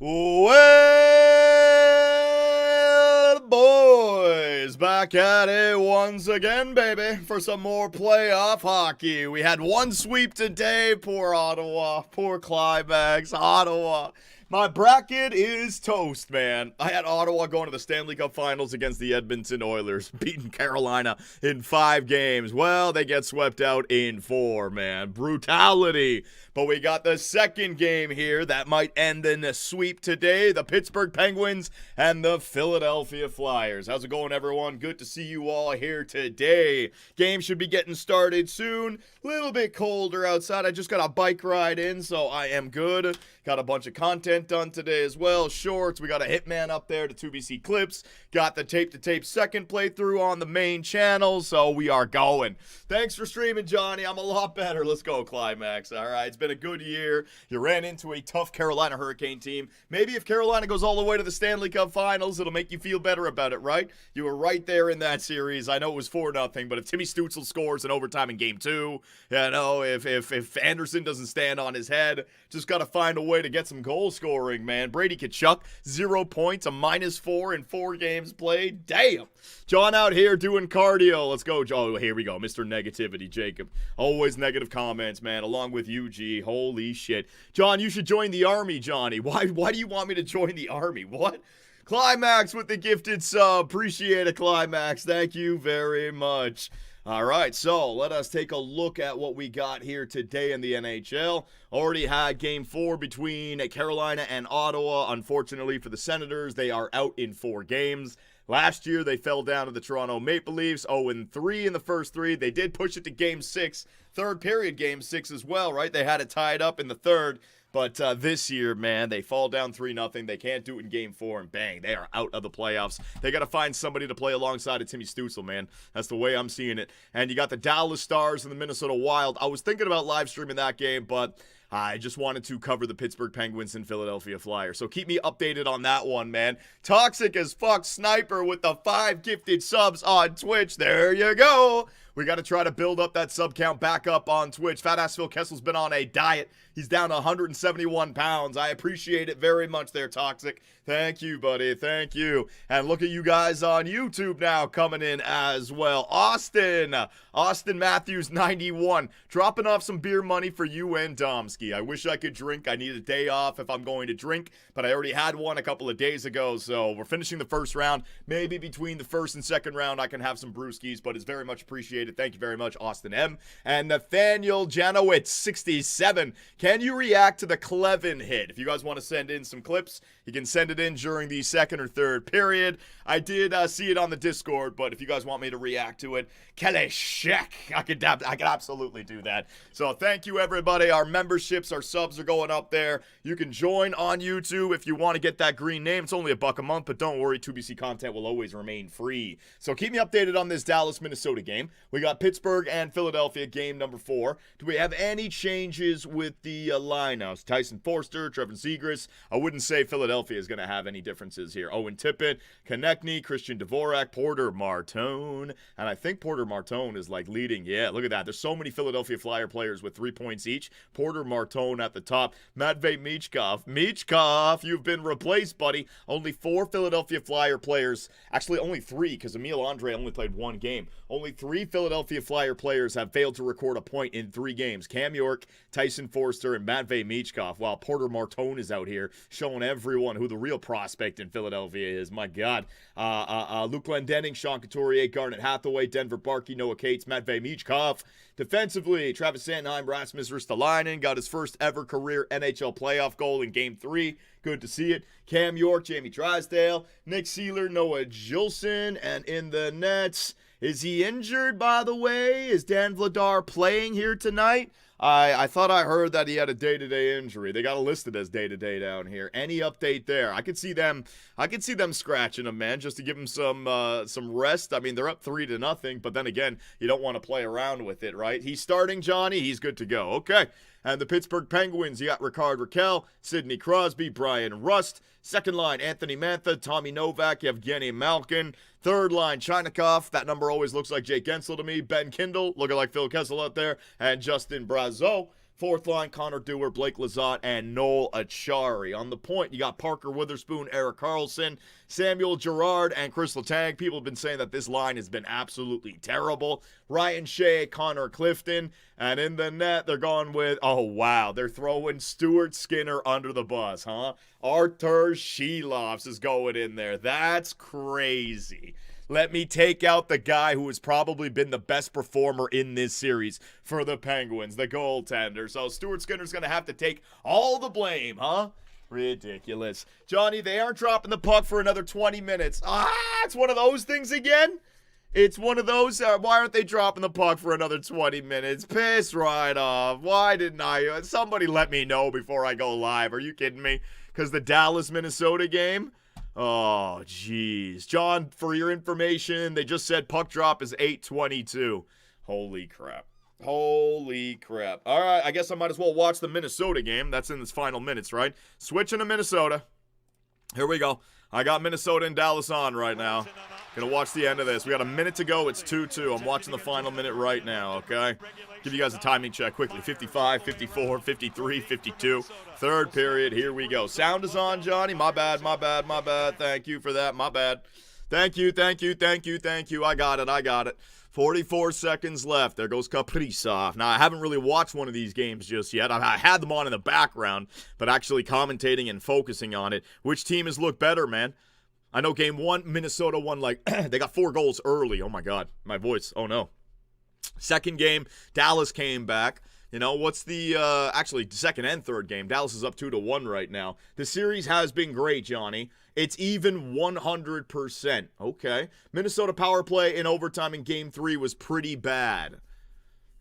Well, boys, back at it once again, baby, for some more playoff hockey. We had one sweep today. Poor Ottawa. Poor Climax. Ottawa. My bracket is toast, man. I had Ottawa going to the Stanley Cup Finals against the Edmonton Oilers, beating Carolina in 5 games. Well, they get swept out in 4, man. Brutality. But we got the second game here that might end in a sweep today. The Pittsburgh Penguins and the Philadelphia Flyers. How's it going, everyone? Good to see you all here today. Game should be getting started soon. Little bit colder outside. I just got a bike ride in, so I am good. Got a bunch of content done today as well. Shorts. We got a Hitman up there to 2BC Clips. Got the tape-to-tape second playthrough on the main channel, so we are going. Thanks for streaming, Johnny. I'm a lot better. Let's go, Climax. All right, it's been a good year. You ran into a tough Carolina Hurricane team. Maybe if Carolina goes all the way to the Stanley Cup Finals, it'll make you feel better about it, right? You were right there in that series. I know it was 4-0, but if Timmy Stützle scores in overtime in Game 2, you know, if Anderson doesn't stand on his head, just got to find a way to get some goal scoring, man. Brady Tkachuk, 0 points, a -4 in 4 games played. Damn. John out here doing cardio. Let's go, Joe. Oh, here we go. Mr. Negativity, Jacob. Always negative comments, man, along with UG. Holy shit. John, you should join the army, Johnny. Why do you want me to join the army? What? Climax with the gifted sub. Appreciate it, Climax. Thank you very much. All right, so let us take a look at what we got here today in the NHL. Already had Game 4 between Carolina and Ottawa. Unfortunately for the Senators, they are out in 4 games. Last year, they fell down to the Toronto Maple Leafs, 0-3 in the first 3. They did push it to Game 6, third period Game 6 as well, right? They had it tied up in the third. But this year, man, they fall down 3-0. They can't do it in Game 4, and bang, they are out of the playoffs. They got to find somebody to play alongside of Timmy Stützle, man. That's the way I'm seeing it. And you got the Dallas Stars and the Minnesota Wild. I was thinking about live streaming that game, but I just wanted to cover the Pittsburgh Penguins and Philadelphia Flyers. So keep me updated on that one, man. Toxic as fuck Sniper with the 5 gifted subs on Twitch. There you go. We got to try to build up that sub count back up on Twitch. Fat ass Phil Kessel's been on a diet. He's down to 171 pounds. I appreciate it very much there, Toxic. Thank you, buddy. Thank you. And look at you guys on YouTube now coming in as well. Austin Matthews, 91. Dropping off some beer money for you and Domsky. I wish I could drink. I need a day off if I'm going to drink, but I already had one a couple of days ago, so we're finishing the first round. Maybe between the first and second round, I can have some brewskis, but it's very much appreciated. Thank you very much, Austin M. And Nathaniel Janowitz, 67. Can you react to the Clevin hit? If you guys want to send in some clips, you can send it in during the second or third period. I did see it on the Discord, but if you guys want me to react to it, Keleshek, I could absolutely do that. So thank you, everybody. Our memberships, our subs are going up there. You can join on YouTube if you want to get that green name. It's only $1 a month, but don't worry, 2BC content will always remain free. So keep me updated on this Dallas-Minnesota game. We got Pittsburgh and Philadelphia game number 4. Do we have any changes with the lineouts? Tyson Forster, Trevor Zegras. I wouldn't say Philadelphia is going to have any differences here. Owen Tippett, Konechny, Christian Dvorak, Porter Martone. And I think Porter Martone is like leading. Yeah, look at that. There's so many Philadelphia Flyer players with 3 points each. Porter Martone at the top. Matvei Michkov. Michkov, you've been replaced, buddy. Only 4 Philadelphia Flyer players. Actually, only 3, because Emil Andre only played 1 game. Only 3 Philadelphia Flyer players have failed to record a point in 3 games. Cam York, Tyson Forster, and Matvei Michkov, while Porter Martone is out here showing everyone who the real prospect in Philadelphia is. My God. Luke Glendening, Sean Couturier, Garnet Hathaway, Denver Barkey, Noah Cates, Matvei Michkov. Defensively, Travis Sanheim, Rasmus Ristolainen got his first ever career NHL playoff goal in Game 3. Good to see it. Cam York, Jamie Drysdale, Nick Seeler, Noah Jolson, and in the nets, is he injured, by the way? Is Dan Vladar playing here tonight? I thought I heard that he had a day-to-day injury. They got it listed as day-to-day down here. Any update there? I could see them scratching him, man, just to give him some rest. I mean, they're up 3-0, but then again, you don't want to play around with it, right? He's starting, Johnny. He's good to go. Okay. And the Pittsburgh Penguins, you got Ricard Raquel, Sidney Crosby, Brian Rust. Second line, Anthony Mantha, Tommy Novak, Evgeny Malkin. Third line, Chinikov. That number always looks like Jake Gensel to me. Ben Kindle, looking like Phil Kessel out there. And Justin Brazeau. Fourth line, Connor Dewar, Blake Lizotte, and Noel Achari. On the point, you got Parker Witherspoon, Eric Carlson, Samuel Girard, and Chris Letang. People have been saying that this line has been absolutely terrible. Ryan Shea, Connor Clifton, and in the net, they're going with, oh wow, they're throwing Stuart Skinner under the bus, huh? Artur Shelovs is going in there. That's crazy. Let me take out the guy who has probably been the best performer in this series for the Penguins, the goaltender. So Stuart Skinner's going to have to take all the blame, huh? Ridiculous. Johnny, they aren't dropping the puck for another 20 minutes. It's one of those things again? It's one of those, why aren't they dropping the puck for another 20 minutes? Piss right off. Why didn't I? Somebody let me know before I go live. Are you kidding me? Because the Dallas-Minnesota game? Oh, jeez. John, for your information, they just said puck drop is 8:22. Holy crap. Holy crap. All right, I guess I might as well watch the Minnesota game. That's in its final minutes, right? Switching to Minnesota. Here we go. I got Minnesota and Dallas on right now. Gonna watch the end of this. We got a minute to go. It's 2-2. I'm watching the final minute right now, okay? Give you guys a timing check quickly. 55, 54, 53, 52. Third period. Here we go. Sound is on, Johnny. My bad, my bad, my bad. Thank you for that. My bad. Thank you, thank you, thank you, thank you. I got it, I got it. 44 seconds left. There goes Kaprizov. Now, I haven't really watched one of these games just yet. I had them on in the background, but actually commentating and focusing on it. Which team has looked better, man? I know game one, Minnesota won like, they got 4 goals early. Oh my God, my voice, oh no. Second game, Dallas came back. You know, what's the, actually, second and third game. Dallas is up 2-1 right now. The series has been great, Johnny. It's even 100%. Okay. Minnesota power play in overtime in game 3 was pretty bad.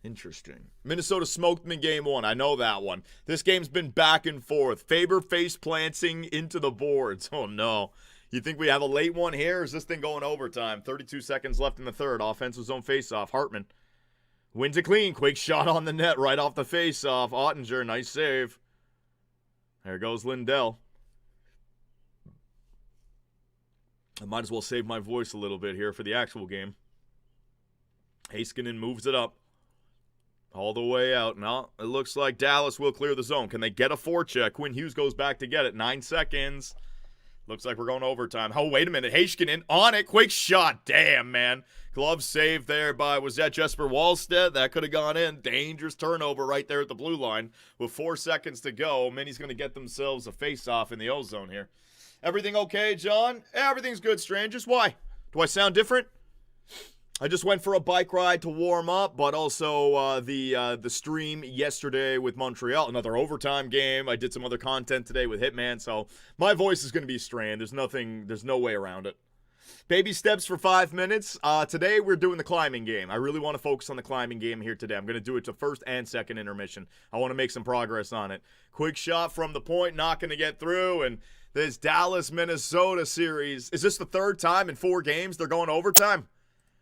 Interesting. Minnesota smoked them in game 1. I know that one. This game's been back and forth. Faber face planting into the boards. Oh, no. You think we have a late one here, or is this thing going overtime? 32 seconds left in the third. Offensive zone faceoff. Hartman wins it clean. Quick shot on the net right off the faceoff. Ottinger, nice save. There goes Lindell. I might as well save my voice a little bit here for the actual game. Heiskanen moves it up. All the way out. Now, it looks like Dallas will clear the zone. Can they get a forecheck? Quinn Hughes goes back to get it. 9 seconds. Looks like we're going overtime. Oh, wait a minute. Heiskanen on it. Quick shot. Damn, man. Glove saved there by, was that Jesper Wallstedt? That could have gone in. Dangerous turnover right there at the blue line. With 4 seconds to go, Minnie's going to get themselves a face-off in the O-zone here. Everything okay, John? Everything's good, strangers. Why? Do I sound different? I just went for a bike ride to warm up, but also the stream yesterday with Montreal, another overtime game. I did some other content today with Hitman, so my voice is going to be strained. There's no way around it. Baby steps for 5 minutes. Today we're doing the climbing game. I really want to focus on the climbing game here today. I'm going to do it to first and second intermission. I want to make some progress on it. Quick shot from the point, not going to get through, and this Dallas-Minnesota series, is this the third time in 4 games they're going overtime?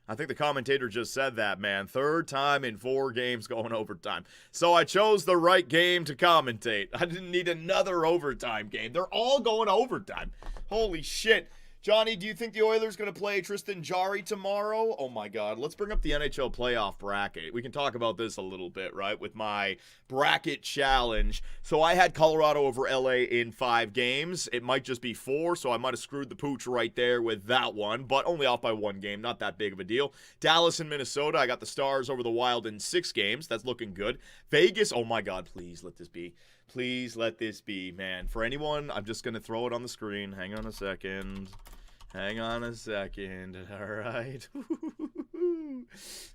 I think the commentator just said that, man. Third time in 4 games going overtime. So I chose the right game to commentate. I didn't need another overtime game. They're all going overtime. Holy shit. Johnny, do you think the Oilers going to play Tristan Jarry tomorrow? Oh, my God. Let's bring up the NHL playoff bracket. We can talk about this a little bit, right, with my bracket challenge. So I had Colorado over LA in 5 games. It might just be 4, so I might have screwed the pooch right there with that one, but only off by 1 game. Not that big of a deal. Dallas and Minnesota, I got the Stars over the Wild in 6 games. That's looking good. Vegas, oh, my God, please let this be. Please let this be, man. For anyone, I'm just going to throw it on the screen. Hang on a second. Hang on a second. All right.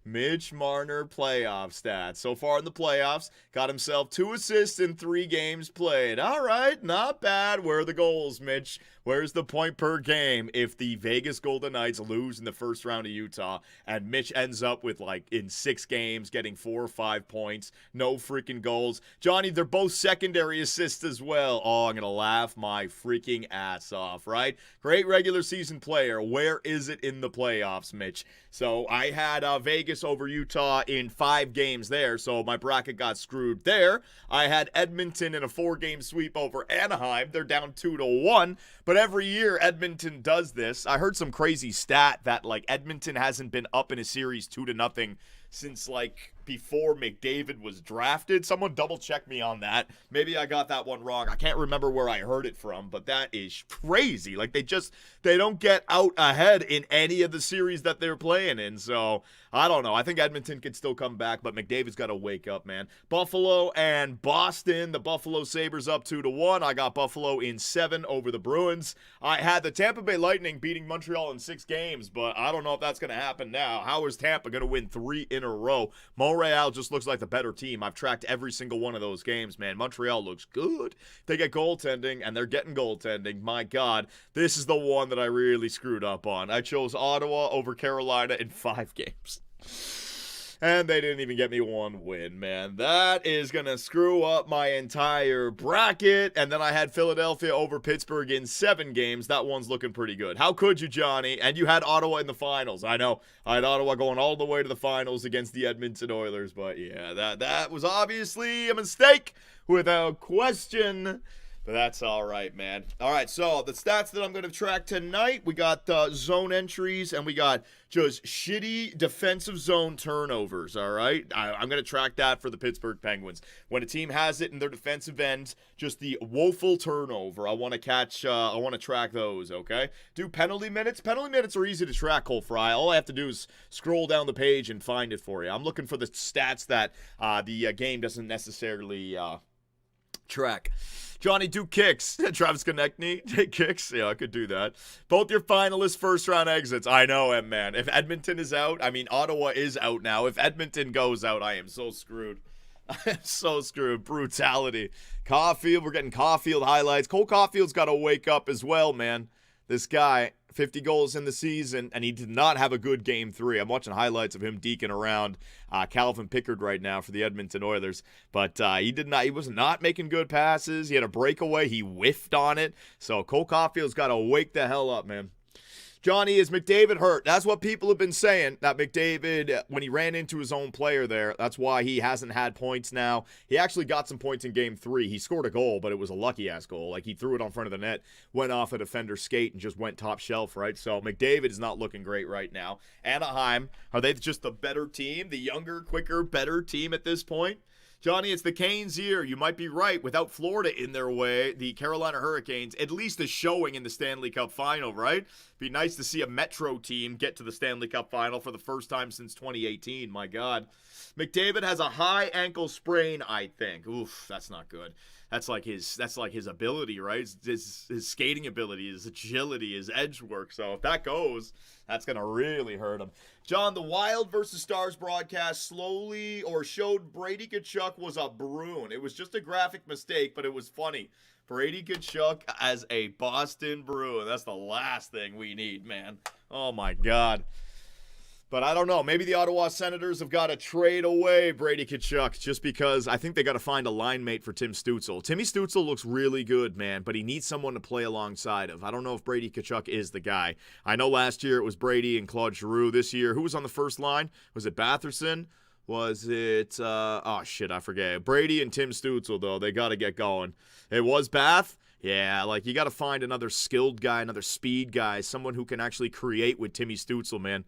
Mitch Marner playoff stats. So far in the playoffs, got himself 2 assists in 3 games played. All right, not bad. Where are the goals, Mitch? Where's the point per game if the Vegas Golden Knights lose in the first round of Utah and Mitch ends up with, like, in 6 games getting 4 or 5 points, no freaking goals? Johnny, they're both secondary assists as well. Oh, I'm going to laugh my freaking ass off, right? Great regular season player. Where is it in the playoffs, Mitch? So I had Vegas over Utah in 5 games there, so my bracket got screwed there. I had Edmonton in a 4-game sweep over Anaheim. They're down 2-1, but every year Edmonton does this. I heard some crazy stat that, like, Edmonton hasn't been up in a series 2-0 since, like, before McDavid was drafted. Someone double check me on that. Maybe I got that one wrong. I can't remember where I heard it from, but that is crazy. Like, they don't get out ahead in any of the series that they're playing in. So I don't know. I think Edmonton can still come back, but McDavid's got to wake up, man. Buffalo and Boston. The Buffalo Sabres up 2-1. I got Buffalo in 7 over the Bruins. I had the Tampa Bay Lightning beating Montreal in 6 games, but I don't know if that's going to happen now. How is Tampa going to win 3 in a row? Montreal just looks like the better team. I've tracked every single one of those games, man. Montreal looks good. They get goaltending, and they're getting goaltending. My God, this is the one that I really screwed up on. I chose Ottawa over Carolina in 5 games. And they didn't even get me 1 win, man. That is going to screw up my entire bracket. And then I had Philadelphia over Pittsburgh in 7 games. That one's looking pretty good. How could you, Johnny? And you had Ottawa in the finals. I know. I had Ottawa going all the way to the finals against the Edmonton Oilers. But yeah, that was obviously a mistake without question. But that's all right, man. All right, so the stats that I'm going to track tonight, we got zone entries, and we got just shitty defensive zone turnovers, all right? I'm going to track that for the Pittsburgh Penguins. When a team has it in their defensive end, just the woeful turnover, I want to track those, okay? Do penalty minutes. Penalty minutes are easy to track, Cole Fry. All I have to do is scroll down the page and find it for you. I'm looking for the stats that the game doesn't necessarily track. Johnny, do kicks. Travis Konechny, take kicks. Yeah, I could do that. Both your finalists first-round exits. I know, man. If Edmonton is out, I mean, Ottawa is out now. If Edmonton goes out, I am so screwed. I am so screwed. Brutality. Caulfield, we're getting Caulfield highlights. Cole Caulfield's got to wake up as well, man. This guy, 50 goals in the season, and he did not have a good game 3. I'm watching highlights of him deking around Calvin Pickard right now for the Edmonton Oilers. But he was not making good passes. He had a breakaway. He whiffed on it. So Cole Caulfield's got to wake the hell up, man. Johnny, is McDavid hurt? That's what people have been saying, that McDavid, when he ran into his own player there, that's why he hasn't had points now. He actually got some points in game 3. He scored a goal, but it was a lucky-ass goal. Like, he threw it on front of the net, went off a defender's skate, and just went top shelf, right? So McDavid is not looking great right now. Anaheim, are they just the better team, the younger, quicker, better team at this point? Johnny, it's the Canes' year. You might be right. Without Florida in their way, the Carolina Hurricanes at least is showing in the Stanley Cup final, right? Be nice to see a Metro team get to the Stanley Cup final for the first time since 2018. My God. McDavid has a high ankle sprain, I think. Oof, that's not good. That's like his ability, right? His skating ability, his agility, his edge work. So if that goes, that's going to really hurt him. John, the Wild versus Stars broadcast showed Brady Tkachuk was a Bruin. It was just a graphic mistake, but it was funny. Brady Tkachuk as a Boston Bruin. That's the last thing we need, man. Oh, my God. But I don't know. Maybe the Ottawa Senators have got to trade away Brady Tkachuk just because I think they got to find a line mate for Tim Stützle. Timmy Stützle looks really good, man, but he needs someone to play alongside of. I don't know if Brady Tkachuk is the guy. I know last year it was Brady and Claude Giroux. This year, who was on the first line? Was it Batherson? Was it, I forget. Brady and Tim Stützle, though, they got to get going. It was Bath? Yeah, like, you got to find another skilled guy, another speed guy, someone who can actually create with Timmy Stützle, man.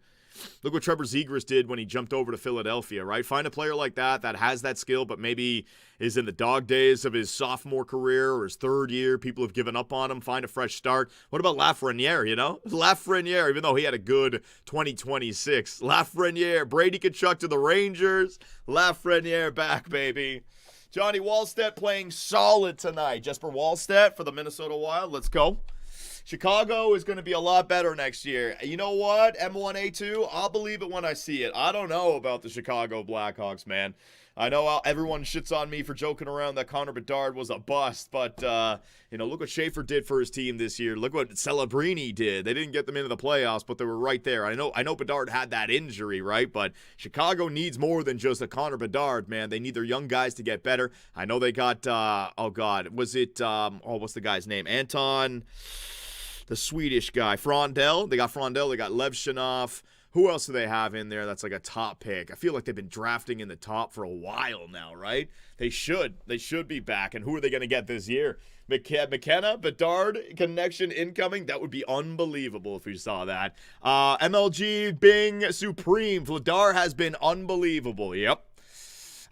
Look what Trevor Zegras did when he jumped over to Philadelphia, right? Find a player like that has that skill, but maybe is in the dog days of his sophomore career or his third year. People have given up on him. Find a fresh start. What about Lafreniere, you know? Lafreniere, even though he had a good 2026. Lafreniere, Brady Tkachuk to the Rangers. Lafreniere back, baby. Johnny Wallstedt playing solid tonight. Jesper Wallstedt for the Minnesota Wild. Let's go. Chicago is going to be a lot better next year. You know what? M1A2, I'll believe it when I see it. I don't know about the Chicago Blackhawks, man. I know everyone shits on me for joking around that Connor Bedard was a bust, but, look what Schaefer did for his team this year. Look what Celebrini did. They didn't get them into the playoffs, but they were right there. I know Bedard had that injury, right? But Chicago needs more than just a Connor Bedard, man. They need their young guys to get better. I know they got, what's the guy's name? Anton... The Swedish guy, Frondell. They got Frondell. They got Levshinov. Who else do they have in there that's like a top pick? I feel like they've been drafting in the top for a while now, right? They should. They should be back. And who are they going to get this year? McKenna, Bedard connection incoming. That would be unbelievable if we saw that. MLG, Bing, Supreme. Vladar has been unbelievable. Yep.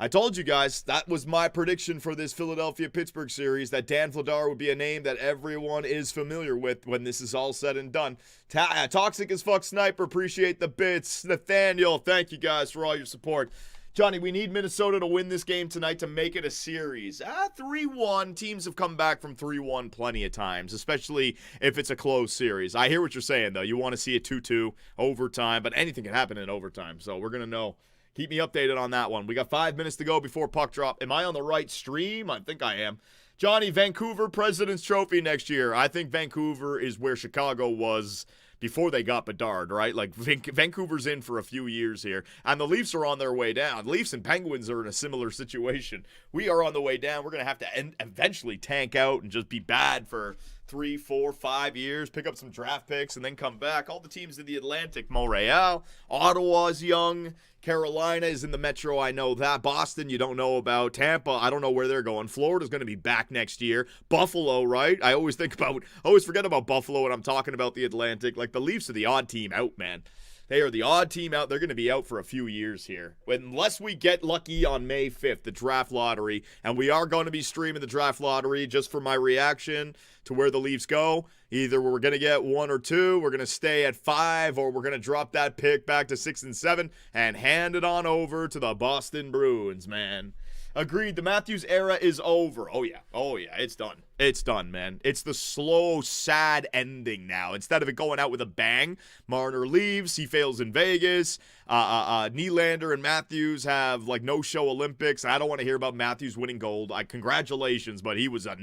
I told you guys, that was my prediction for this Philadelphia-Pittsburgh series, that Dan Vladar would be a name that everyone is familiar with when this is all said and done. Toxic as fuck Sniper, appreciate the bits. Nathaniel, thank you guys for all your support. Johnny, we need Minnesota to win this game tonight to make it a series. 3-1. Teams have come back from 3-1 plenty of times, especially if it's a close series. I hear what you're saying, though. You want to see a 2-2 overtime, but anything can happen in overtime, so we're going to know. Keep me updated on that one. We got 5 minutes to go before puck drop. Am I on the right stream? I think I am. Johnny, Vancouver President's Trophy next year. I think Vancouver is where Chicago was before they got Bedard, right? Like, Vancouver's in for a few years here, and the Leafs are on their way down. Leafs and Penguins are in a similar situation. We are on the way down. We're going to have to eventually tank out and just be bad for 3, 4, 5 years, pick up some draft picks, and then come back. All the teams in the Atlantic, Montreal, Ottawa's young, Carolina is in the Metro, I know that. Boston, you don't know about. Tampa, I don't know where they're going. Florida's going to be back next year. Buffalo, right? I always forget about Buffalo when I'm talking about the Atlantic. Like, the Leafs are the odd team out, man. They are the odd team out. They're going to be out for a few years here. Unless we get lucky on May 5th, the draft lottery, and we are going to be streaming the draft lottery just for my reaction to where the Leafs go. Either we're going to get 1 or 2, we're going to stay at 5, or we're going to drop that pick back to 6 and 7 and hand it on over to the Boston Bruins, man. Agreed, the Matthews era is over. Oh, yeah, it's done. It's done, man. It's the slow, sad ending now. Instead of it going out with a bang, Marner leaves. He fails in Vegas. Nylander and Matthews have, like, no-show Olympics. I don't want to hear about Matthews winning gold. Congratulations, but he was a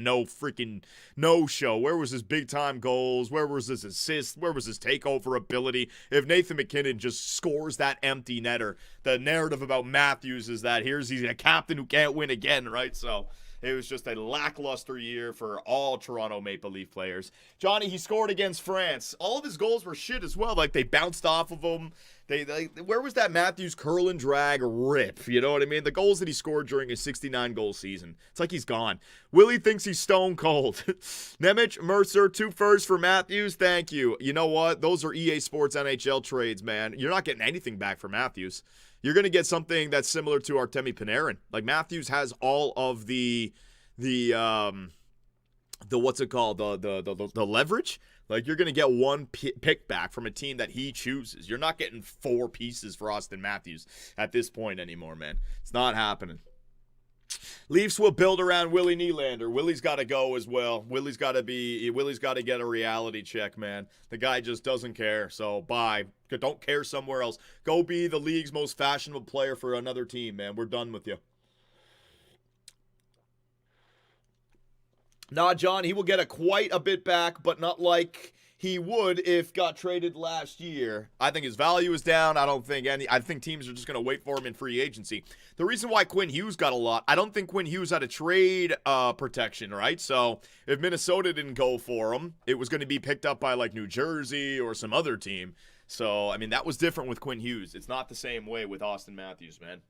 no-show. Where was his big-time goals? Where was his assists? Where was his takeover ability? If Nathan McKinnon just scores that empty netter, the narrative about Matthews is that he's a captain who can't win again, right? So it was just a lackluster year for all Toronto Maple Leaf players. Johnny, he scored against France. All of his goals were shit as well. Like, they bounced off of him. Where was that Matthews curl and drag rip? You know what I mean? The goals that he scored during his 69-goal season. It's like he's gone. Willie thinks he's stone cold. Nemec, Mercer, 2 firsts for Matthews. Thank you. You know what? Those are EA Sports NHL trades, man. You're not getting anything back for Matthews. You're going to get something that's similar to Artemi Panarin. Like, Matthews has all of the what's it called? The leverage. Like, you're going to get 1 pick back from a team that he chooses. You're not getting 4 pieces for Austin Matthews at this point anymore, man. It's not happening. Leafs will build around Willie Nylander. Willie's got to go as well. Willie's got to get a reality check, man. The guy just doesn't care. So bye. Don't care somewhere else. Go be the league's most fashionable player for another team, man. We're done with you. Nah, John, he will get quite a bit back, but not like he would if got traded last year. I think his value is down. I think teams are just going to wait for him in free agency. The reason why Quinn Hughes got a lot, I don't think Quinn Hughes had a trade protection, right? So if Minnesota didn't go for him, it was going to be picked up by, like, New Jersey or some other team. So, I mean, that was different with Quinn Hughes. It's not the same way with Austin Matthews, man.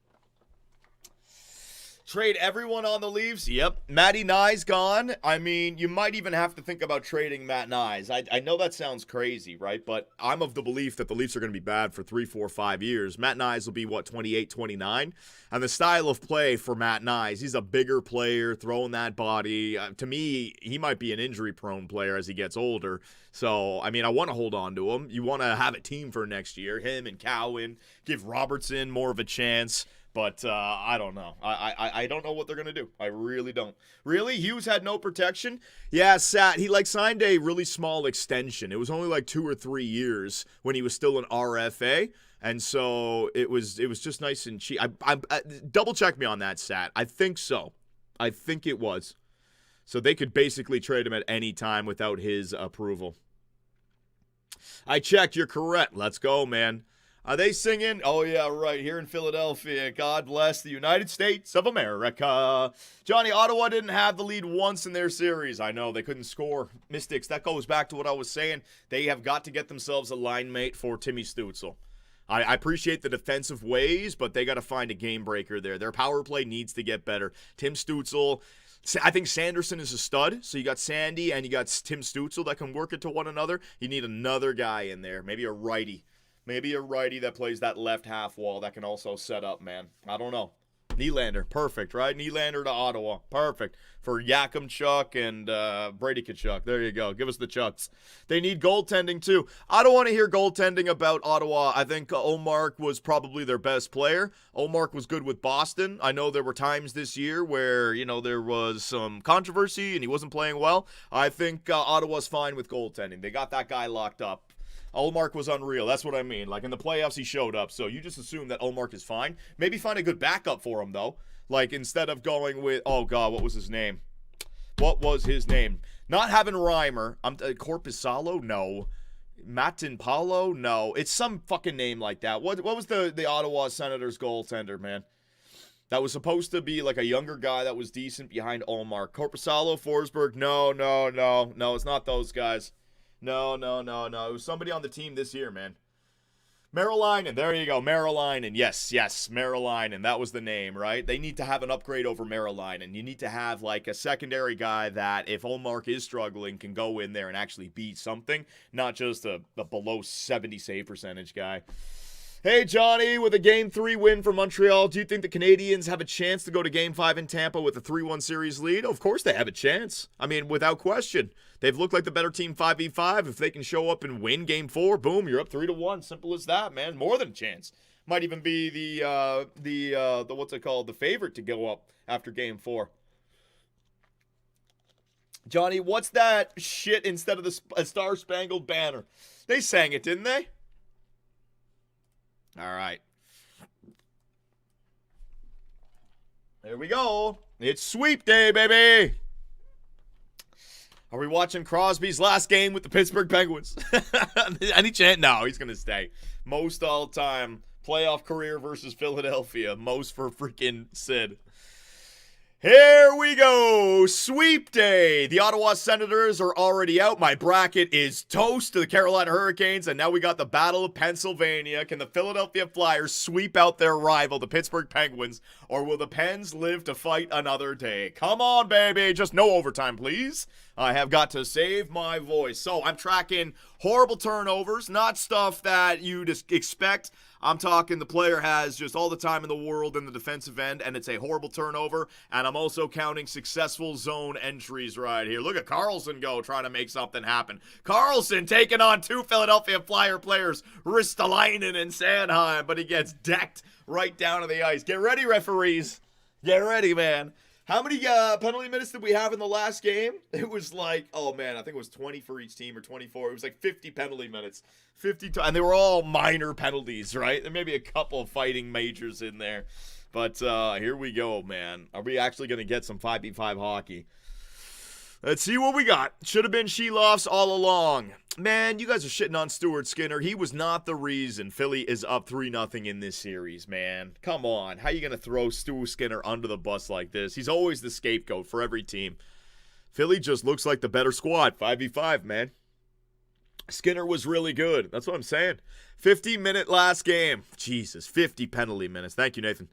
Trade everyone on the Leafs? Yep. Matty Nye's gone. I mean, you might even have to think about trading Matt Nyes. I know that sounds crazy, right? But I'm of the belief that the Leafs are going to be bad for 3, 4, 5 years. Matt Nyes will be, 28, 29? And the style of play for Matt Nyes, he's a bigger player, throwing that body. To me, he might be an injury-prone player as he gets older. So, I mean, I want to hold on to him. You want to have a team for next year. Him and Cowan, give Robertson more of a chance. But I don't know. I don't know what they're going to do. I really don't. Really? Hughes had no protection? Yeah, he signed a really small extension. It was only like 2 or 3 years when he was still an RFA. And so it was just nice and cheap. Double check me on that, Sat. I think so. I think it was. So they could basically trade him at any time without his approval. I checked. You're correct. Let's go, man. Are they singing? Oh, yeah, right. Here in Philadelphia. God bless the United States of America. Johnny, Ottawa didn't have the lead once in their series. I know. They couldn't score. Mystics, that goes back to what I was saying. They have got to get themselves a line mate for Timmy Stützle. I appreciate the defensive ways, but they got to find a game breaker there. Their power play needs to get better. Tim Stützle, I think Sanderson is a stud. So you got Sandy and you got Tim Stützle that can work it to one another. You need another guy in there, maybe a righty. Maybe a righty that plays that left half wall that can also set up, man. I don't know. Nylander, perfect, right? Nylander to Ottawa, perfect. For Yakimchuk and Brady Tkachuk. There you go. Give us the Chucks. They need goaltending, too. I don't want to hear goaltending about Ottawa. I think Omark was probably their best player. Omark was good with Boston. I know there were times this year where, there was some controversy and he wasn't playing well. I think Ottawa's fine with goaltending. They got that guy locked up. Ullmark was unreal. That's what I mean. Like, in the playoffs, he showed up. So you just assume that Ullmark is fine. Maybe find a good backup for him, though. Like, instead of going with, oh, God, what was his name? What was his name? Not having Reimer. Corpusalo? No. Matin Paulo? No. It's some fucking name like that. What was the Ottawa Senators goaltender, man? That was supposed to be like a younger guy that was decent behind Ullmark. Corpusalo, Forsberg? No. It's not those guys. No. It was somebody on the team this year, man. Merrilainen. There you go. Merrilainen. Yes. Merrilainen. That was the name, right? They need to have an upgrade over Merrilainen. You need to have like a secondary guy that, if Ullmark is struggling, can go in there and actually beat something, not just a below 70 save percentage guy. Hey, Johnny, with a Game 3 win for Montreal, do you think the Canadiens have a chance to go to Game 5 in Tampa with a 3-1 series lead? Of course they have a chance. I mean, without question. They've looked like the better team 5v5. If they can show up and win Game 4, boom, you're up 3-1. Simple as that, man. More than a chance. Might even be the what's it called? The favorite to go up after Game 4. Johnny, what's that shit instead of the Star Spangled Banner? They sang it, didn't they? All right. There we go. It's sweep day, baby. Are we watching Crosby's last game with the Pittsburgh Penguins? Any chance? No, he's going to stay. Most all-time playoff career versus Philadelphia. Most for freaking Sid. Here we go. Sweep day. The Ottawa Senators are already out. My bracket is toast to the Carolina Hurricanes. And now we got the Battle of Pennsylvania. Can the Philadelphia Flyers sweep out their rival, the Pittsburgh Penguins? Or will the Pens live to fight another day? Come on, baby. Just no overtime, please. I have got to save my voice. So I'm tracking horrible turnovers, not stuff that you'd expect. I'm talking the player has just all the time in the world in the defensive end, and it's a horrible turnover. And I'm also counting successful zone entries right here. Look at Carlson go, trying to make something happen. Carlson taking on two Philadelphia Flyer players, Ristolainen and Sanheim, but he gets decked right down to the ice. Get ready, referees. Get ready, man. How many penalty minutes did we have in the last game? It was like, oh man, I think it was 20 for each team or 24. It was like 50 penalty minutes. 50, and they were all minor penalties, right? There may be a couple of fighting majors in there. But here we go, man. Are we actually going to get some 5v5 hockey? Let's see what we got. Should have been Sheloff's all along. Man, you guys are shitting on Stuart Skinner. He was not the reason Philly is up 3-0 in this series, man. Come on. How are you going to throw Stuart Skinner under the bus like this? He's always the scapegoat for every team. Philly just looks like the better squad. 5v5, man. Skinner was really good. That's what I'm saying. 50-minute last game. Jesus, 50 penalty minutes. Thank you, Nathan.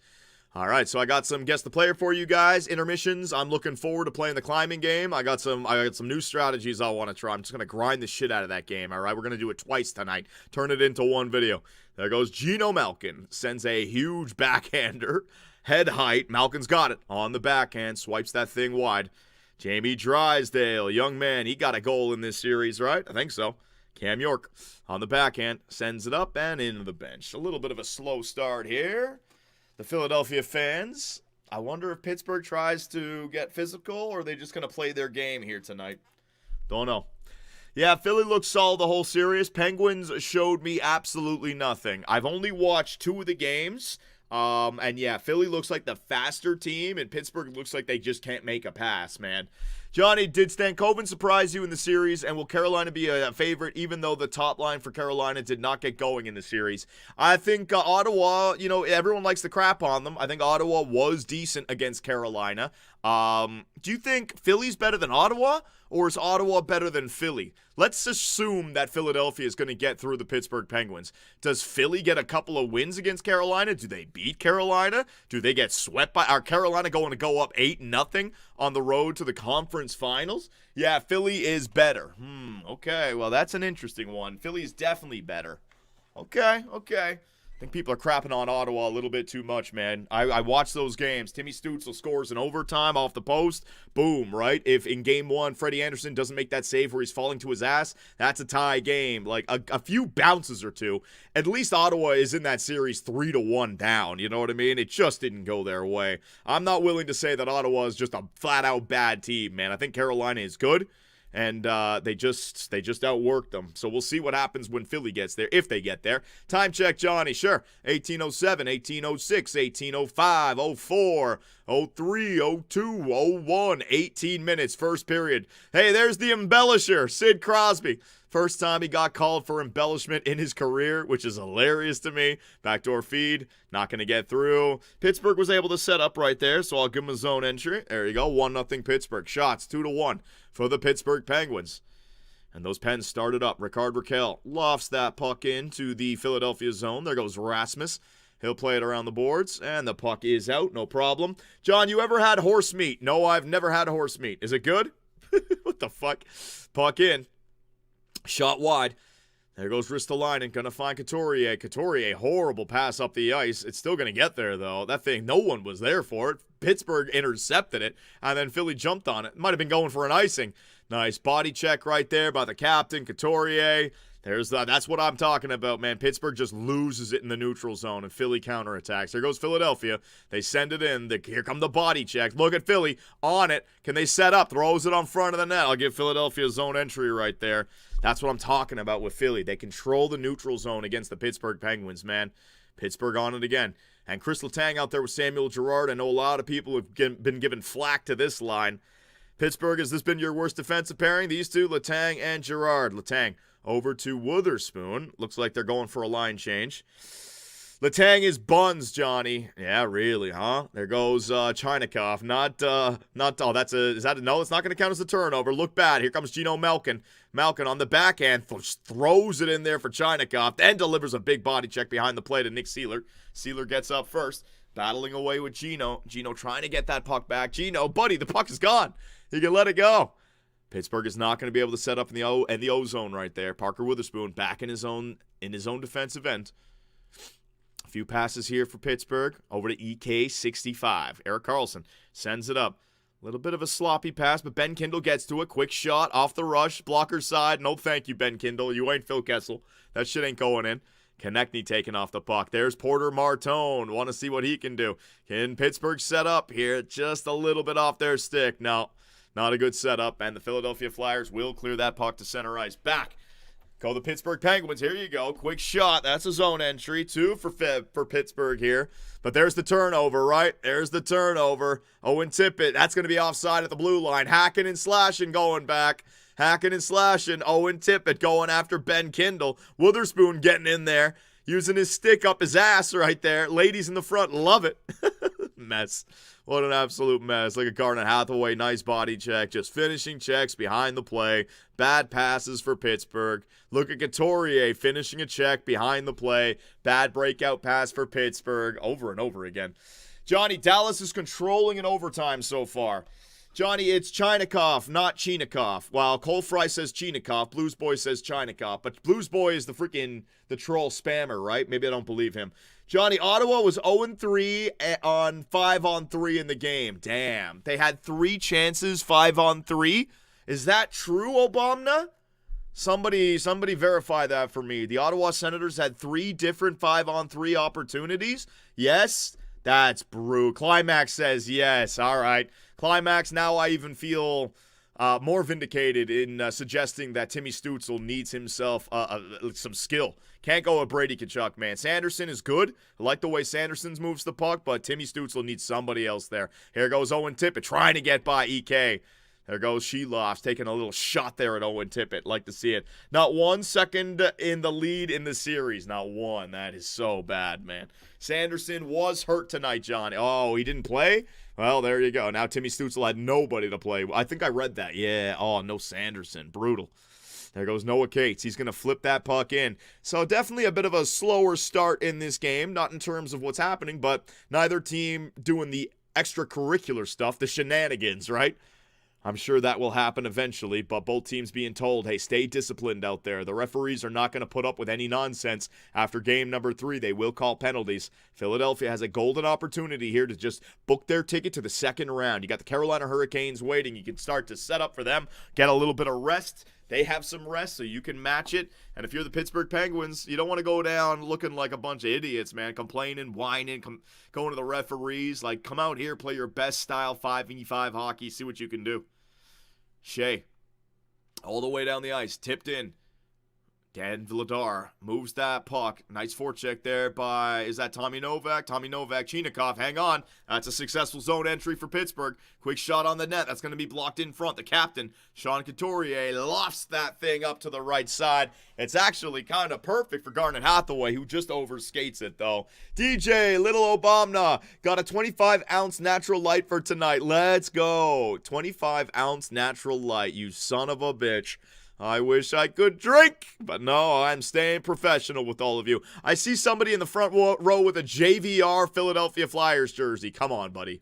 All right, so I got some guess the player for you guys. Intermissions. I'm looking forward to playing the climbing game. I got some new strategies I want to try. I'm just gonna grind the shit out of that game. All right, we're gonna do it twice tonight. Turn it into one video. There goes Geno Malkin. Sends a huge backhander. Head height. Malkin's got it on the backhand. Swipes that thing wide. Jamie Drysdale, young man. He got a goal in this series, right? I think so. Cam York on the backhand. Sends it up and into the bench. A little bit of a slow start here. The Philadelphia fans, I wonder if Pittsburgh tries to get physical or are they just going to play their game here tonight? Don't know. Yeah, Philly looked solid the whole series. Penguins showed me absolutely nothing. I've only watched 2 of the games. And yeah, Philly looks like the faster team, and Pittsburgh looks like they just can't make a pass, man. Johnny, did Stankoven surprise you in the series, and will Carolina be a favorite, even though the top line for Carolina did not get going in the series? I think Ottawa, everyone likes to crap on them. I think Ottawa was decent against Carolina. Do you think Philly's better than Ottawa, or is Ottawa better than Philly? Let's assume that Philadelphia is going to get through the Pittsburgh Penguins. Does Philly get a couple of wins against Carolina? Do they beat Carolina? Do they get swept by? Are Carolina going to go up 8-0 on the road to the conference finals? Yeah, Philly is better. Okay, well, that's an interesting one. Philly's definitely better. Okay. think people are crapping on Ottawa a little bit too much, man. I watch those games. Timmy Stützle scores in overtime off the post. Boom, right? If in game one, Freddie Anderson doesn't make that save where he's falling to his ass, that's a tie game. Like, a few bounces or two. At least Ottawa is in that series 3-1 down. You know what I mean? It just didn't go their way. I'm not willing to say that Ottawa is just a flat-out bad team, man. I think Carolina is good. And they just outworked them. So we'll see what happens when Philly gets there, if they get there. Time check, Johnny. Sure. 1807, 1806, 1805, 04, 03, 02, 01. 18 minutes, first period. Hey, there's the embellisher, Sid Crosby. First time he got called for embellishment in his career, which is hilarious to me. Backdoor feed, not going to get through. Pittsburgh was able to set up right there, so I'll give him a zone entry. There you go, 1-0 Pittsburgh. Shots, 2-1 for the Pittsburgh Penguins. And those Pens started up. Ricard Raquel lofts that puck into the Philadelphia zone. There goes Rasmus. He'll play it around the boards, and the puck is out, no problem. John, you ever had horse meat? No, I've never had horse meat. Is it good? What the fuck? Puck in. Shot wide. There goes Ristolainen. Going to find Couturier. Couturier, horrible pass up the ice. It's still going to get there, though. That thing, no one was there for it. Pittsburgh intercepted it, and then Philly jumped on it. Might have been going for an icing. Nice body check right there by the captain, Couturier. That's what I'm talking about, man. Pittsburgh just loses it in the neutral zone, and Philly counterattacks. There goes Philadelphia. They send it in. Here come the body checks. Look at Philly on it. Can they set up? Throws it on front of the net. I'll give Philadelphia zone entry right there. That's what I'm talking about with Philly. They control the neutral zone against the Pittsburgh Penguins, man. Pittsburgh on it again. And Chris Letang out there with Samuel Girard. I know a lot of people have been given flack to this line. Pittsburgh, has this been your worst defensive pairing? These two, Letang and Girard. Letang over to Witherspoon. Looks like they're going for a line change. Letang is buns, Johnny. Yeah, really, huh? There goes Chinakhov. Is that a no? It's not going to count as a turnover. Look bad. Here comes Gino Malkin. Malkin on the backhand throws it in there for Chinakhov, then delivers a big body check behind the play to Nick Seeler. Seeler gets up first, battling away with Gino. Gino trying to get that puck back. Gino, buddy, the puck is gone. You can let it go. Pittsburgh is not going to be able to set up in the O zone right there. Parker Witherspoon back in his own defensive end. A few passes here for Pittsburgh. Over to EK65. Erik Karlsson sends it up. A little bit of a sloppy pass, but Ben Kindle gets to it. Quick shot off the rush. Blocker side. No thank you, Ben Kindle. You ain't Phil Kessel. That shit ain't going in. Konechny taking off the puck. There's Porter Martone. Want to see what he can do. Can Pittsburgh set up here? Just a little bit off their stick. No, not a good setup. And the Philadelphia Flyers will clear that puck to center ice. Back go the Pittsburgh Penguins. Here you go. Quick shot. That's a zone entry. 2 for Pittsburgh here. But there's the turnover, right? There's the turnover. Owen Tippett. That's going to be offside at the blue line. Hacking and slashing going back. Hacking and slashing. Owen Tippett going after Ben Kindle. Witherspoon getting in there. Using his stick up his ass right there. Ladies in the front love it. Mess. What an absolute mess. Look at Garnet Hathaway. Nice body check. Just finishing checks behind the play. Bad passes for Pittsburgh. Look at Couturier finishing a check behind the play. Bad breakout pass for Pittsburgh. Over and over again. Johnny, Dallas is controlling in overtime so far. Johnny, it's Chinakhov, not Chinakhov. While Cole Fry says Chinakhov, Blues Boy says Chinakhov. But Blues Boy is the troll spammer, right? Maybe I don't believe him. Johnny, Ottawa was 0-3 on 5-on-3 in the game. Damn. They had 3 chances, 5-on-3. Is that true, Obama? Somebody verify that for me. The Ottawa Senators had 3 different 5-on-3 opportunities? Yes? That's brutal. Climax says yes. All right. Climax, now I even feel more vindicated in suggesting that Timmy Stützle needs himself some skill. Can't go with Brady Tkachuk, man. Sanderson is good. I like the way Sanderson moves the puck, but Timmy Stützle needs somebody else there. Here goes Owen Tippett trying to get by EK. There goes Sheloffs taking a little shot there at Owen Tippett. Like to see it. Not 1 second in the lead in the series. Not one. That is so bad, man. Sanderson was hurt tonight, John. Oh, he didn't play? Well, there you go. Now Timmy Stützle had nobody to play. I think I read that. Yeah. Oh, no Sanderson. Brutal. There goes Noah Cates. He's going to flip that puck in. So definitely a bit of a slower start in this game. Not in terms of what's happening, but neither team doing the extracurricular stuff, the shenanigans, right? I'm sure that will happen eventually, but both teams being told, hey, stay disciplined out there. The referees are not going to put up with any nonsense. After game number 3, they will call penalties. Philadelphia has a golden opportunity here to just book their ticket to the second round. You got the Carolina Hurricanes waiting. You can start to set up for them, get a little bit of rest. They have some rest, so you can match it. And if you're the Pittsburgh Penguins, you don't want to go down looking like a bunch of idiots, man, complaining, whining, going to the referees. Like, come out here, play your best style 5v5 hockey, see what you can do. Shea, all the way down the ice, tipped in. Dan Vladar moves that puck. Nice forecheck there by, is that Tommy Novak? Tommy Novak, Chinikov, hang on. That's a successful zone entry for Pittsburgh. Quick shot on the net. That's going to be blocked in front. The captain, Sean Couturier, lofts that thing up to the right side. It's actually kind of perfect for Garnet Hathaway, who just overskates it, though. DJ, Little Obama, got a 25-ounce natural light for tonight. Let's go. 25-ounce natural light, you son of a bitch. I wish I could drink, but no, I'm staying professional with all of you. I see somebody in the front row with a JVR Philadelphia Flyers jersey. Come on, buddy.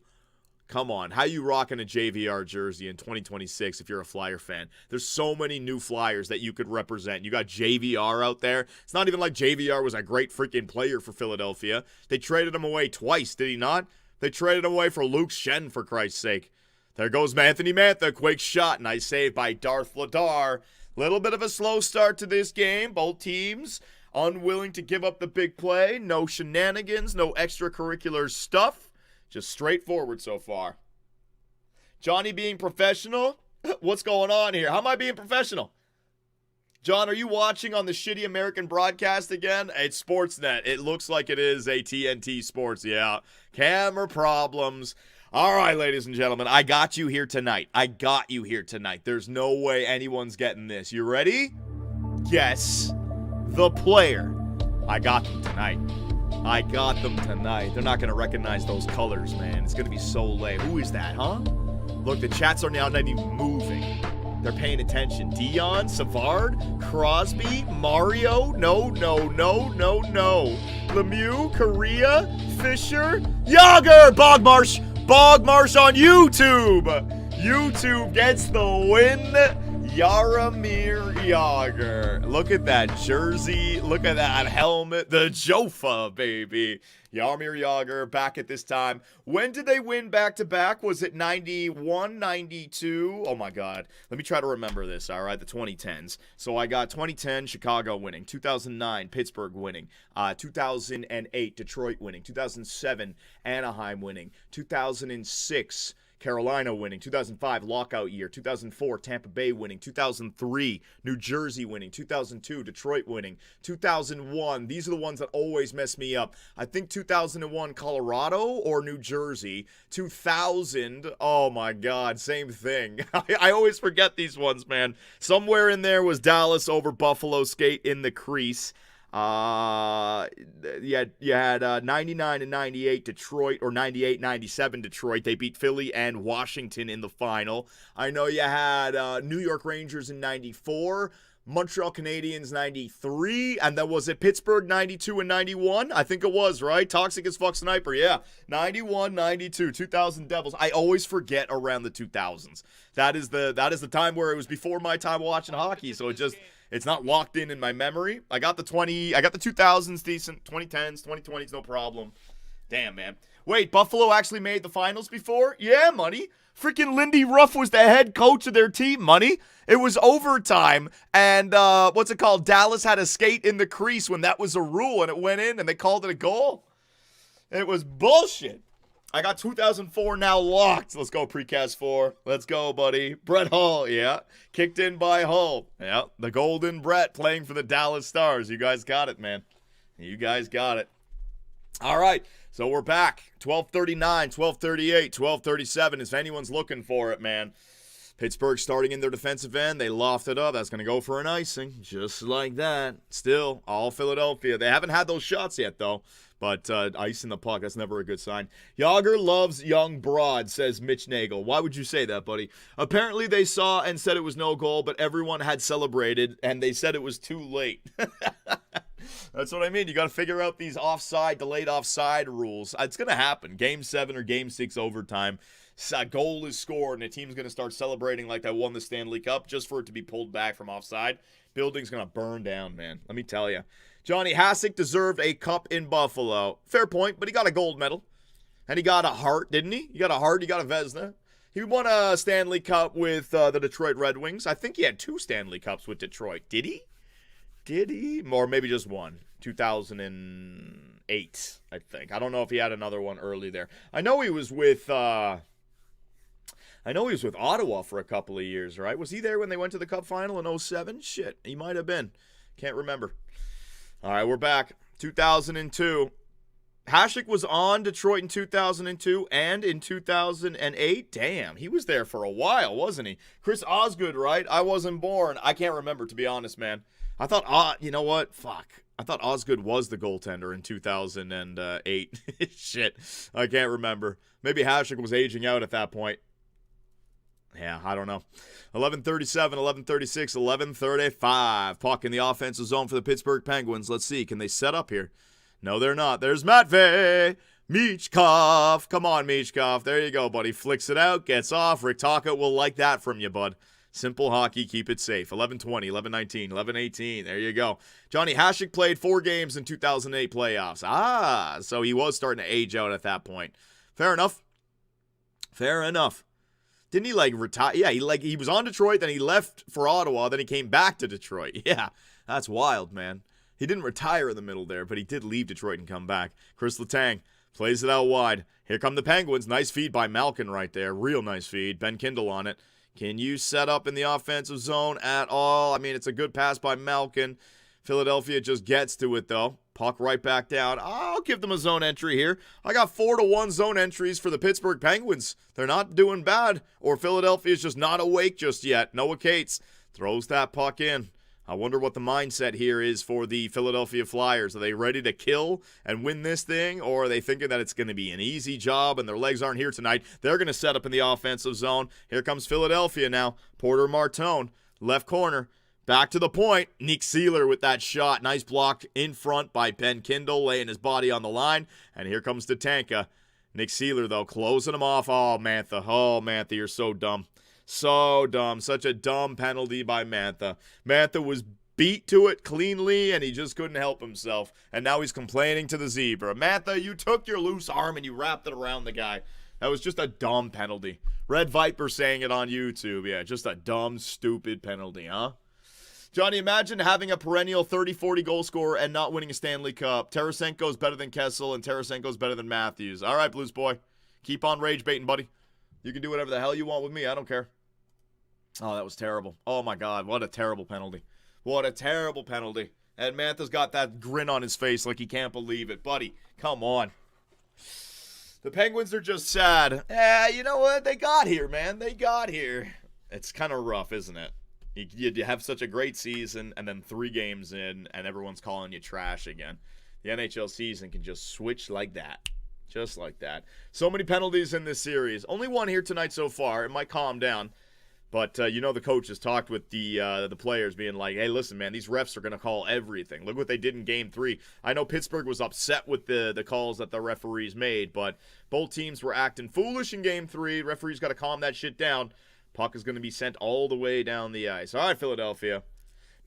Come on. How you rocking a JVR jersey in 2026 if you're a Flyer fan? There's so many new Flyers that you could represent. You got JVR out there. It's not even like JVR was a great freaking player for Philadelphia. They traded him away twice, did he not? They traded him away for Luke Schenn, for Christ's sake. There goes Anthony Mantha. Quick shot. Nice save by Darth Vladar. Little bit of a slow start to this game. Both teams unwilling to give up the big play. No shenanigans, no extracurricular stuff. Just straightforward so far. Johnny being professional? What's going on here? How am I being professional? John, are you watching on the shitty American broadcast again? It's Sportsnet. It looks like it is a TNT Sports. Yeah. Camera problems. All right, ladies and gentlemen, I got you here tonight. There's no way anyone's getting this. You ready? Guess the player. I got them tonight. They're not going to recognize those colors, man. It's going to be so lame. Who is that, huh? Look, the chats are now not even moving. They're paying attention. Dion, Savard, Crosby, Mario, no. Lemieux, Correa, Fisher, Yager, Bogmarsh on YouTube. YouTube gets the win. Jaromir Jagr. Look at that jersey. Look at that helmet. The Jofa, baby. Jaromir Jagr back at this time. When did they win back-to-back? Was it 91, 92? Oh, my God. Let me try to remember this, all right? The 2010s. So I got 2010, Chicago winning. 2009, Pittsburgh winning. 2008, Detroit winning. 2007, Anaheim winning. 2006, Carolina winning. 2005, lockout year. 2004, Tampa Bay winning. 2003, New Jersey winning. 2002, Detroit winning. 2001, these are the ones that always mess me up. I think 2001, Colorado or New Jersey. 2000, oh my God, same thing. I always forget these ones, man. Somewhere in there was Dallas over Buffalo, skate in the crease. You had 99 and 98 Detroit, or 98, 97 Detroit. They beat Philly and Washington in the final. I know you had New York Rangers in 94, Montreal Canadiens 93, and then was it Pittsburgh 92 and 91? I think it was, right? Toxic as fuck sniper, yeah. 91, 92, 2000 Devils. I always forget around the 2000s. That is the time where it was before my time watching hockey, so it's not locked in my memory. I got the 2000s decent, 2010s, 2020s, no problem. Damn, man. Wait, Buffalo actually made the finals before? Yeah, money. Freaking Lindy Ruff was the head coach of their team, money. It was overtime, and Dallas had a skate in the crease when that was a rule, and it went in, and they called it a goal. It was bullshit. I got 2004 now locked. Let's go, Precast 4. Let's go, buddy. Brett Hull, yeah. Kicked in by Hull. Yeah, the Golden Brett playing for the Dallas Stars. You guys got it, man. You guys got it. All right, so we're back. 12:39, 12:38, 12:37 if anyone's looking for it, man. Pittsburgh starting in their defensive end. They loft it up. That's going to go for an icing, just like that. Still, all Philadelphia. They haven't had those shots yet, though. But ice in the puck, that's never a good sign. Jagr loves young broad, says Mitch Nagel. Why would you say that, buddy? Apparently they saw and said it was no goal, but everyone had celebrated, and they said it was too late. That's what I mean. You got to figure out these offside, delayed offside rules. It's going to happen. Game 7 or Game 6 overtime. a goal is scored and a team's going to start celebrating like they won the Stanley Cup just for it to be pulled back from offside, building's going to burn down, man. Let me tell you. Johnny Hasek deserved a cup in Buffalo. Fair point, but he got a gold medal. And he got a Hart, didn't he? You got a Hart, you got a Vezina. He won a Stanley Cup with the Detroit Red Wings. I think he had 2 Stanley Cups with Detroit. Did he? Did he? Or maybe just one. 2008, I think. I don't know if he had another one early there. I know he was with Ottawa for a couple of years, right? Was he there when they went to the Cup final in 07? Shit, he might have been. Can't remember. All right, we're back. 2002. Hasek was on Detroit in 2002 and in 2008. Damn, he was there for a while, wasn't he? Chris Osgood, right? I wasn't born. I can't remember, to be honest, man. I thought, you know what? Fuck. I thought Osgood was the goaltender in 2008. Shit, I can't remember. Maybe Hasek was aging out at that point. Yeah, I don't know. 11:37, 11:36, 11:35. Puck in the offensive zone for the Pittsburgh Penguins. Let's see, can they set up here? No, they're not. There's Matvei Michkov. Come on, Michkov. There you go, buddy. Flicks it out, gets off. Rick Taka will like that from you, bud. Simple hockey, keep it safe. 11:20, 11:19, 11:18. There you go. Johnny Hasek played 4 games in 2008 playoffs. So he was starting to age out at that point. Fair enough. Fair enough. Didn't he, retire? Yeah, he was on Detroit, then he left for Ottawa, then he came back to Detroit. Yeah, that's wild, man. He didn't retire in the middle there, but he did leave Detroit and come back. Chris Letang plays it out wide. Here come the Penguins. Nice feed by Malkin right there. Real nice feed. Ben Kindle on it. Can you set up in the offensive zone at all? I mean, it's a good pass by Malkin. Philadelphia just gets to it, though. Puck right back down. I'll give them a zone entry here. I got 4-1 zone entries for the Pittsburgh Penguins. They're not doing bad. Or Philadelphia's just not awake just yet. Noah Cates throws that puck in. I wonder what the mindset here is for the Philadelphia Flyers. Are they ready to kill and win this thing, or are they thinking that it's going to be an easy job and their legs aren't here tonight? They're going to set up in the offensive zone. Here comes Philadelphia now. Porter Martone, left corner. Back to the point. Nick Seeler with that shot. Nice block in front by Ben Kindle, laying his body on the line. And here comes Tatanka. Nick Seeler, though, closing him off. Oh, Mantha. Oh, Mantha, you're so dumb. So dumb. Such a dumb penalty by Mantha. Mantha was beat to it cleanly, and he just couldn't help himself. And now he's complaining to the zebra. Mantha, you took your loose arm and you wrapped it around the guy. That was just a dumb penalty. Red Viper saying it on YouTube. Yeah, just a dumb, stupid penalty, huh? Johnny, imagine having a perennial 30-40 goal scorer and not winning a Stanley Cup. Tarasenko's better than Kessel, and Tarasenko's better than Matthews. All right, Blues boy. Keep on rage baiting, buddy. You can do whatever the hell you want with me. I don't care. Oh, that was terrible. Oh, my God. What a terrible penalty. What a terrible penalty. And Mantha's got that grin on his face like he can't believe it. Buddy, come on. The Penguins are just sad. You know what? They got here, man. They got here. It's kind of rough, isn't it? You have such a great season, and then 3 games in, and everyone's calling you trash again. The NHL season can just switch like that. Just like that. So many penalties in this series. Only one here tonight so far. It might calm down. But, the coach has talked with the players being like, hey, listen, man, these refs are going to call everything. Look what they did in Game 3. I know Pittsburgh was upset with the calls that the referees made, but both teams were acting foolish in Game 3. Referees got to calm that shit down. Puck is going to be sent all the way down the ice. All right, Philadelphia.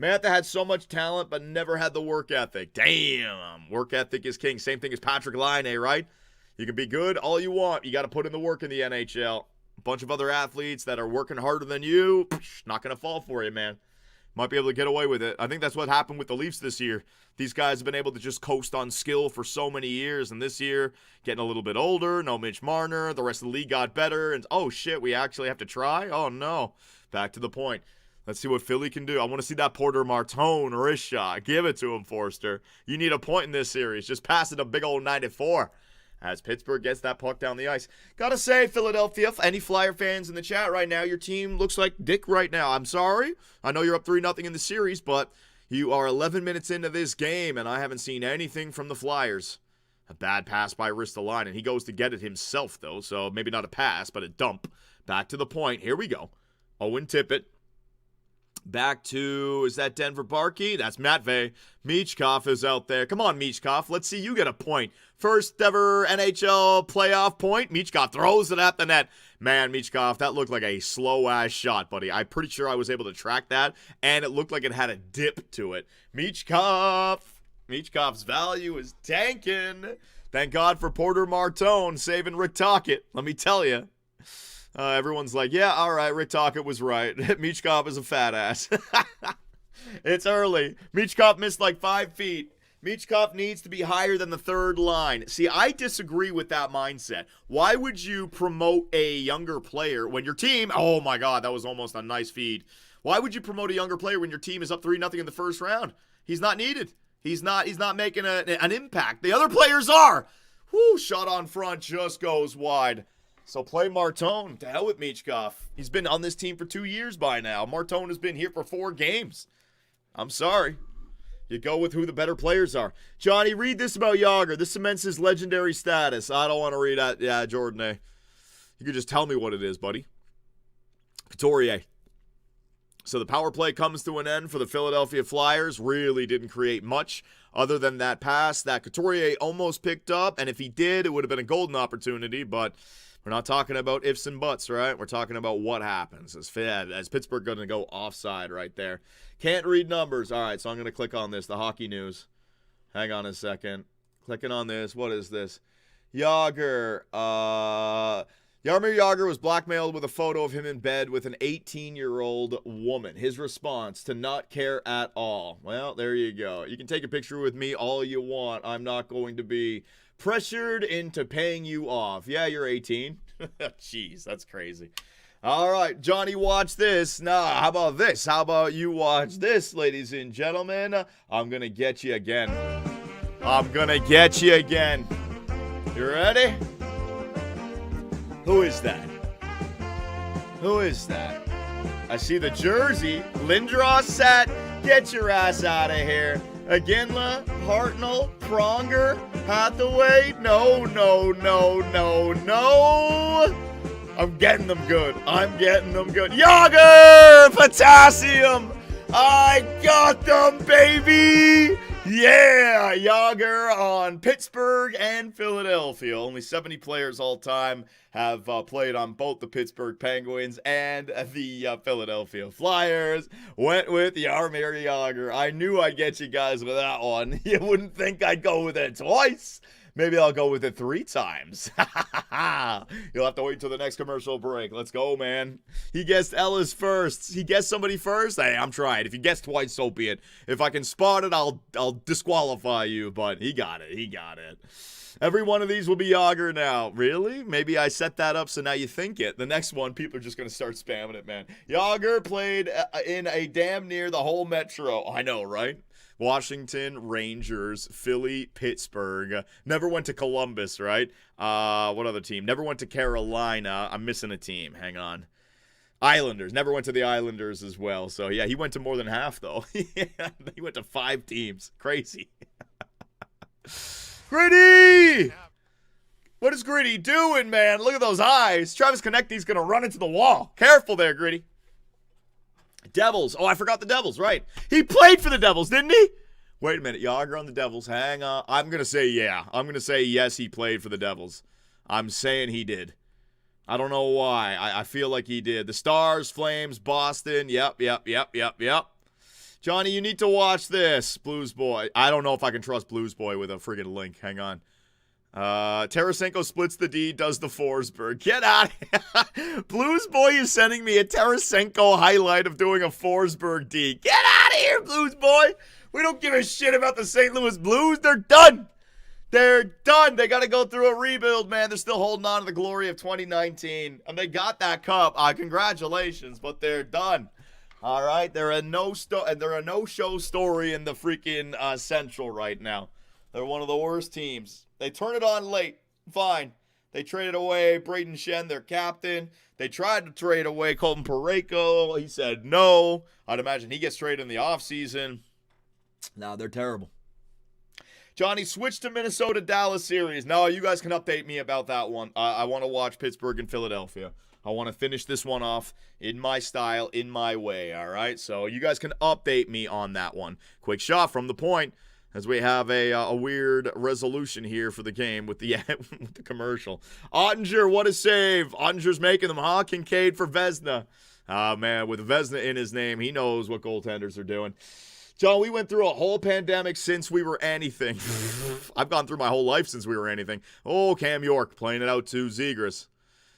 Mantha had so much talent, but never had the work ethic. Damn, work ethic is king. Same thing as Patrick Laine, right? You can be good all you want. You got to put in the work in the NHL. A bunch of other athletes that are working harder than you, not going to fall for you, man. Might be able to get away with it. I think that's what happened with the Leafs this year. These guys have been able to just coast on skill for so many years, and this year, getting a little bit older, no Mitch Marner, the rest of the league got better, and oh shit, we actually have to try? Oh no. Back to the point. Let's see what Philly can do. I want to see that Porter Martone wrist shot. Give it to him, Forster. You need a point in this series. Just pass it a big old 94. As Pittsburgh gets that puck down the ice. Gotta say, Philadelphia, any Flyer fans in the chat right now, your team looks like dick right now. I'm sorry. I know you're up 3-0 in the series, but you are 11 minutes into this game, and I haven't seen anything from the Flyers. A bad pass by Ristolainen, and he goes to get it himself, though, so maybe not a pass, but a dump. Back to the point. Here we go. Owen Tippett. Back to, is that Denver Barkey? That's Matvey. Michkov is out there. Come on, Michkov. Let's see you get a point. First ever NHL playoff point. Michkov throws it at the net. Man, Michkov, that looked like a slow-ass shot, buddy. I'm pretty sure I was able to track that, and it looked like it had a dip to it. Michkov. Michkov's value is tanking. Thank God for Porter Martone saving Rick Tocchet. Let me tell you. Everyone's like, yeah, all right, Rick Tocchet was right. Michkov is a fat ass. It's early. Michkov missed like 5 feet. Michkov needs to be higher than the third line. See, I disagree with that mindset. Why would you promote a younger player when your team, oh my God, that was almost a nice feed. Why would you promote a younger player when your team is up 3-0 in the first round? He's not needed. He's not making an impact. The other players are. Whoo, shot on front just goes wide. So play Martone. To hell with Michkov. He's been on this team for 2 years by now. Martone has been here for 4 games. I'm sorry. You go with who the better players are. Johnny, read this about Yager. This cements his legendary status. I don't want to read that. Yeah, Jordan A. You could just tell me what it is, buddy. Couturier. So the power play comes to an end for the Philadelphia Flyers. Really didn't create much other than that pass that Couturier almost picked up. And if he did, it would have been a golden opportunity, but we're not talking about ifs and buts, right? We're talking about what happens. As Pittsburgh going to go offside right there. Can't read numbers. All right, so I'm going to click on this, the hockey news. Hang on a second. Clicking on this. What is this? Yager. Jaromir Yager was blackmailed with a photo of him in bed with an 18-year-old woman. His response, to not care at all. Well, there you go. You can take a picture with me all you want. I'm not going to be pressured into paying you off. Yeah, you're 18. Jeez, that's crazy. All right, Johnny, watch this. Nah, how about this? How about you watch this, ladies and gentlemen? I'm going to get you again. I'm going to get you again. You ready? Who is that? Who is that? I see the jersey. Lindros set. Get your ass out of here. Aginla, Hartnell, Pronger, Hathaway. No. I'm getting them good. Yager! Potassium! I got them, baby! Yeah! Yager on Pittsburgh and Philadelphia. Only 70 players all time have played on both the Pittsburgh Penguins and the Philadelphia Flyers. Went with Jaromir Yager. I knew I'd get you guys with that one. You wouldn't think I'd go with it twice. Maybe I'll go with it 3 times. You'll have to wait till the next commercial break. Let's go, man. He guessed Ellis first. He guessed somebody first? Hey, I'm trying. If you guessed twice, so be it. If I can spot it, I'll disqualify you. But he got it. Every one of these will be Yager now. Really? Maybe I set that up so now you think it. The next one, people are just going to start spamming it, man. Yager played in a damn near the whole Metro. I know, right? Washington, Rangers, Philly, Pittsburgh. Never went to Columbus, right? What other team? Never went to Carolina. I'm missing a team. Hang on. Islanders. Never went to the Islanders as well. So, yeah, he went to more than half, though. He went to 5 teams. Crazy. Gritty! What is Gritty doing, man? Look at those eyes. Travis Konecny's going to run into the wall. Careful there, Gritty. Devils. Oh, I forgot the Devils, right. He played for the Devils, didn't he? Wait a minute. Yager on the Devils. Hang on. I'm going to say yeah. I'm going to say yes, he played for the Devils. I'm saying he did. I don't know why. I feel like he did. The Stars, Flames, Boston. Yep. Johnny, you need to watch this. Blues Boy. I don't know if I can trust Blues Boy with a friggin' link. Hang on. Tarasenko splits the D, does the Forsberg. Get out of here. Blues Boy is sending me a Tarasenko highlight of doing a Forsberg D. Get out of here, Blues Boy. We don't give a shit about the St. Louis Blues. They're done. They got to go through a rebuild, man. They're still holding on to the glory of 2019. And they got that cup. Congratulations, but they're done. All right? They're a no-show story in the freaking Central right now. They're one of the worst teams. They turn it on late. Fine. They traded away Braden Shen, their captain. They tried to trade away Colton Parayko. He said no. I'd imagine he gets traded in the offseason. Now they're terrible. Johnny, switch to Minnesota-Dallas series. No, you guys can update me about that one. I want to watch Pittsburgh and Philadelphia. I want to finish this one off in my style, in my way, all right? So you guys can update me on that one. Quick shot from the point as we have a weird resolution here for the game with the, with the commercial. Ottinger, what a save. Ottinger's making them, huh? Kincaid for Vezina. Man, with Vezina in his name, he knows what goaltenders are doing. John, we went through a whole pandemic since we were anything. I've gone through my whole life since we were anything. Oh, Cam York playing it out to Zegras.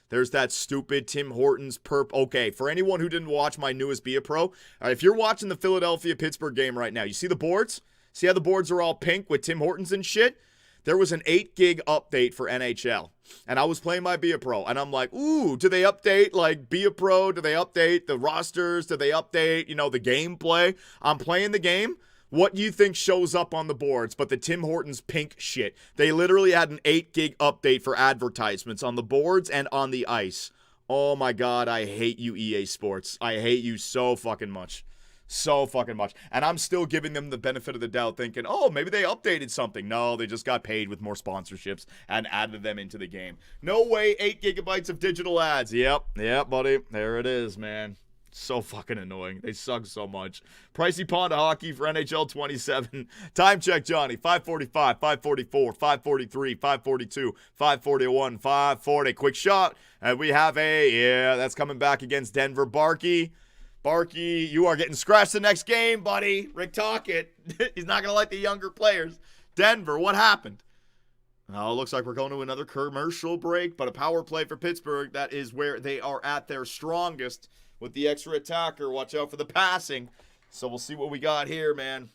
There's that stupid Tim Hortons perp. Okay, for anyone who didn't watch my newest Be a Pro, if you're watching the Philadelphia-Pittsburgh game right now, you see the boards? See how the boards are all pink with Tim Hortons and shit? There was an 8-gig update for NHL, and I was playing my Be a Pro, and I'm like, ooh, do they update, like, Be a Pro? Do they update the rosters? Do they update, the gameplay? I'm playing the game. What do you think shows up on the boards but the Tim Hortons pink shit? They literally had an 8-gig update for advertisements on the boards and on the ice. Oh, my God, I hate you, EA Sports. I hate you so fucking much. So fucking much. And I'm still giving them the benefit of the doubt thinking, oh, maybe they updated something. No, they just got paid with more sponsorships and added them into the game. No way, 8 gigabytes of digital ads. Yep, buddy. There it is, man. So fucking annoying. They suck so much. Pricey Pond Hockey for NHL 27. Time check, Johnny. 545, 544, 543, 542, 541, 540. Quick shot. And we have that's coming back against Denver. Barkey, you are getting scratched the next game, buddy. Rick Tocchet. He's not going to like the younger players. Denver, what happened? Oh, looks like we're going to another commercial break, but a power play for Pittsburgh. That is where they are at their strongest with the extra attacker. Watch out for the passing. So we'll see what we got here, man.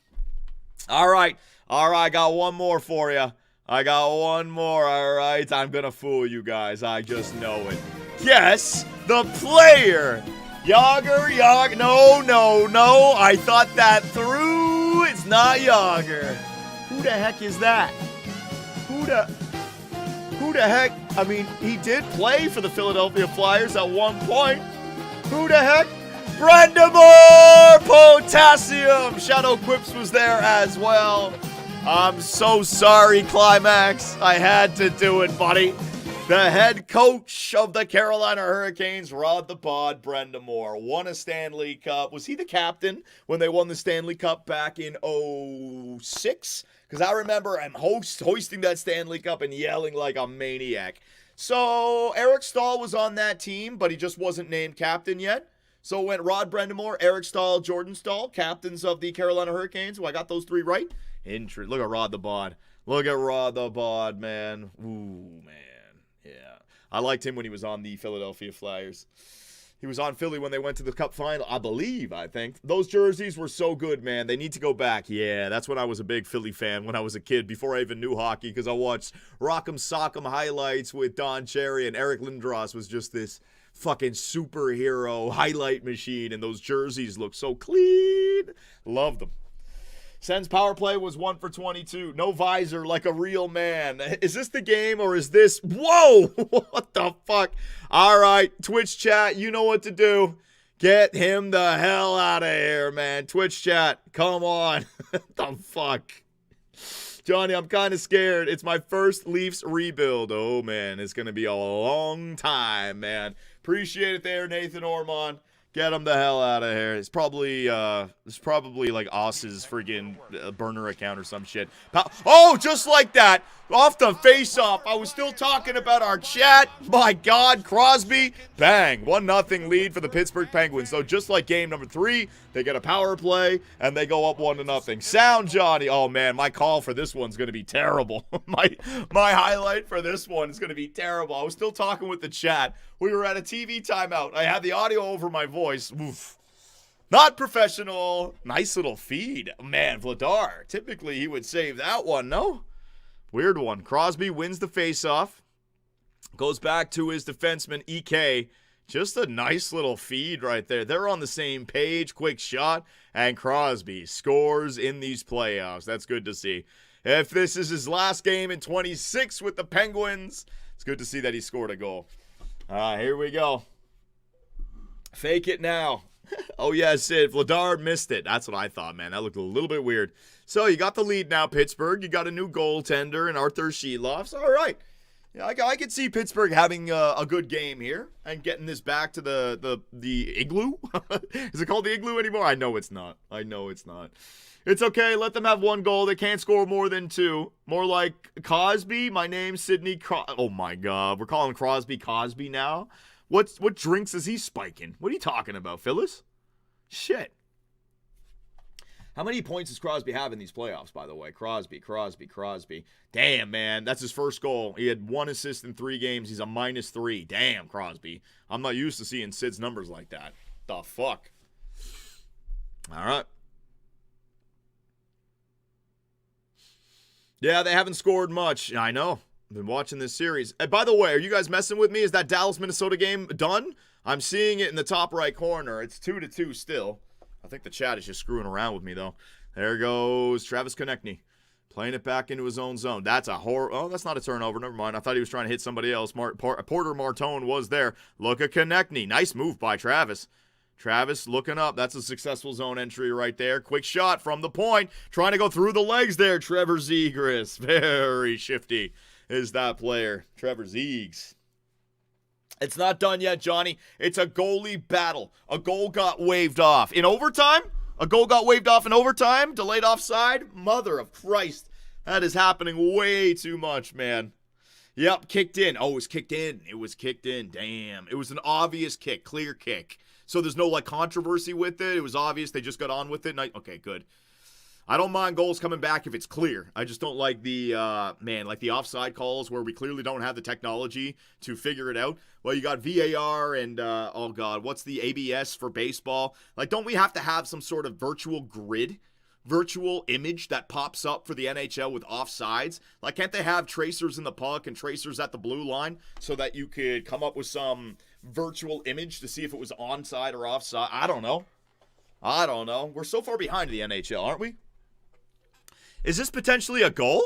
All right, I got one more for you. All right. I'm going to fool you guys. I just know it. Guess the player. Yager. No. I thought that through. It's not Yager. Who the heck is that? Who the heck? I mean, he did play for the Philadelphia Flyers at one point. Who the heck? Brandamore Potassium. Shadow Quips was there as well. I'm so sorry, Climax. I had to do it, buddy. The head coach of the Carolina Hurricanes, Rod the Bod Brandamore, won a Stanley Cup. Was he the captain when they won the Stanley Cup back in 2006? Because I remember I'm hoisting that Stanley Cup and yelling like a maniac. So Eric Stahl was on that team, but he just wasn't named captain yet. So it went Rod Brandamore, Eric Stahl, Jordan Stahl, captains of the Carolina Hurricanes. Well, I got those three right. Look at Rod the Bod. Man. Ooh, man. Yeah, I liked him when he was on the Philadelphia Flyers. He was on Philly when they went to the Cup final, I think. Those jerseys were so good, man. They need to go back. Yeah, that's when I was a big Philly fan when I was a kid, before I even knew hockey, because I watched Rock'em Sock'em highlights with Don Cherry, and Eric Lindros was just this fucking superhero highlight machine, and those jerseys look so clean. Loved them. Sens power play was 1 for 22. No visor, like a real man. Is this the game or is this... Whoa! What the fuck? All right, Twitch chat, you know what to do. Get him the hell out of here, man. Twitch chat, come on. The fuck? Johnny, I'm kind of scared. It's my first Leafs rebuild. Oh, man, it's going to be a long time, man. Appreciate it there, Nathan Ormond. Get him the hell out of here. It's probably like Oss's friggin' burner account or some shit. Oh, just like that. Off the face-off. I was still talking about our chat. My God, Crosby. Bang. 1-0 lead for the Pittsburgh Penguins. So just like game number 3, they get a power play, and they go up 1-0. Sound, Johnny. Oh, man, my call for this one's going to be terrible. my highlight for this one is going to be terrible. I was still talking with the chat. We were at a TV timeout. I had the audio over my voice. Oof. Not professional. Nice little feed. Man, Vladar. Typically, he would save that one, no? Weird one. Crosby wins the faceoff. Goes back to his defenseman, EK. Just a nice little feed right there. They're on the same page. Quick shot. And Crosby scores in these playoffs. That's good to see. If this is his last game in 26 with the Penguins, it's good to see that he scored a goal. Here we go. Fake it now. Oh, yeah, Sid. Vladar missed it. That's what I thought, man. That looked a little bit weird. So, you got the lead now, Pittsburgh. You got a new goaltender in Arthur Sheeloffs. All right. Yeah, I could see Pittsburgh having a good game here and getting this back to the igloo. Is it called the igloo anymore? I know it's not. It's okay. Let them have one goal. They can't score more than two. More like Cosby. My name's Sidney. Oh my God, we're calling Crosby Cosby now. What drinks is he spiking? What are you talking about, Phyllis? Shit. How many points does Crosby have in these playoffs, by the way? Crosby. Damn, man. That's his first goal. He had 1 assist in 3 games. He's a -3. Damn, Crosby. I'm not used to seeing Sid's numbers like that. The fuck? All right. Yeah, they haven't scored much. I know. I've been watching this series. And by the way, are you guys messing with me? Is that Dallas-Minnesota game done? I'm seeing it in the top right corner. It's 2-2 still. I think the chat is just screwing around with me, though. There goes Travis Konechny. Playing it back into his own zone. That's a horror. Oh, that's not a turnover. Never mind. I thought he was trying to hit somebody else. Porter Martone was there. Look at Konechny. Nice move by Travis. Travis looking up. That's a successful zone entry right there. Quick shot from the point. Trying to go through the legs there. Trevor Zegras. Very shifty is that player. Trevor Zeegs. It's not done yet, Johnny. It's a goalie battle. A goal got waved off. In overtime? A goal got waved off in overtime? Delayed offside? Mother of Christ. That is happening way too much, man. Yep, kicked in. Oh, it was kicked in. Damn. It was an obvious kick. Clear kick. So there's no, controversy with it. It was obvious. They just got on with it. Okay, good. I don't mind goals coming back if it's clear. I just don't like the, the offside calls where we clearly don't have the technology to figure it out. Well, you got VAR and, oh God, what's the ABS for baseball? Don't we have to have some sort of virtual image that pops up for the NHL with offsides? Can't they have tracers in the puck and tracers at the blue line so that you could come up with some virtual image to see if it was onside or offside? I don't know. We're so far behind the NHL, aren't we? Is this potentially a goal?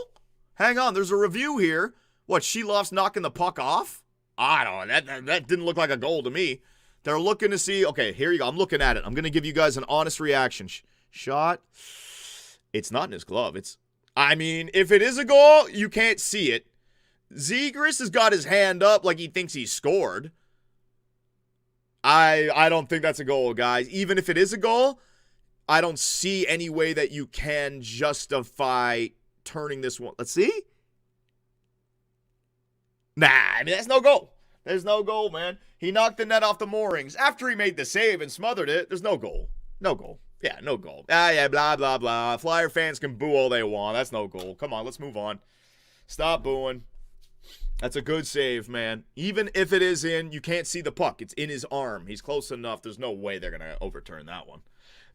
Hang on, there's a review here. What, Sheloff's knocking the puck off? I don't know. That didn't look like a goal to me. They're looking to see. Okay, here you go. I'm looking at it. I'm going to give you guys an honest reaction. Shot. It's not in his glove. If it is a goal, you can't see it. Zegras has got his hand up like he thinks he scored. I don't think that's a goal, guys. Even if it is a goal, I don't see any way that you can justify turning this one. Let's see. Nah, that's no goal. There's no goal, man. He knocked the net off the moorings. After he made the save and smothered it, there's no goal. No goal. Yeah, no goal. Yeah, blah, blah, blah. Flyer fans can boo all they want. That's no goal. Come on, let's move on. Stop booing. That's a good save, man. Even if it is in, you can't see the puck. It's in his arm. He's close enough. There's no way they're going to overturn that one.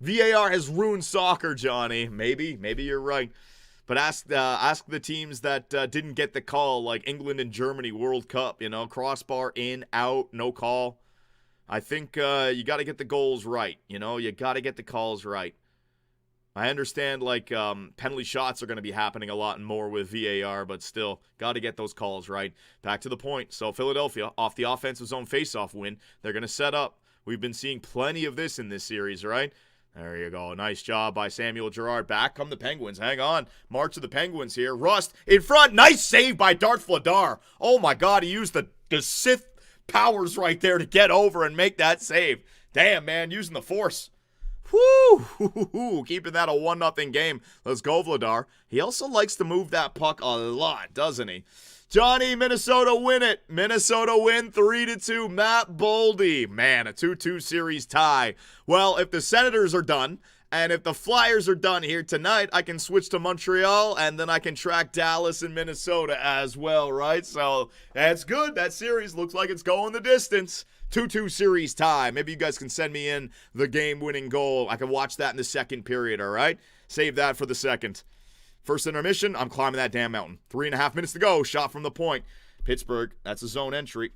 VAR has ruined soccer, Johnny. Maybe you're right. But ask the teams that didn't get the call, like England and Germany World Cup, crossbar in, out, no call. I think you got to get the goals right, you got to get the calls right. I understand, penalty shots are going to be happening a lot more with VAR, but still, got to get those calls right. Back to the point. So Philadelphia, off the offensive zone faceoff win, they're going to set up. We've been seeing plenty of this in this series, right? There you go. Nice job by Samuel Girard. Back come the Penguins. Hang on. March of the Penguins here. Rust in front. Nice save by Darth Vladar. Oh, my God. He used the Sith powers right there to get over and make that save. Damn, man. Using the force. Whoo! Keeping that a 1-0 game. Let's go, Vladar. He also likes to move that puck a lot, doesn't he? Johnny, Minnesota win it. Minnesota win 3-2. Matt Boldy. Man, a 2-2 series tie. Well, if the Senators are done, and if the Flyers are done here tonight, I can switch to Montreal, and then I can track Dallas and Minnesota as well, right? So, that's good. That series looks like it's going the distance. 2-2 series tie. Maybe you guys can send me in the game-winning goal. I can watch that in the second period, all right? Save that for the second. First intermission, I'm climbing that damn mountain. 3.5 minutes to go. Shot from the point. Pittsburgh, that's a zone entry.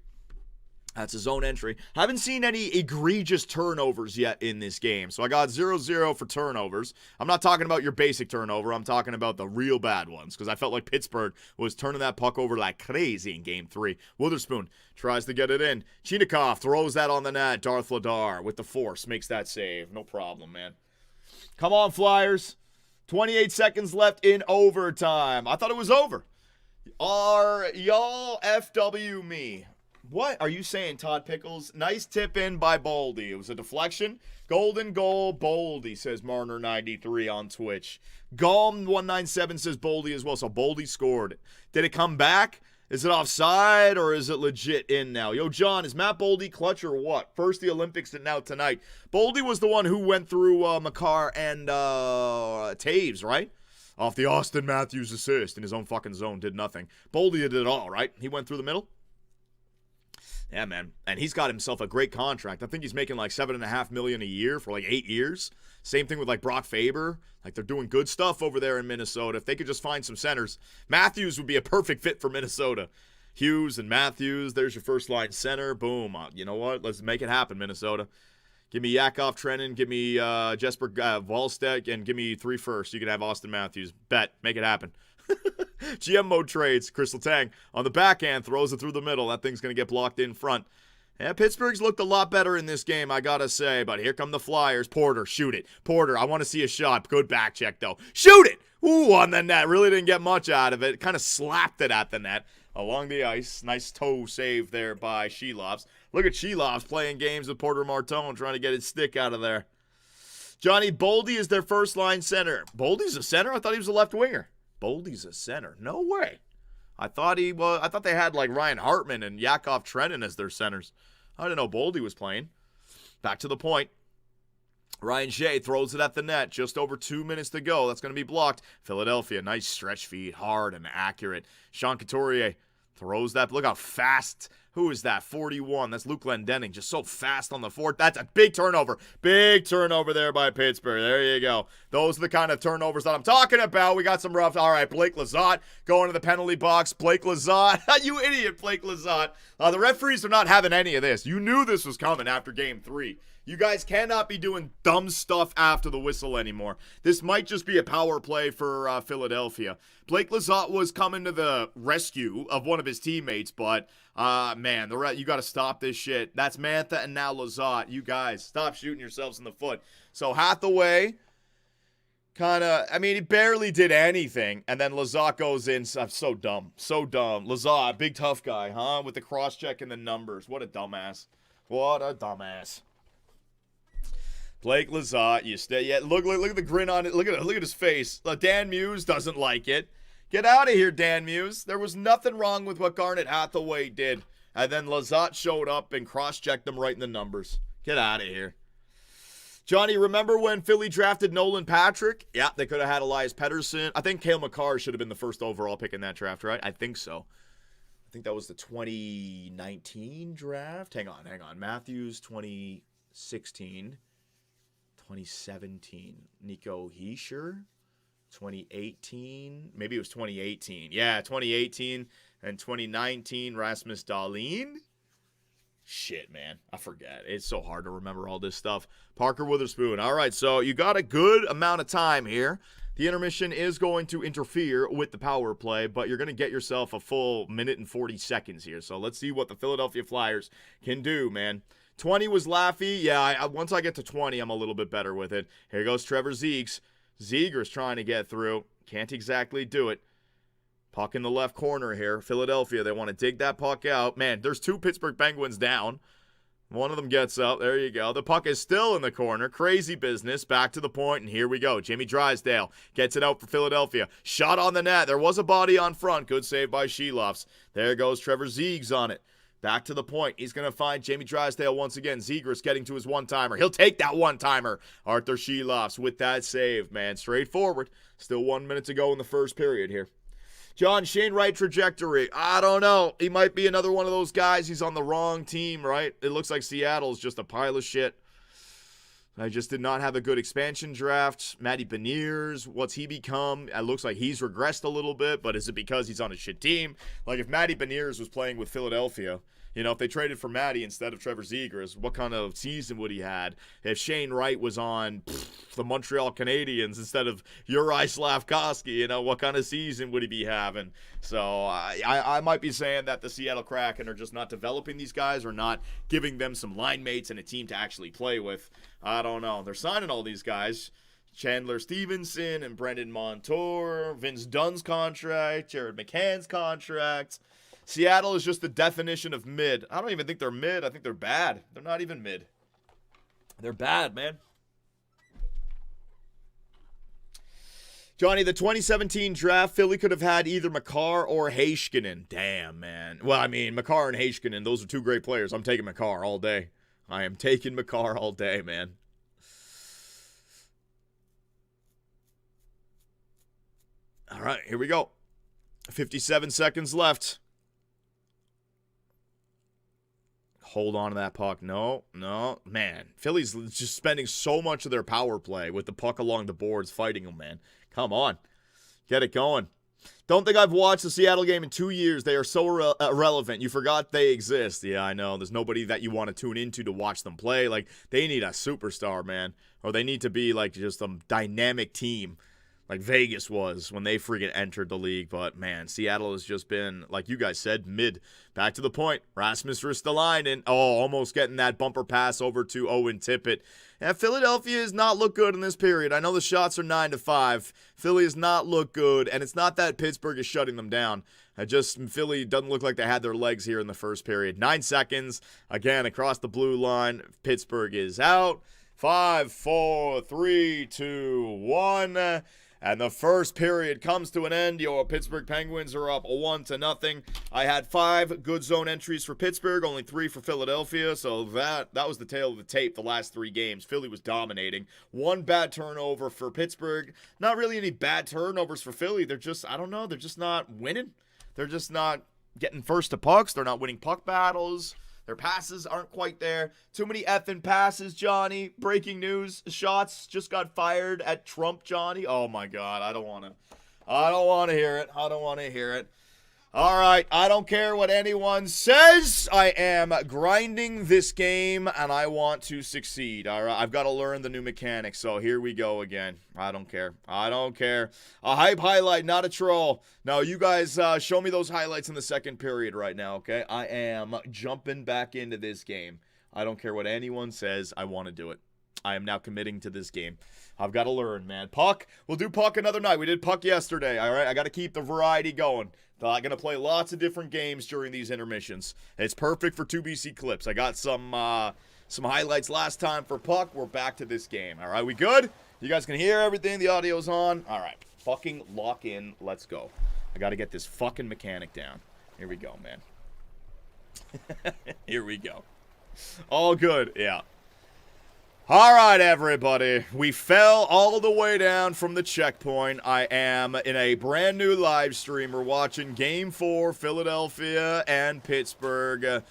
Haven't seen any egregious turnovers yet in this game. So I got 0-0 for turnovers. I'm not talking about your basic turnover. I'm talking about the real bad ones because I felt like Pittsburgh was turning that puck over like crazy in Game 3. Witherspoon tries to get it in. Chinakhov throws that on the net. Darth Vladar with the force makes that save. No problem, man. Come on, Flyers. 28 seconds left in overtime. I thought it was over. Are y'all FW me? What are you saying, Todd Pickles? Nice tip in by Boldy. It was a deflection. Golden goal, Boldy, says Marner93 on Twitch. Gom197 says Boldy as well. So Boldy scored. Did it come back? Is it offside or is it legit in now? Yo, John, is Matt Boldy clutch or what? First the Olympics and now tonight. Boldy was the one who went through Makar and Taves, right? Off the Austin Matthews assist in his own fucking zone. Did nothing. Boldy did it all, right? He went through the middle. Yeah, man. And he's got himself a great contract. I think he's making like $7.5 million a year for like 8 years. Same thing with like Brock Faber. Like they're doing good stuff over there in Minnesota. If they could just find some centers, Matthews would be a perfect fit for Minnesota. Hughes and Matthews, there's your first line center. Boom. You know what? Let's make it happen, Minnesota. Give me Yakov Trenin, give me Jesper Wallstedt, and give me 3 firsts. You can have Austin Matthews. Bet. Make it happen. GM mode trades. Crystal Tang on the backhand throws it through the middle. That thing's going to get blocked in front. Yeah, Pittsburgh's looked a lot better in this game, I got to say. But here come the Flyers. Porter, shoot it. Porter, I want to see a shot. Good back check, though. Shoot it! Ooh, on the net. Really didn't get much out of it. Kind of slapped it at the net along the ice. Nice toe save there by Shelovs. Look at Shelovs playing games with Porter Martone, trying to get his stick out of there. Johnny, Boldy is their first line center. Boldy's a center? I thought he was a left winger. Boldy's a center. No way. I thought they had like Ryan Hartman and Yakov Trenin as their centers. I didn't know Boldy was playing. Back to the point. Ryan Shea throws it at the net. Just over 2 minutes to go. That's going to be blocked. Philadelphia, nice stretch feed. Hard and accurate. Sean Couturier throws that. Look how fast. Who is that? 41. That's Luke Glendening. Just so fast on the fort. That's a big turnover. Big turnover there by Pittsburgh. There you go. Those are the kind of turnovers that I'm talking about. We got some rough. All right, Blake Lizotte going to the penalty box. Blake Lizotte. You idiot, Blake Lizotte. The referees are not having any of this. You knew this was coming after game 3. You guys cannot be doing dumb stuff after the whistle anymore. This might just be a power play for Philadelphia. Blake Lizotte was coming to the rescue of one of his teammates, but, man, you got to stop this shit. That's Mantha and now Lizotte. You guys, stop shooting yourselves in the foot. So Hathaway, he barely did anything, and then Lizotte goes in. So dumb. So dumb. Lizotte, big tough guy, huh? With the cross-check and the numbers. What a dumbass. What a dumbass. Blake Lizotte, you stay. Yeah, look at the grin on it. Look at his face. Dan Muse doesn't like it. Get out of here, Dan Muse. There was nothing wrong with what Garnet Hathaway did, and then Lizotte showed up and cross-checked them right in the numbers. Get out of here, Johnny. Remember when Philly drafted Nolan Patrick? Yeah, they could have had Elias Pettersson. I think Cale Makar should have been the first overall pick in that draft, right? I think so. I think that was the 2019 draft. Hang on. Matthews 2016. 2017, Nico Hischier. 2018, maybe it was 2018. Yeah, 2018 and 2019, Rasmus Dahlin. Shit, man, I forget. It's so hard to remember all this stuff. Parker Witherspoon. All right, so you got a good amount of time here. The intermission is going to interfere with the power play, but you're going to get yourself a full minute and 40 seconds here. So let's see what the Philadelphia Flyers can do, man. 20 was Laffy. Yeah, once I get to 20, I'm a little bit better with it. Here goes Trevor Zegras. Zegras trying to get through. Can't exactly do it. Puck in the left corner here. Philadelphia, they want to dig that puck out. Man, there's 2 Pittsburgh Penguins down. One of them gets up. There you go. The puck is still in the corner. Crazy business. Back to the point, and here we go. Jimmy Drysdale gets it out for Philadelphia. Shot on the net. There was a body on front. Good save by Shelovs. There goes Trevor Zegras on it. Back to the point. He's going to find Jamie Drysdale once again. Zegras getting to his one-timer. He'll take that one-timer. Arthur Shelovs with that save, man. Straightforward. Still 1 minute to go in the first period here. John, Shane Wright trajectory. I don't know. He might be another one of those guys. He's on the wrong team, right? It looks like Seattle's just a pile of shit. I just did not have a good expansion draft. Matty Beniers, what's he become? It looks like he's regressed a little bit, but is it because he's on a shit team? Like if Matty Beniers was playing with Philadelphia, if they traded for Matty instead of Trevor Zegras, what kind of season would he had? If Shane Wright was on the Montreal Canadiens instead of Uri Slafkovsky, what kind of season would he be having? So I might be saying that the Seattle Kraken are just not developing these guys or not giving them some line mates and a team to actually play with. I don't know. They're signing all these guys. Chandler Stevenson and Brendan Montour, Vince Dunn's contract, Jared McCann's contract. Seattle is just the definition of mid. I don't even think they're mid. I think they're bad. They're not even mid. They're bad, man. Johnny, the 2017 draft, Philly could have had either Makar or Heiskanen. Damn, man. Well, I mean, Makar and Heiskanen, those are two great players. I'm taking Makar all day. I am taking Makar all day, man. All right, here we go. 57 seconds left. Hold on to that puck. No. Man, Philly's just spending so much of their power play with the puck along the boards fighting them, man. Come on. Get it going. Don't think I've watched the Seattle game in 2 years. They are so irrelevant. You forgot they exist. Yeah, I know. There's nobody that you want to tune into to watch them play. Like, they need a superstar, man. Or they need to be, like, just a dynamic team. Like Vegas was when they freaking entered the league. But, man, Seattle has just been, like you guys said, mid. Back to the point. Rasmus Ristolainen, almost getting that bumper pass over to Owen Tippett. And Philadelphia has not looked good in this period. I know the shots are 9-5. Philly has not looked good, and it's not that Pittsburgh is shutting them down. Philly doesn't look like they had their legs here in the first period. 9 seconds, again, across the blue line. Pittsburgh is out. 5, 4, 3, 2, 1. And the first period comes to an end. Your Pittsburgh Penguins are up 1-0. I had 5 good zone entries for Pittsburgh, only 3 for Philadelphia. So that was the tale of the tape the last 3 games. Philly was dominating. 1 bad turnover for Pittsburgh. Not really any bad turnovers for Philly. They're just, I don't know, they're just not winning. They're just not getting first to pucks. They're not winning puck battles. Their passes aren't quite there. Too many effing passes, Johnny. Breaking news. Shots just got fired at Trump, Johnny. Oh, my God. I don't want to hear it. I don't want to hear it. All right. I don't care what anyone says. I am grinding this game, and I want to succeed. All right. I've got to learn the new mechanics, so here we go again. I don't care. I don't care. A hype highlight, not a troll. Now, you guys show me those highlights in the second period right now, okay? I am jumping back into this game. I don't care what anyone says. I want to do it. I am now committing to this game. I've got to learn, man. Puck. We'll do puck another night. We did puck yesterday, all right? I got to keep the variety going. I'm going to play lots of different games during these intermissions. It's perfect for 2BC clips. I got some highlights last time for puck. We're back to this game, all right? We good? You guys can hear everything. The audio's on. All right. Fucking lock in. Let's go. I got to get this fucking mechanic down. Here we go, man. Here we go. All good. Yeah. All right, everybody. We fell all the way down from the checkpoint. I am in a brand new live stream. We're watching Game 4, Philadelphia and Pittsburgh.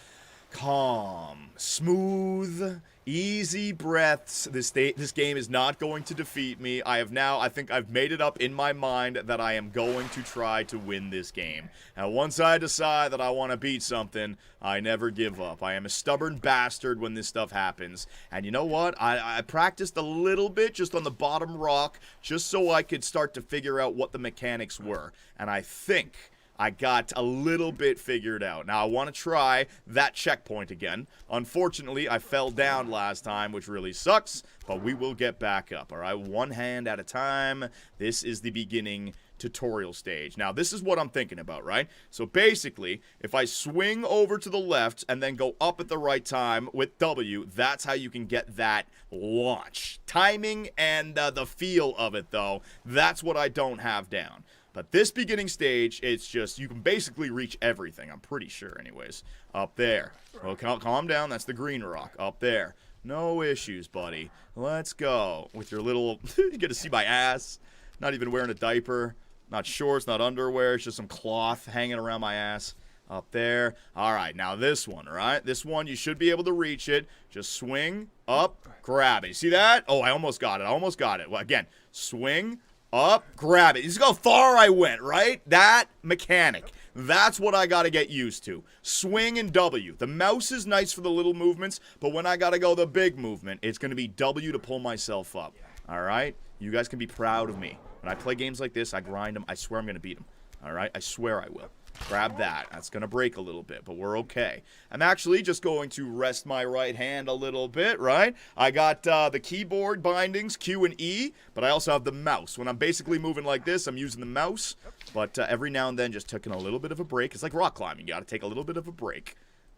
Calm, smooth, easy breaths. This game is not going to defeat me. I think I've made it up in my mind that I am going to try to win this game. And once I decide that I want to beat something, I never give up. I am a stubborn bastard when this stuff happens. And you know what? I practiced a little bit just on the bottom rock just so I could start to figure out what the mechanics were. And I think I got a little bit figured out. Now, I want to try that checkpoint again. Unfortunately, I fell down last time, which really sucks, but we will get back up, all right? One hand at a time. This is the beginning tutorial stage. Now, this is what I'm thinking about, right? So, basically, if I swing over to the left and then go up at the right time with W, that's how you can get that launch. Timing and the feel of it, though, that's what I don't have down. But this beginning stage, it's just, you can basically reach everything, I'm pretty sure anyways. Up there. Well, calm down, that's the green rock. Up there. No issues, buddy. Let's go. With your little, you get to see my ass. Not even wearing a diaper. Not shorts, not underwear. It's just some cloth hanging around my ass. Up there. All right, now this one, all right? This one, you should be able to reach it. Just swing, up, grab it. You see that? Oh, I almost got it. Well, again, swing, up, grab it. You see how far I went, right? That mechanic. That's what I got to get used to. Swing and W. The mouse is nice for the little movements, but when I got to go the big movement, it's going to be W to pull myself up. All right? You guys can be proud of me. When I play games like this, I grind them. I swear I'm going to beat them. All right? I swear I will. Grab that. That's going to break a little bit, but we're okay. I'm actually just going to rest my right hand a little bit, right? I got the keyboard bindings, Q and E, but I also have the mouse. When I'm basically moving like this, I'm using the mouse, but every now and then just taking a little bit of a break. It's like rock climbing. You got to take a little bit of a break.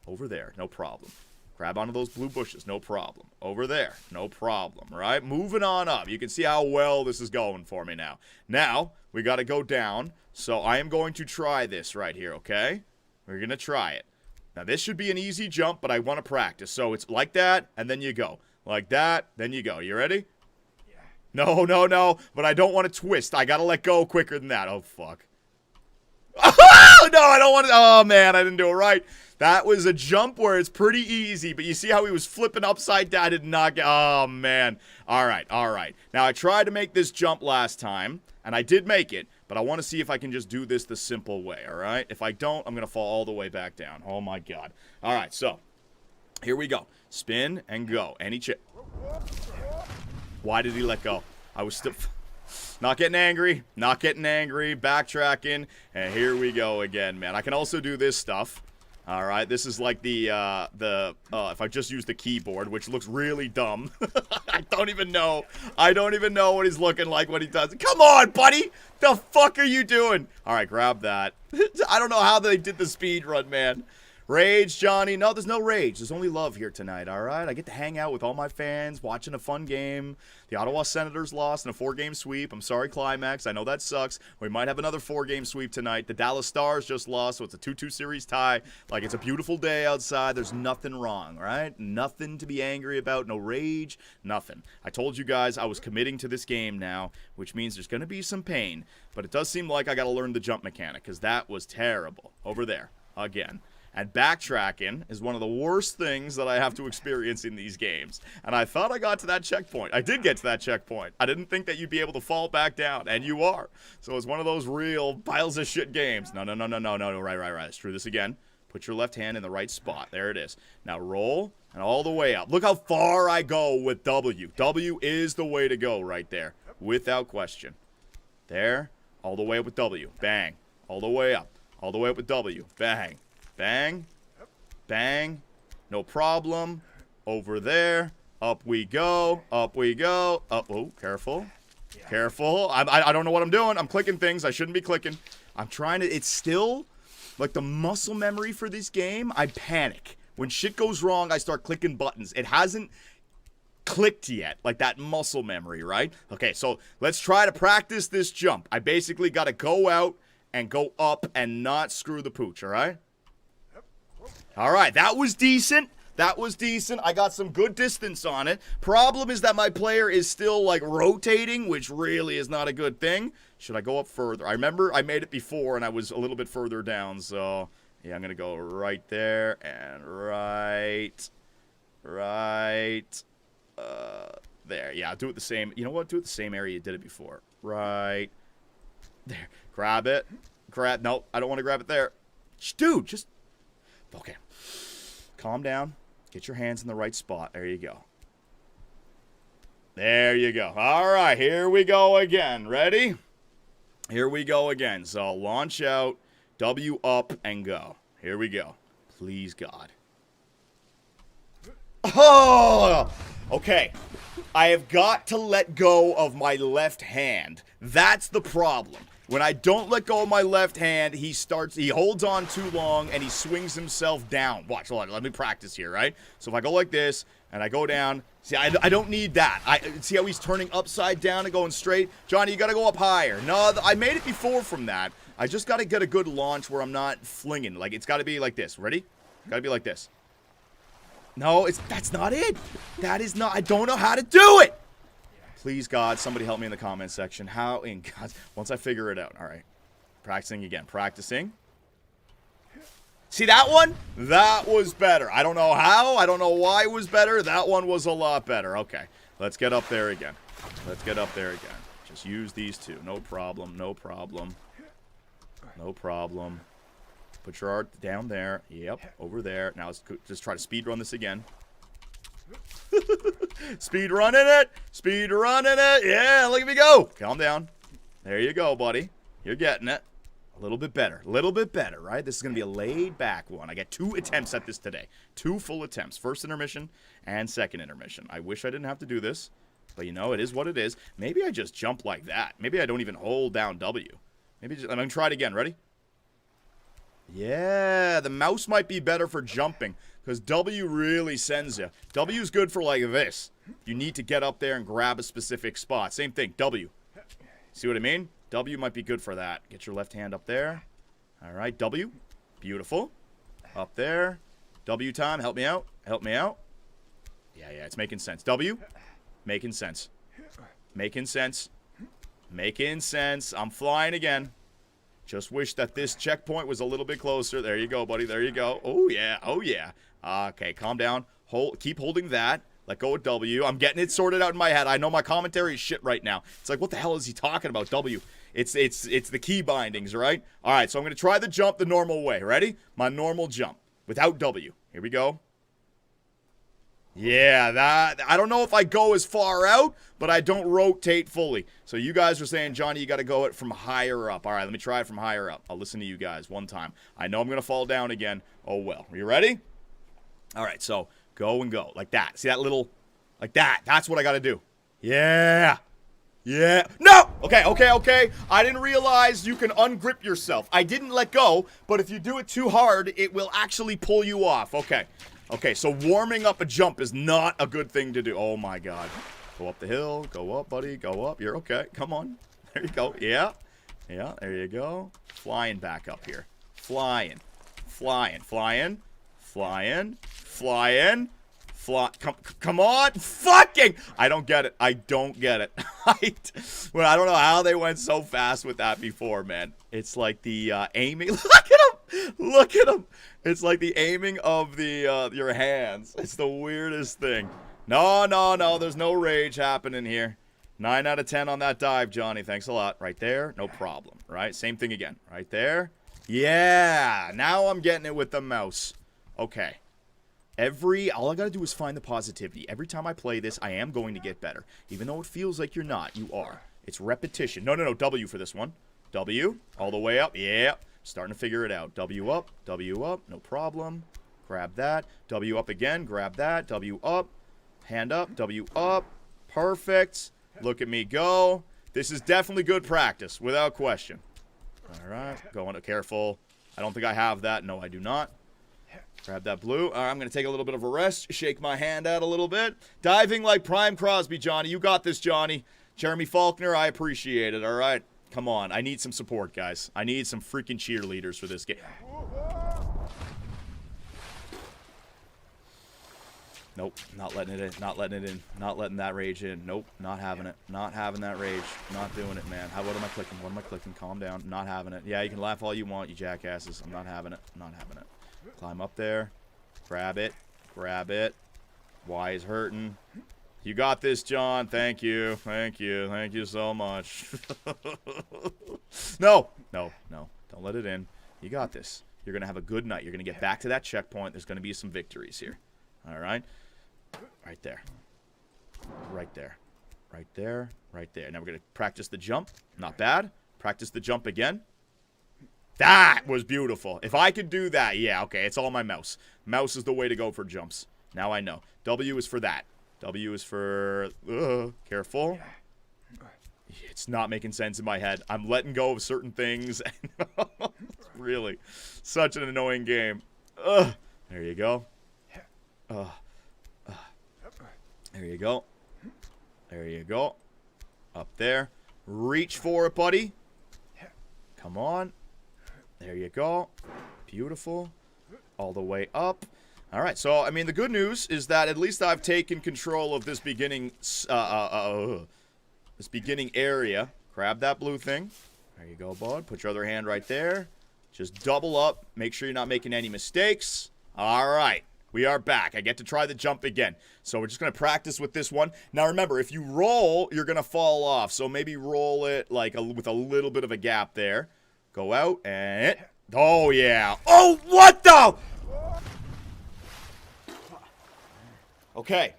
Over there, no problem. Grab onto those blue bushes, no problem. Over there, no problem, right? Moving on up. You can see how well this is going for me now. Now, we got to go down, so I am going to try this right here, okay? We're going to try it. Now, this should be an easy jump, but I want to practice. So, it's like that, and then you go. Like that, then you go. You ready? Yeah. No, no, no, but I don't want to twist. I got to let go quicker than that. Oh, fuck. Oh, no, I don't want to. Oh, man, I didn't do it right. That was a jump where it's pretty easy, but you see how he was flipping upside down? I did not get. Oh, man. All right, all right. Now, I tried to make this jump last time, and I did make it, but I want to see if I can just do this the simple way, all right? If I don't, I'm going to fall all the way back down. Oh, my God. All right, so here we go. Spin and go. Any chip. Why did he let go? I was still. Not getting angry, backtracking, and here we go again, man. I can also do this stuff. All right, this is like the if I just use the keyboard, which looks really dumb. I don't even know what he's looking like when he does it. Come on, buddy. The fuck are you doing? All right, grab that. I don't know how they did the speed run, man. Rage, Johnny. No, there's no rage. There's only love here tonight, all right? I get to hang out with all my fans, watching a fun game. The Ottawa Senators lost in a 4-game sweep. I'm sorry, Climax. I know that sucks. We might have another 4-game sweep tonight. The Dallas Stars just lost, so it's a 2-2 series tie. Like, it's a beautiful day outside. There's nothing wrong, right? Nothing to be angry about. No rage. Nothing. I told you guys I was committing to this game now, which means there's going to be some pain. But it does seem like I got to learn the jump mechanic, because that was terrible. Over there. Again. And backtracking is one of the worst things that I have to experience in these games. And I thought I got to that checkpoint. I did get to that checkpoint. I didn't think that you'd be able to fall back down, and you are. So it's one of those real piles of shit games. No. Right. Let's do this again. Put your left hand in the right spot. There it is. Now roll and all the way up. Look how far I go with W. W is the way to go right there, without question. There, all the way up with W. Bang. All the way up. All the way up with W. Bang. Bang, bang, no problem, over there, up we go, up, oh, careful, I don't know what I'm doing, I'm clicking things, I shouldn't be clicking, I'm trying to, it's still, like the muscle memory for this game, I panic, when shit goes wrong, I start clicking buttons, it hasn't clicked yet, like that muscle memory, right? Okay, so let's try to practice this jump, I basically gotta go out and go up and not screw the pooch, alright? All right, that was decent. I got some good distance on it. Problem is that my player is still, like, rotating, which really is not a good thing. Should I go up further? I remember I made it before, and I was a little bit further down, so... Yeah, I'm going to go right there, and there. Yeah, I'll do it the same... You know what? Do it the same area you did it before. Right there. Grab it. Nope, I don't want to grab it there. Dude, just... Okay. Calm down. Get your hands in the right spot. There you go. There you go. All right, here we go again. Ready? Here we go again. So launch out, W up, and go. Here we go. Please, God. Oh! Okay. I have got to let go of my left hand. That's the problem. When I don't let go of my left hand, he holds on too long, and he swings himself down. Watch, hold on, let me practice here, right? So if I go like this, and I go down, see, I don't need that. See how he's turning upside down and going straight? Johnny, you gotta go up higher. No, I made it before from that. I just gotta get a good launch where I'm not flinging. Like, it's gotta be like this. Ready? Gotta be like this. No, that's not it. That is not, I don't know how to do it. Please, God, somebody help me in the comment section. How in God? Once I figure it out. All right. Practicing again. Practicing. See that one? That was better. I don't know how. I don't know why it was better. That one was a lot better. Okay. Let's get up there again. Just use these two. No problem. Put your art down there. Yep. Over there. Now let's just try to speed run this again. Speed running it. Yeah, look at me go. Calm down. There you go, buddy. You're getting it. A little bit better. A little bit better, right? This is going to be a laid-back one. I got 2 attempts at this today. 2 full attempts. First intermission and second intermission. I wish I didn't have to do this. But, you know, it is what it is. Maybe I just jump like that. Maybe I don't even hold down W. Maybe just, I'm going to try it again. Ready? Yeah, the mouse might be better for jumping because W really sends you. W is good for like this. You need to get up there and grab a specific spot. Same thing, W. See what I mean? W might be good for that. Get your left hand up there. All right, W. Beautiful. Up there. W time. Help me out. Help me out. Yeah, it's making sense. W. Making sense. Making sense. Making sense. I'm flying again. Just wish that this checkpoint was a little bit closer. There you go, buddy. There you go. Oh, yeah. Oh, yeah. Okay, calm down. Keep holding that. Let go of W. I'm getting it sorted out in my head. I know my commentary is shit right now. It's like, what the hell is he talking about? W. It's the key bindings, right? All right, so I'm going to try the jump the normal way. Ready? My normal jump without W. Here we go. Yeah, that, I don't know if I go as far out, but I don't rotate fully. So you guys are saying, Johnny, you got to go it from higher up. All right, let me try it from higher up. I'll listen to you guys one time. I know I'm going to fall down again. Oh, well. Are you ready? All right, so go and go. Like that. See that little, like that. That's what I got to do. Yeah. Yeah. No! Okay. I didn't realize you can ungrip yourself. I didn't let go, but if you do it too hard, it will actually pull you off. Okay, so warming up a jump is not a good thing to do. Oh, my God. Go up the hill. Go up, buddy. Go up. You're okay. Come on. There you go. Yeah, there you go. Flying back up here. Flying. Come on. Fucking. I don't get it. Well, I don't know how they went so fast with that before, man. It's like the aiming. Look at him. It's like the aiming of the your hands. It's the weirdest thing. No. There's no rage happening here. 9 out of 10 on that dive, Johnny. Thanks a lot. Right there. No problem. Right? Same thing again. Right there. Yeah. Now I'm getting it with the mouse. Okay. All I gotta do is find the positivity. Every time I play this, I am going to get better. Even though it feels like you're not, you are. It's repetition. No. W for this one. W. All the way up. Yeah. Starting to figure it out. W up. No problem. Grab that. W up again. Grab that. W up. Hand up. W up. Perfect. Look at me go. This is definitely good practice, without question. All right. Going careful. I don't think I have that. No, I do not. Grab that blue. All right, I'm going to take a little bit of a rest. Shake my hand out a little bit. Diving like Prime Crosby, Johnny. You got this, Johnny. Jeremy Faulkner, I appreciate it. All right. Come on. I need some support, guys. I need some freaking cheerleaders for this game. Nope. Not letting it in. Not letting that rage in. Nope. Not having it. Not having that rage. Not doing it, man. What am I clicking? Calm down. Not having it. Yeah, you can laugh all you want, you jackasses. I'm not having it. Climb up there. Grab it. Y is hurting. You got this, John. Thank you so much. No. Don't let it in. You got this. You're going to have a good night. You're going to get back to that checkpoint. There's going to be some victories here. All right? Right there. Now we're going to practice the jump. Not bad. Practice the jump again. That was beautiful. If I could do that, yeah, okay, it's all my mouse. Mouse is the way to go for jumps. Now I know. W is for that. W is for... careful. It's not making sense in my head. I'm letting go of certain things. It's really such an annoying game. There you go. There you go. Up there. Reach for it, buddy. Come on. There you go. Beautiful. All the way up. All right, so, I mean, the good news is that at least I've taken control of this beginning, area. Grab that blue thing. There you go, bud. Put your other hand right there. Just double up. Make sure you're not making any mistakes. All right. We are back. I get to try the jump again. So we're just going to practice with this one. Now, remember, if you roll, you're going to fall off. So maybe roll it like with a little bit of a gap there. Go out and... Oh, yeah. Oh, what the... Okay.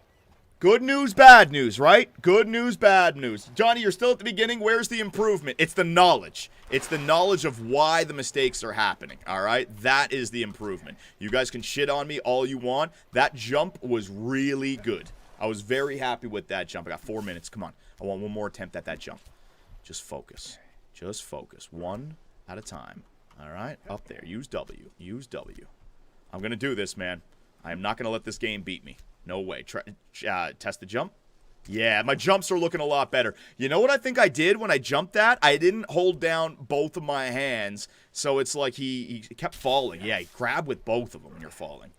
Good news, bad news, right? Good news, bad news. Johnny, you're still at the beginning. Where's the improvement? It's the knowledge. It's the knowledge of why the mistakes are happening, all right? That is the improvement. You guys can shit on me all you want. That jump was really good. I was very happy with that jump. I got 4 minutes. Come on. I want one more attempt at that jump. Just focus. Just focus. One at a time. All right? Up there. Use W. Use W. I'm going to do this, man. I am not going to let this game beat me. No way. Test the jump. Yeah, my jumps are looking a lot better. You know what I think I did when I jumped that? I didn't hold down both of my hands, so it's like he kept falling. Yeah, he grabbed with both of them when you're falling.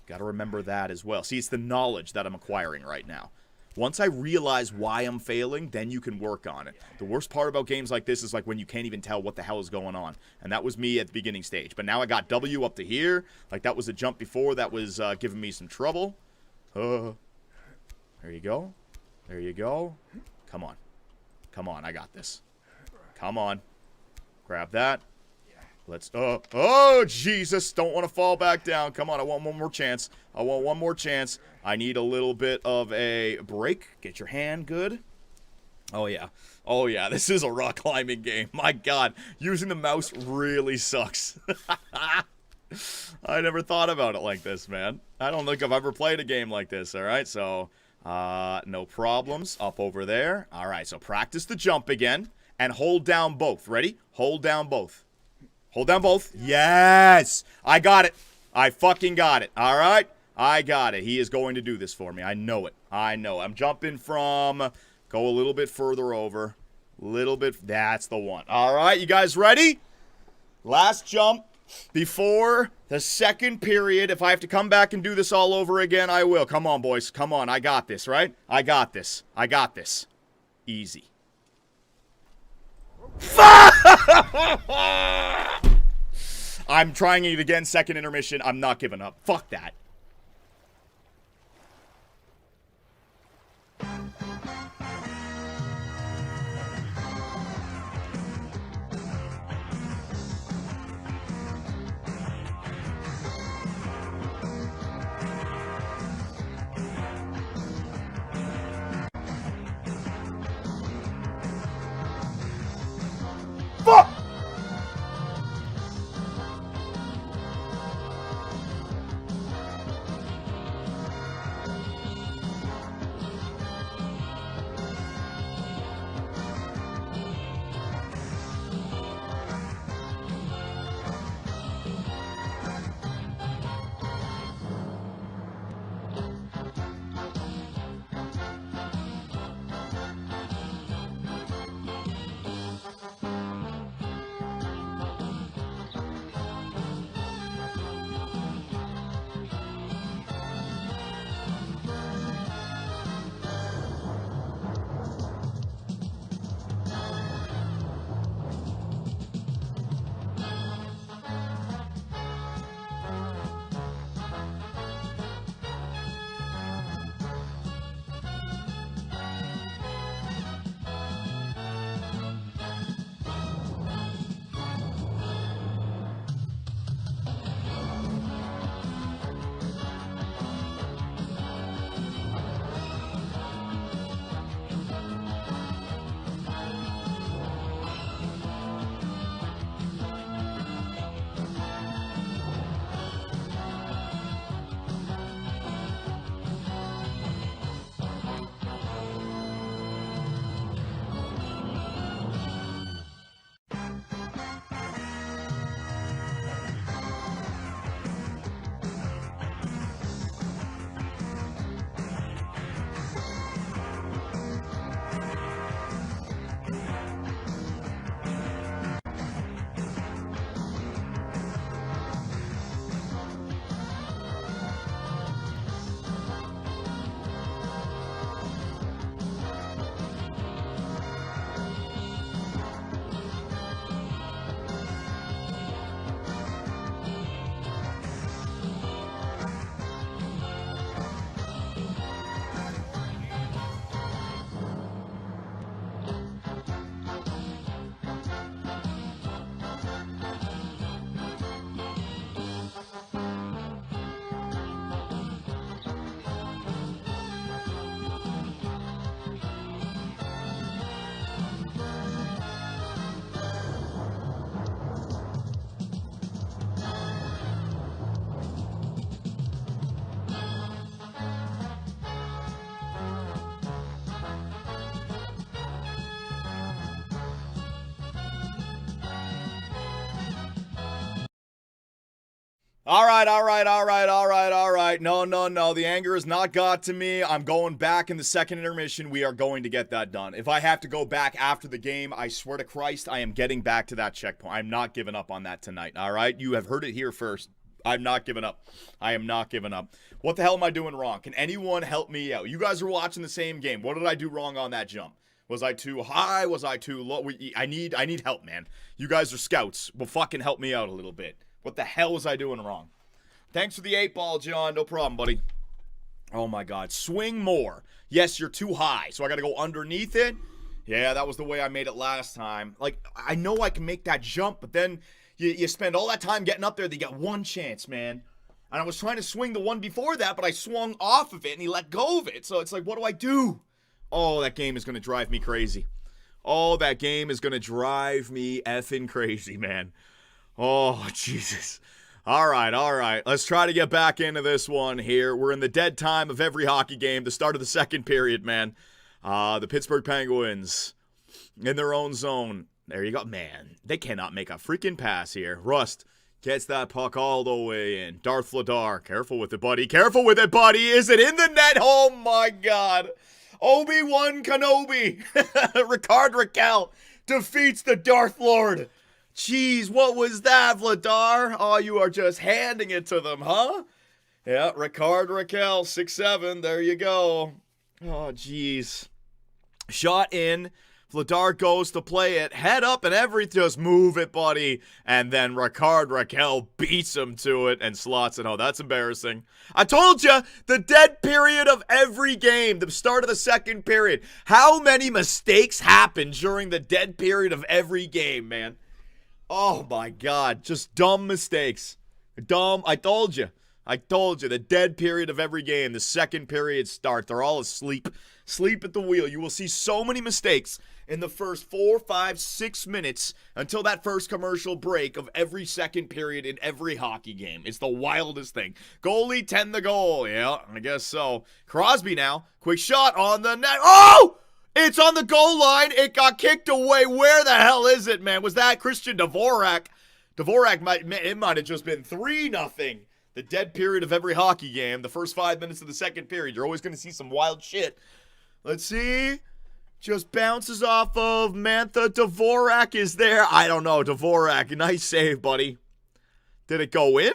Got to remember that as well. See, it's the knowledge that I'm acquiring right now. Once I realize why I'm failing, then you can work on it. The worst part about games like this is like when you can't even tell what the hell is going on. And that was me at the beginning stage. But now I got W up to here. Like that was a jump before that was giving me some trouble. There you go. There you go. Come on. Come on, I got this. Come on. Grab that. Let's, oh, Jesus. Don't want to fall back down. Come on, I want one more chance. I want one more chance. I need a little bit of a break. Get your hand good. Oh, yeah. Oh, yeah, this is a rock climbing game. My God, using the mouse really sucks. I never thought about it like this, man. I don't think I've ever played a game like this, all right? So, no problems. Up over there. All right, so practice the jump again and hold down both. Ready? Hold down both. Hold down both. Yes! I got it. I fucking got it. All right? I got it. He is going to do this for me. I know it. I know. I'm jumping from... Go a little bit further over. Little bit... That's the one. All right, you guys ready? Last jump before the second period. If I have to come back and do this all over again, I will. Come on, boys. Come on. I got this, right? I got this. I got this. Easy. I'm trying it again, second intermission. I'm not giving up. Fuck that. Fuck! All right, all right, all right, all right, all right. No, no, no. The anger has not got to me. I'm going back in the second intermission. We are going to get that done. If I have to go back after the game, I swear to Christ, I am getting back to that checkpoint. I'm not giving up on that tonight, all right? You have heard it here first. I'm not giving up. I am not giving up. What the hell am I doing wrong? Can anyone help me out? You guys are watching the same game. What did I do wrong on that jump? Was I too high? Was I too low? I need help, man. You guys are scouts. Well, fucking help me out a little bit. What the hell was I doing wrong? Thanks for the 8-ball, John. No problem, buddy. Oh, my God. Swing more. Yes, you're too high, so I got to go underneath it. Yeah, that was the way I made it last time. Like, I know I can make that jump, but then you spend all that time getting up there. They get one chance, man. And I was trying to swing the one before that, but I swung off of it, and he let go of it. So it's like, what do I do? Oh, that game is going to drive me crazy. Oh, that game is going to drive me effing crazy, man. Oh, Jesus. All right. Let's try to get back into this one here. We're in the dead time of every hockey game, the start of the second period, man. The Pittsburgh Penguins in their own zone. There you go. Man, they cannot make a freaking pass here. Rust gets that puck all the way in. Darth Vladar, careful with it, buddy. Careful with it, buddy. Is it in the net? Oh, my God. Obi-Wan Kenobi. Ricard Raquel defeats the Darth Lord. Jeez, what was that, Vladar? Oh, you are just handing it to them, huh? Yeah, Ricard Raquel, 6'7", there you go. Oh, jeez. Shot in. Vladar goes to play it. Head up and everything. Just move it, buddy. And then Ricard Raquel beats him to it and slots it. Oh, that's embarrassing. I told you, the dead period of every game, the start of the second period. How many mistakes happen during the dead period of every game, man? Oh, my God. Just dumb mistakes. Dumb. I told you. The dead period of every game, the second period start. They're all asleep. Sleep at the wheel. You will see so many mistakes in the first 4, 5, 6 minutes until that first commercial break of every second period in every hockey game. It's the wildest thing. Goalie 10 the goal. Yeah, I guess so. Crosby now. Quick shot on the net. Oh! It's on the goal line. It got kicked away. Where the hell is it, man? Was that Christian Dvorak? Dvorak might have just been 3-0. The dead period of every hockey game. The first 5 minutes of the second period. You're always going to see some wild shit. Let's see. Just bounces off of Mantha. Dvorak is there. I don't know. Dvorak, nice save, buddy. Did it go in?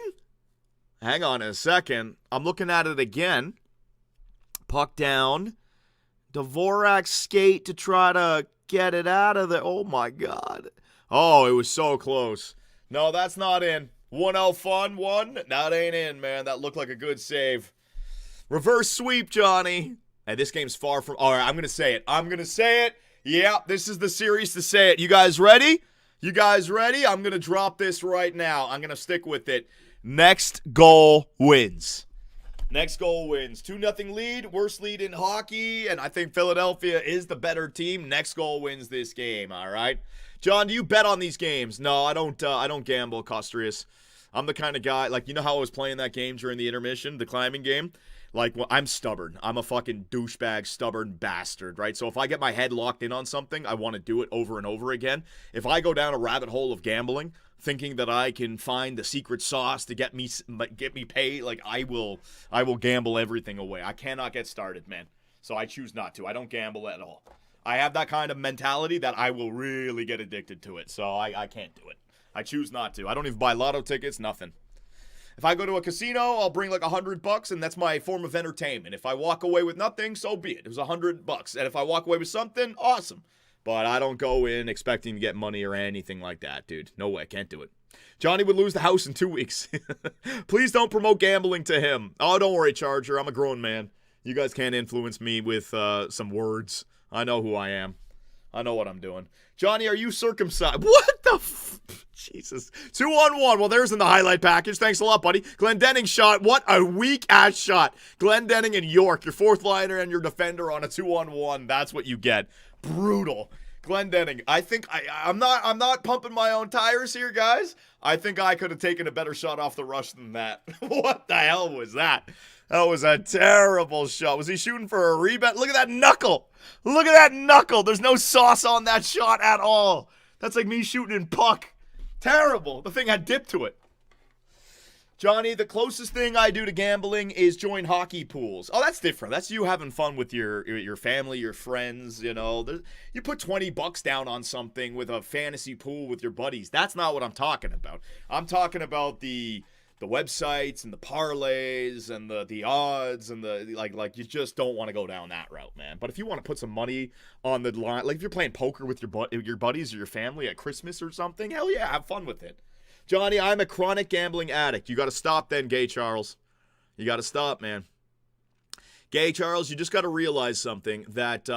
Hang on a second. I'm looking at it again. Puck down. Dvorak skate to try to get it out of there. Oh, my God. Oh, it was so close. No, that's not in. 1-0 fun one. That ain't in, man. That looked like a good save. Reverse sweep, Johnny. And this game's far from... All right, I'm going to say it. Yeah, this is the series to say it. You guys ready? I'm going to drop this right now. I'm going to stick with it. Next goal wins. 2-0 lead. Worst lead in hockey. And I think Philadelphia is the better team. Next goal wins this game, all right? John, do you bet on these games? No, I don't gamble, Costrius. I'm the kind of guy, like, you know how I was playing that game during the intermission, the climbing game? Like, well, I'm stubborn. I'm a fucking douchebag, stubborn bastard, right? So if I get my head locked in on something, I want to do it over and over again. If I go down a rabbit hole of gambling, thinking that I can find the secret sauce to get me paid, like, I will gamble everything away. I cannot get started, man. So I choose not to. I don't gamble at all. I have that kind of mentality that I will really get addicted to it. So I can't do it. I choose not to. I don't even buy lotto tickets, nothing. If I go to a casino, I'll bring like $100, and that's my form of entertainment. If I walk away with nothing, so be it. It was $100. And if I walk away with something, awesome. But I don't go in expecting to get money or anything like that, dude. No way, can't do it. Johnny would lose the house in 2 weeks. Please don't promote gambling to him. Oh, don't worry, Charger. I'm a grown man. You guys can't influence me with some words. I know who I am. I know what I'm doing. Johnny, are you circumcised? What the Jesus. 2-on-1. Well, there's in the highlight package. Thanks a lot, buddy. Glendening shot. What a weak-ass shot. Glendening and York, your fourth liner and your defender on a 2-on-1. That's what you get. Brutal. Glendening. I think I'm not pumping my own tires here, guys. I think I could have taken a better shot off the rush than that. What the hell was that? That was a terrible shot. Was he shooting for a rebound? Look at that knuckle. Look at that knuckle. There's no sauce on that shot at all. That's like me shooting in puck. Terrible. The thing had dip to it. Johnny, the closest thing I do to gambling is join hockey pools. Oh, that's different. That's you having fun with your family, your friends, you know. You put $20 down on something with a fantasy pool with your buddies. That's not what I'm talking about. I'm talking about the websites and the parlays and the odds and the like you just don't want to go down that route, man. But if you want to put some money on the line, like if you're playing poker with your buddies or your family at Christmas or something, hell yeah, have fun with it. Johnny, I'm a chronic gambling addict. You got to stop then, Gay Charles. You got to stop, man. Gay Charles, you just got to realize something that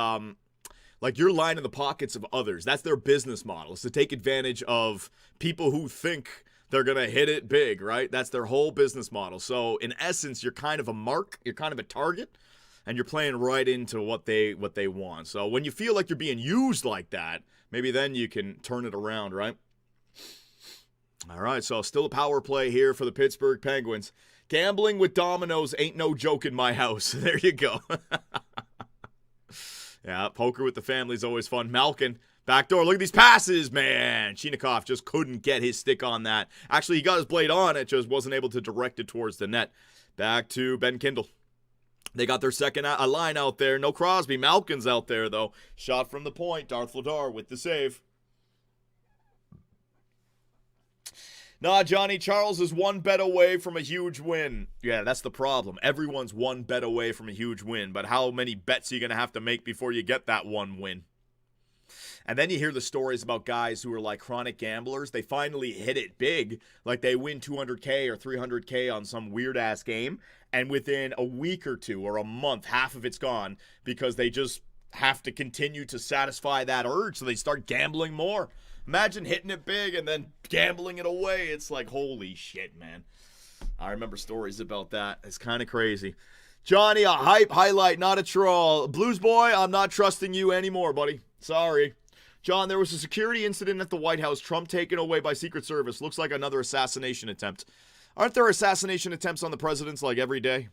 like you're lying in the pockets of others. That's their business model. Is to take advantage of people who think they're going to hit it big, right? That's their whole business model. So in essence, you're kind of a mark, you're kind of a target, and you're playing right into what they want. So when you feel like you're being used like that, maybe then you can turn it around, right? All right, so still a power play here for the Pittsburgh Penguins. Gambling with dominoes ain't no joke in my house. There you go. Yeah, poker with the family is always fun. Malkin, backdoor. Look at these passes, man. Chinakhov just couldn't get his stick on that. Actually, he got his blade on it, just wasn't able to direct it towards the net. Back to Ben Kindle. They got their second line out there. No Crosby. Malkin's out there, though. Shot from the point. Darth Vladar with the save. Nah, Johnny, Charles is one bet away from a huge win. Yeah, that's the problem. Everyone's one bet away from a huge win, but how many bets are you going to have to make before you get that one win? And then you hear the stories about guys who are like chronic gamblers. They finally hit it big, like they win 200K or 300K on some weird-ass game, and within a week or two or a month, half of it's gone because they just have to continue to satisfy that urge, so they start gambling more. Imagine hitting it big and then gambling it away. It's like, holy shit, man. I remember stories about that. It's kind of crazy. Johnny, a hype highlight, not a troll. Blues boy, I'm not trusting you anymore, buddy. Sorry. John, there was a security incident at the White House. Trump taken away by Secret Service. Looks like another assassination attempt. Aren't there assassination attempts on the presidents like every day?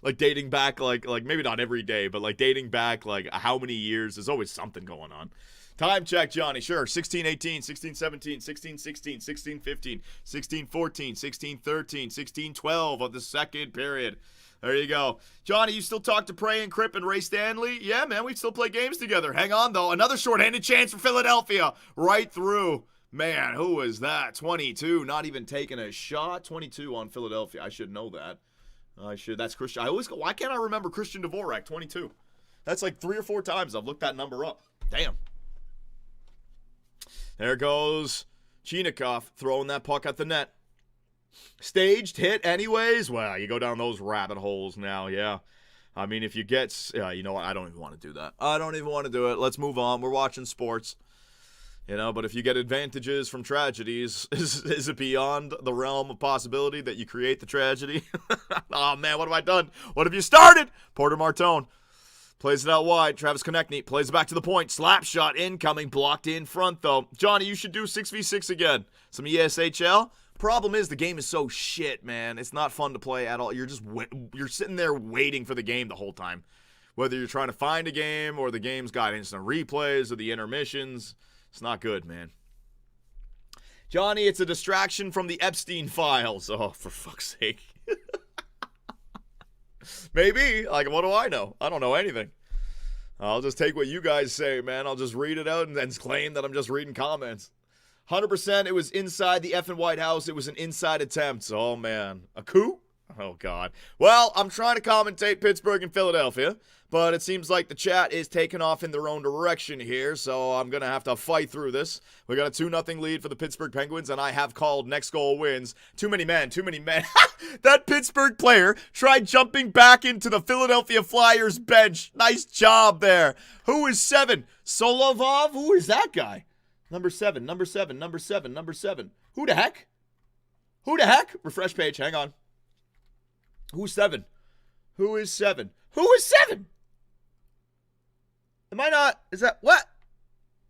Like dating back, like maybe not every day, but like dating back like how many years? There's always something going on. Time check, Johnny. Sure. 16-18, 16-17, 16-16, 16-15, 16-14, 16-13, 16-12 of the second period. There you go. Johnny, you still talk to Prey and Crip and Ray Stanley? Yeah, man, we still play games together. Hang on, though. Another shorthanded chance for Philadelphia. Right through. Man, who was that? 22. Not even taking a shot. 22 on Philadelphia. I should know that. That's Christian. Why can't I remember Christian Dvorak? 22. That's like 3 or 4 times I've looked that number up. Damn. There goes Chinakhov throwing that puck at the net. Staged hit anyways? Well, you go down those rabbit holes now, yeah. I mean, if you get... you know what? I don't even want to do that. I don't even want to do it. Let's move on. We're watching sports. You know, but if you get advantages from tragedies, is it beyond the realm of possibility that you create the tragedy? Oh, man, what have I done? What have you started? Porter Martone. Plays it out wide. Travis Konechny plays it back to the point. Slap shot incoming. Blocked in front, though. Johnny, you should do 6v6 again. Some ESHL. Problem is, the game is so shit, man. It's not fun to play at all. You're sitting there waiting for the game the whole time. Whether you're trying to find a game or the game's got instant replays or the intermissions. It's not good, man. Johnny, it's a distraction from the Epstein files. Oh, for fuck's sake. Maybe. Like, what do I know? I don't know anything. I'll just take what you guys say, man. I'll just read it out and then claim that I'm just reading comments. 100% it was inside the effing White House. It was an inside attempt. Oh, man. A coup? Oh, God. Well, I'm trying to commentate Pittsburgh and Philadelphia, but it seems like the chat is taking off in their own direction here, so I'm going to have to fight through this. We got a 2-0 lead for the Pittsburgh Penguins, and I have called next goal wins. Too many men. That Pittsburgh player tried jumping back into the Philadelphia Flyers bench. Nice job there. Who is 7? Solovov? Who is that guy? Number 7. Who the heck? Refresh page. Hang on. Who's 7? Who is 7? Am I not? Is that what?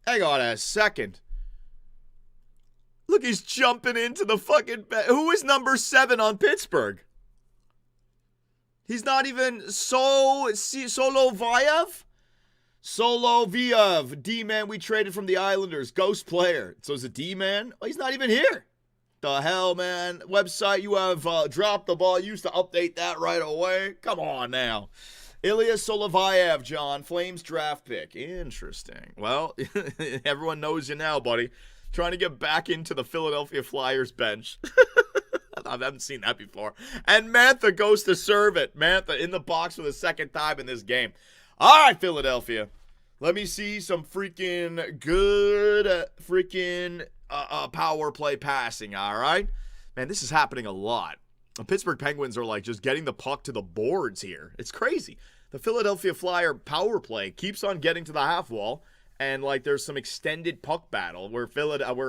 Hang on a second. Look, he's jumping into the fucking bed. Who is number 7 on Pittsburgh? He's not even Soloviev? Soloviev, D-man we traded from the Islanders. Ghost player. So is it D-man? Oh, he's not even here. The hell, man? Website, you have dropped the ball. You used to update that right away. Come on now. Ilya Soloviev, John. Flames draft pick. Interesting. Well, everyone knows you now, buddy. Trying to get back into the Philadelphia Flyers bench. I haven't seen that before. And Mantha goes to serve it. Mantha in the box for the second time in this game. All right, Philadelphia. Let me see some freaking good power play passing, all right? Man, this is happening a lot. The Pittsburgh Penguins are like just getting the puck to the boards here. It's crazy. The Philadelphia Flyer power play keeps on getting to the half wall, and like there's some extended puck battle where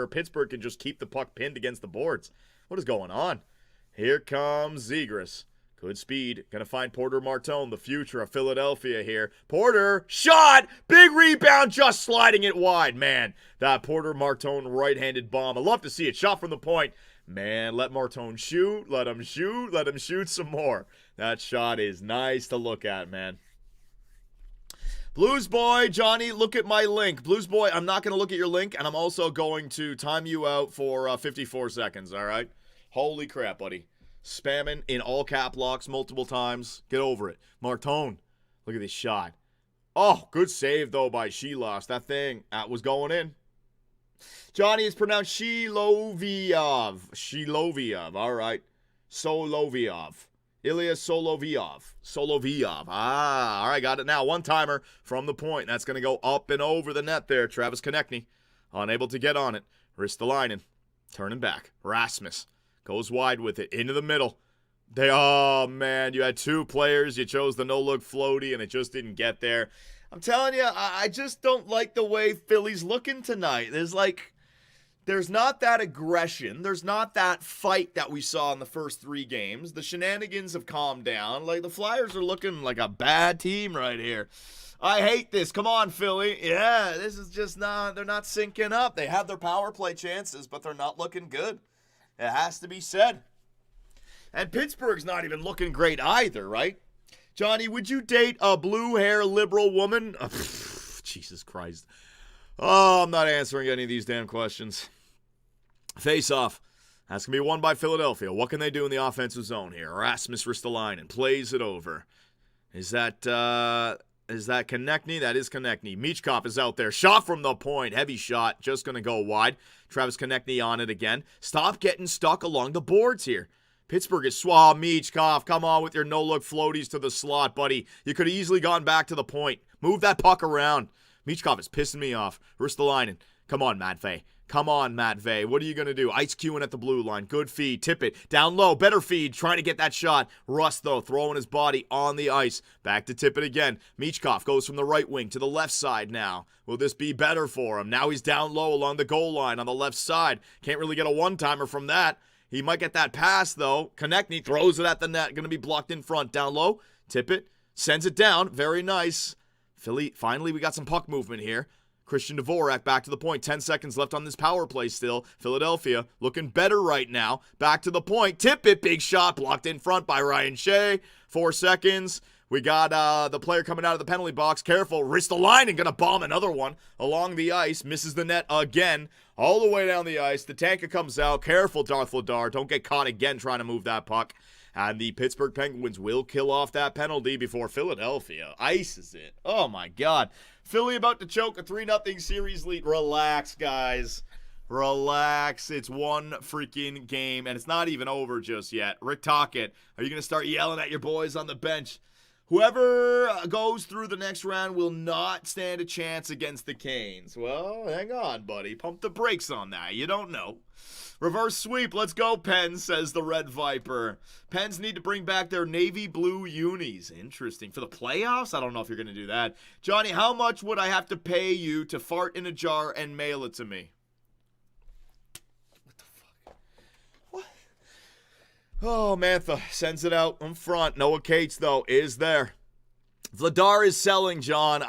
Pittsburgh can just keep the puck pinned against the boards. What is going on? Here comes Zegras. Good speed. Gonna find Porter Martone, the future of Philadelphia here. Porter, shot! Big rebound, just sliding it wide. Man, that Porter Martone right-handed bomb. I love to see it. Shot from the point. Man, let Martone shoot. Let him shoot. Let him shoot some more. That shot is nice to look at, man. Blues Boy, Johnny, look at my link. Blues Boy, I'm not going to look at your link, and I'm also going to time you out for 54 seconds, all right? Holy crap, buddy. Spamming in all cap locks multiple times. Get over it. Martone, look at this shot. Oh, good save, though, by Shelos. That thing, that was going in. Johnny is pronounced Shiloviov. Shiloviov, all right. Soloviov. Ilya Soloviov. Soloviov. Ah, all right, got it now. One-timer from the point. That's going to go up and over the net there. Travis Konechny, unable to get on it. Ristolainen, turning back. Rasmus goes wide with it, into the middle. Oh, man, you had two players. You chose the no-look floaty, and it just didn't get there. I'm telling you, I just don't like the way Philly's looking tonight. There's not that aggression. There's not that fight that we saw in the first three games. The shenanigans have calmed down. Like, the Flyers are looking like a bad team right here. I hate this. Come on, Philly. Yeah, this is just not, they're not syncing up. They have their power play chances, but they're not looking good. It has to be said. And Pittsburgh's not even looking great either, right? Johnny, would you date a blue-hair liberal woman? Jesus Christ. Oh, I'm not answering any of these damn questions. Face-off. That's going to be won by Philadelphia. What can they do in the offensive zone here? Rasmus Ristolainen plays it over. Is that Konechny? That is Konechny. Michkov is out there. Shot from the point. Heavy shot. Just going to go wide. Travis Konechny on it again. Stop getting stuck along the boards here. Pittsburgh is Michkov. Come on with your no-look floaties to the slot, buddy. You could have easily gone back to the point. Move that puck around. Michkov is pissing me off. Ristolainen. Come on, Matvey. Come on, Matvey. What are you going to do? Ice queuing at the blue line. Good feed. Tip it. Down low. Better feed. Trying to get that shot. Rust, though, throwing his body on the ice. Back to tip it again. Michkov goes from the right wing to the left side now. Will this be better for him? Now he's down low along the goal line on the left side. Can't really get a one-timer from that. He might get that pass, though. Konechny throws it at the net. Going to be blocked in front. Down low. Tip it. Sends it down. Very nice. Philly, finally, we got some puck movement here. Christian Dvorak back to the point. 10 seconds left on this power play still. Philadelphia looking better right now. Back to the point. Tip it. Big shot. Blocked in front by Ryan Shea. 4 seconds. We got the player coming out of the penalty box. Careful. Ristolainen going to bomb another one along the ice. Misses the net again. All the way down the ice. The tanker comes out. Careful, Darth Vladar. Don't get caught again trying to move that puck. And the Pittsburgh Penguins will kill off that penalty before Philadelphia ices it. Oh, my God. Philly about to choke a 3-0 series lead. Relax, guys. Relax. It's one freaking game, and it's not even over just yet. Rick Tocchet, are you going to start yelling at your boys on the bench? Whoever goes through the next round will not stand a chance against the Canes. Well, hang on, buddy. Pump the brakes on that. You don't know. Reverse sweep. Let's go, Pens, says the Red Viper. Pens need to bring back their navy blue unis. Interesting. For the playoffs? I don't know if you're going to do that. Johnny, how much would I have to pay you to fart in a jar and mail it to me? What the fuck? What? Oh, Mantha sends it out in front. Noah Cates, though, is there. Vladar is selling, John.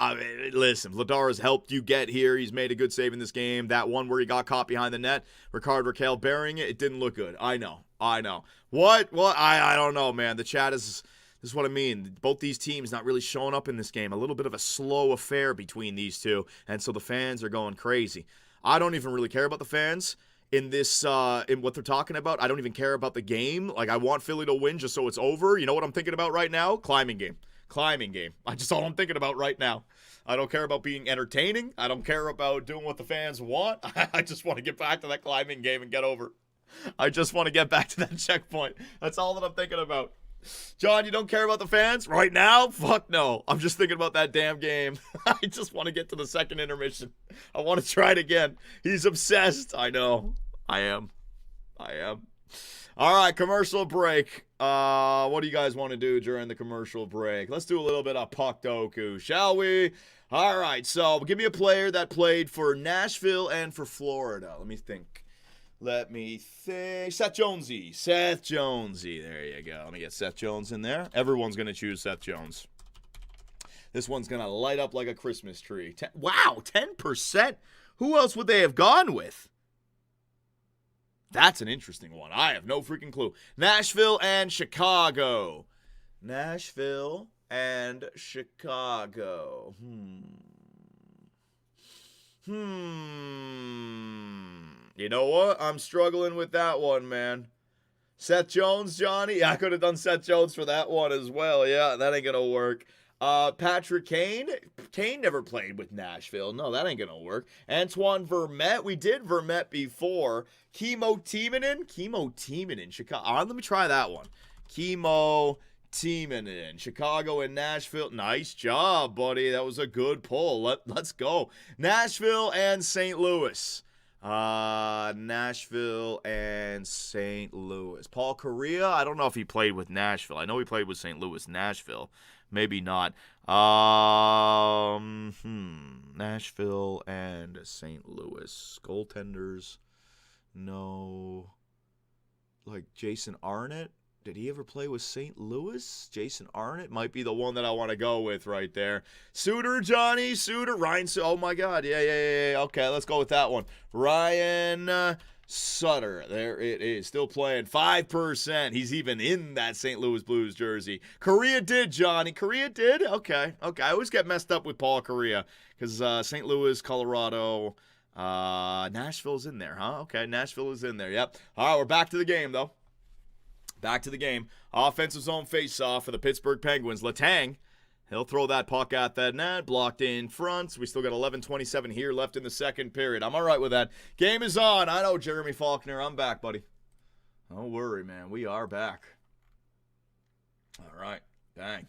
Listen, Vladar has helped you get here. He's made a good save in this game. That one where he got caught behind the net, Rickard Rakell burying it, it didn't look good. I know. What? I don't know, man. The chat is... This is what I mean. Both these teams not really showing up in this game. A little bit of a slow affair between these two, and so the fans are going crazy. I don't even really care about the fans. in this, in what they're talking about. I don't even care about the game. Like, I want Philly to win just so it's over. You know what I'm thinking about right now? Climbing game. That's all I'm thinking about right now. I don't care about being entertaining. I don't care about doing what the fans want. I just want to get back to that climbing game and get over. I just want to get back to that checkpoint. That's all that I'm thinking about. John, you don't care about the fans? Right now? Fuck no. I'm just thinking about that damn game. I just want to get to the second intermission. I want to try it again. He's obsessed. I know. I am. All right, commercial break. What do you guys want to do during the commercial break? Let's do a little bit of Puck Doku, shall we? All right, so give me a player that played for Nashville and for Florida. Let me think. Seth Jonesy. There you go. Let me get Seth Jones in there. Everyone's going to choose Seth Jones. This one's going to light up like a Christmas tree. Wow, 10%? Who else would they have gone with? That's an interesting one. I have no freaking clue. Nashville and Chicago. You know what? I'm struggling with that one, man. Seth Jones, Johnny? Yeah, I could have done Seth Jones for that one as well. Yeah, that ain't going to work. Patrick Kane. Kane never played with Nashville. No, that ain't going to work. Antoine Vermette. We did Vermette before. Kimmo Timonen. Chicago. Let me try that one. Kimmo Timonen. Chicago and Nashville. Nice job, buddy. That was a good pull. Let's go. Nashville and St. Louis. Nashville and St. Louis. Paul Correa. I don't know if he played with Nashville. I know he played with St. Louis. Nashville. Maybe not. Nashville and St. Louis. Goaltenders. No. Like Jason Arnott? Did he ever play with St. Louis? Jason Arnott might be the one that I want to go with right there. Suter, Johnny. Ryan. Oh, my God. Yeah. Okay, let's go with that one. Ryan Sutter. There it is. Still playing. 5%. He's even in that St. Louis Blues jersey. Correa did, Johnny. Correa did? Okay. I always get messed up with Paul Correa because St. Louis, Colorado, Nashville's in there, huh? Okay, Nashville is in there. Yep. All right, we're back to the game, though. Back to the game. Offensive zone face-off for the Pittsburgh Penguins. Letang, he'll throw that puck at that net. Blocked in front. So we still got 11:27 here left in the second period. I'm all right with that. Game is on. I know, Jeremy Faulkner. I'm back, buddy. Don't worry, man. We are back. All right. Bang.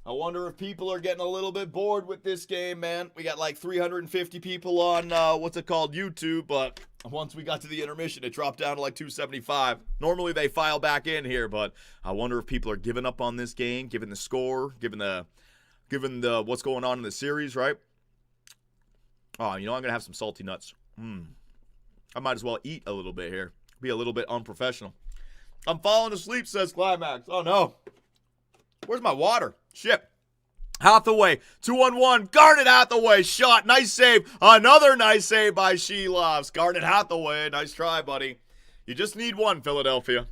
I wonder if people are getting a little bit bored with this game, man. We got like 350 people on, YouTube, but once we got to the intermission, it dropped down to like 275. Normally they file back in here, but I wonder if people are giving up on this game, given the score, given the what's going on in the series, right? Oh, I'm going to have some salty nuts. I might as well eat a little bit here. Be a little bit unprofessional. I'm falling asleep, says Climax. Oh, no. Where's my water? Shit. Hathaway, 2-on-1. Garnet Hathaway, shot. Nice save. Another nice save by Shelovs. Garnet Hathaway, nice try, buddy. You just need one, Philadelphia.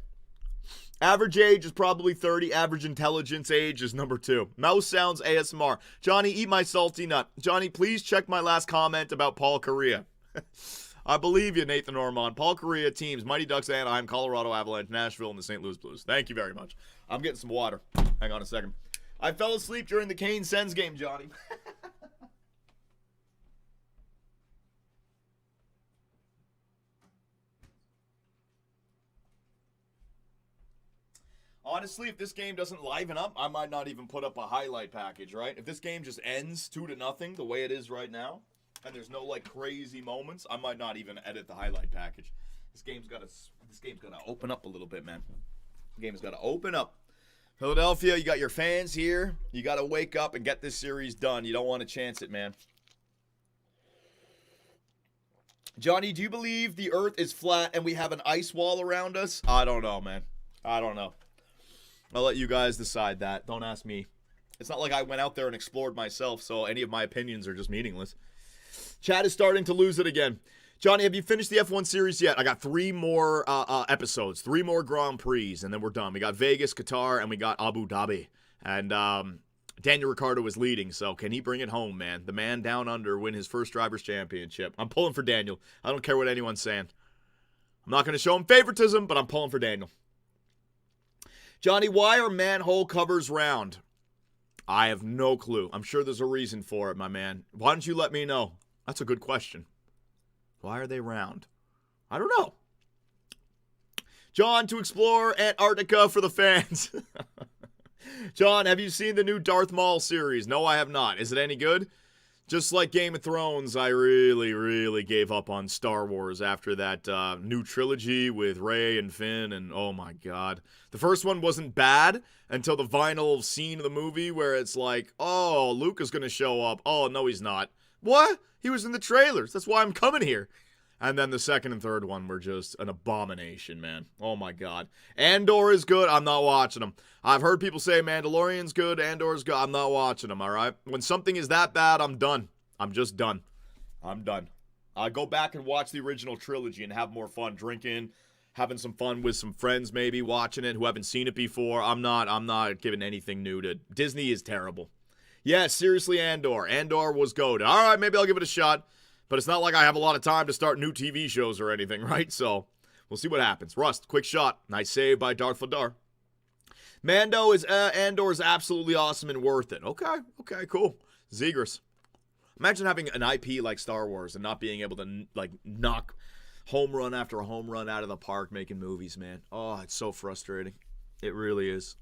Average age is probably 30. Average intelligence age is number 2. Mouse sounds ASMR. Johnny, eat my salty nut. Johnny, please check my last comment about Paul Correa. I believe you, Nathan Ormond. Paul Correa teams, Mighty Ducks, Anaheim, Colorado Avalanche, Nashville, and the St. Louis Blues. Thank you very much. I'm getting some water. Hang on a second. I fell asleep during the Kane-Sens game, Johnny. Honestly, if this game doesn't liven up, I might not even put up a highlight package, right? If this game just ends 2-0 the way it is right now, and there's no like crazy moments, I might not even edit the highlight package. This game's got to open up a little bit, man. The game's got to open up. Philadelphia, you got your fans here. You got to wake up and get this series done. You don't want to chance it, man. Johnny, do you believe the earth is flat and we have an ice wall around us? I don't know, man. I don't know. I'll let you guys decide that. Don't ask me. It's not like I went out there and explored myself, so any of my opinions are just meaningless. Chad is starting to lose it again. Johnny, have you finished the F1 series yet? I got 3 more episodes, 3 more Grand Prix, and then we're done. We got Vegas, Qatar, and we got Abu Dhabi. And Daniel Ricciardo was leading, so can he bring it home, man? The man down under win his first Drivers' Championship. I'm pulling for Daniel. I don't care what anyone's saying. I'm not going to show him favoritism, but I'm pulling for Daniel. Johnny, why are manhole covers round? I have no clue. I'm sure there's a reason for it, my man. Why don't you let me know? That's a good question. Why are they round? I don't know. John, to explore Antarctica for the fans. John, have you seen the new Darth Maul series? No, I have not. Is it any good? Just like Game of Thrones, I really gave up on Star Wars after that new trilogy with Rey and Finn, and oh my god. The first one wasn't bad until the final scene of the movie where it's like, oh, Luke is going to show up. Oh, no, he's not. What? He was in the trailers. That's why I'm coming here. And then the second and third one were just an abomination, man. Oh my god. Andor is good. I'm not watching them. I've heard people say Mandalorian's good, Andor's good. I'm not watching them, all right? When something is that bad, I'm done. I'm just done. I'm done. I'll go back and watch the original trilogy and have more fun drinking, having some fun with some friends maybe, watching it who haven't seen it before. I'm not giving anything new to Disney is terrible. Yeah, seriously, Andor. Andor was goated. All right, maybe I'll give it a shot. But it's not like I have a lot of time to start new TV shows or anything, right? So, we'll see what happens. Rust, quick shot. Nice save by Darth Vadar. Andor is absolutely awesome and worth it. Okay, cool. Zegers. Imagine having an IP like Star Wars and not being able to, like, knock home run after home run out of the park making movies, man. Oh, it's so frustrating. It really is.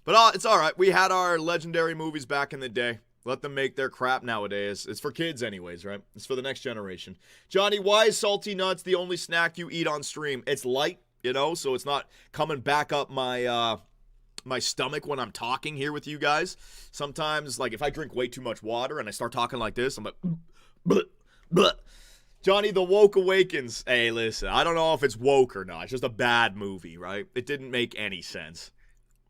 But it's all right. We had our legendary movies back in the day. Let them make their crap nowadays. It's for kids anyways, right? It's for the next generation. Johnny, why is salty nuts the only snack you eat on stream? It's light, so it's not coming back up my my stomach when I'm talking here with you guys. Sometimes, like, if I drink way too much water and I start talking like this, I'm like, bleh, bleh. Johnny, The Woke Awakens. Hey, listen, I don't know if it's woke or not. It's just a bad movie, right? It didn't make any sense.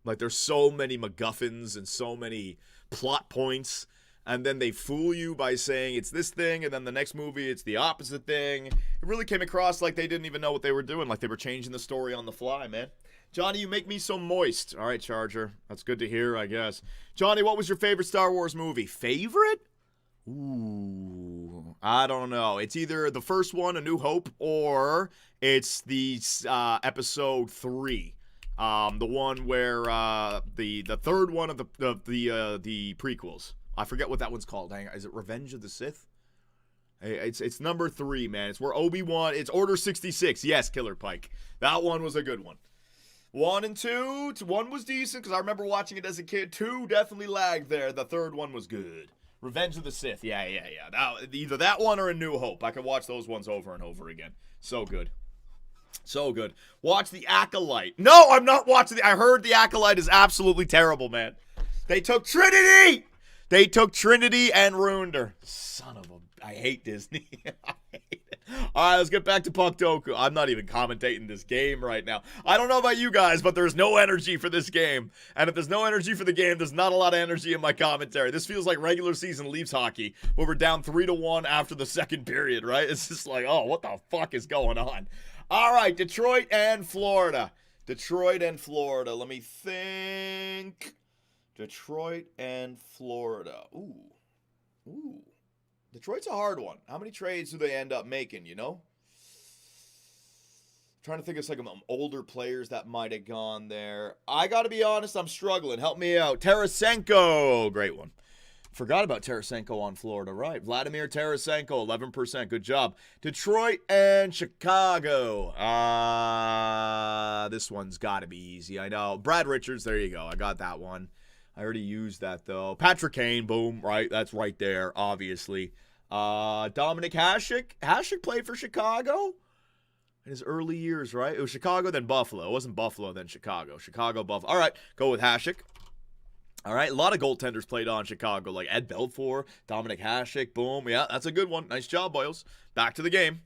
Like, there's so many MacGuffins and so many plot points, and then they fool you by saying it's this thing, and then the next movie it's the opposite thing. It really came across like they didn't even know what they were doing, like they were changing the story on the fly, man. Johnny, you make me so moist. All right, Charger. That's good to hear, I guess. Johnny, what was your favorite Star Wars movie? Favorite? Ooh, I don't know. It's either the first one, A New Hope, or it's the episode 3. The one where the third one of the prequels. I forget what that one's called. Hang on. Is it Revenge of the Sith? It's number 3, man. It's where Obi-Wan. It's Order 66. Yes, Killer Pike. That one was a good one. 1 and 2. 1 was decent because I remember watching it as a kid. 2 definitely lagged there. The third one was good. Revenge of the Sith. Yeah. Either that one or A New Hope. I could watch those ones over and over again. So good. So good. Watch The Acolyte. No, I'm not watching I heard The Acolyte is absolutely terrible, man. They took Trinity! They took Trinity and ruined her. Son of a... I hate Disney. I hate it. All right, let's get back to Puck Doku. I'm not even commentating this game right now. I don't know about you guys, but there's no energy for this game. And if there's no energy for the game, there's not a lot of energy in my commentary. This feels like regular season Leafs hockey, where we're down 3-1 after the second period, right? It's just like, oh, what the fuck is going on? All right, Detroit and Florida. Let me think. Detroit and Florida. Ooh. Detroit's a hard one. How many trades do they end up making, Trying to think of some older players that might have gone there. I got to be honest, I'm struggling. Help me out. Tarasenko. Great one. Forgot about Tarasenko on Florida, right? Vladimir Tarasenko, 11%. Good job. Detroit and Chicago. This one's got to be easy. I know. Brad Richards, there you go. I got that one. I already used that, though. Patrick Kane, boom, right? That's right there, obviously. Dominic Hasek. Hasek played for Chicago in his early years, right? It was Chicago, then Buffalo. It wasn't Buffalo, then Chicago. Chicago, Buffalo. All right, go with Hasek. All right, a lot of goaltenders played on Chicago, like Ed Belfour, Dominic Hasek, boom. Yeah, that's a good one. Nice job, Boyles. Back to the game.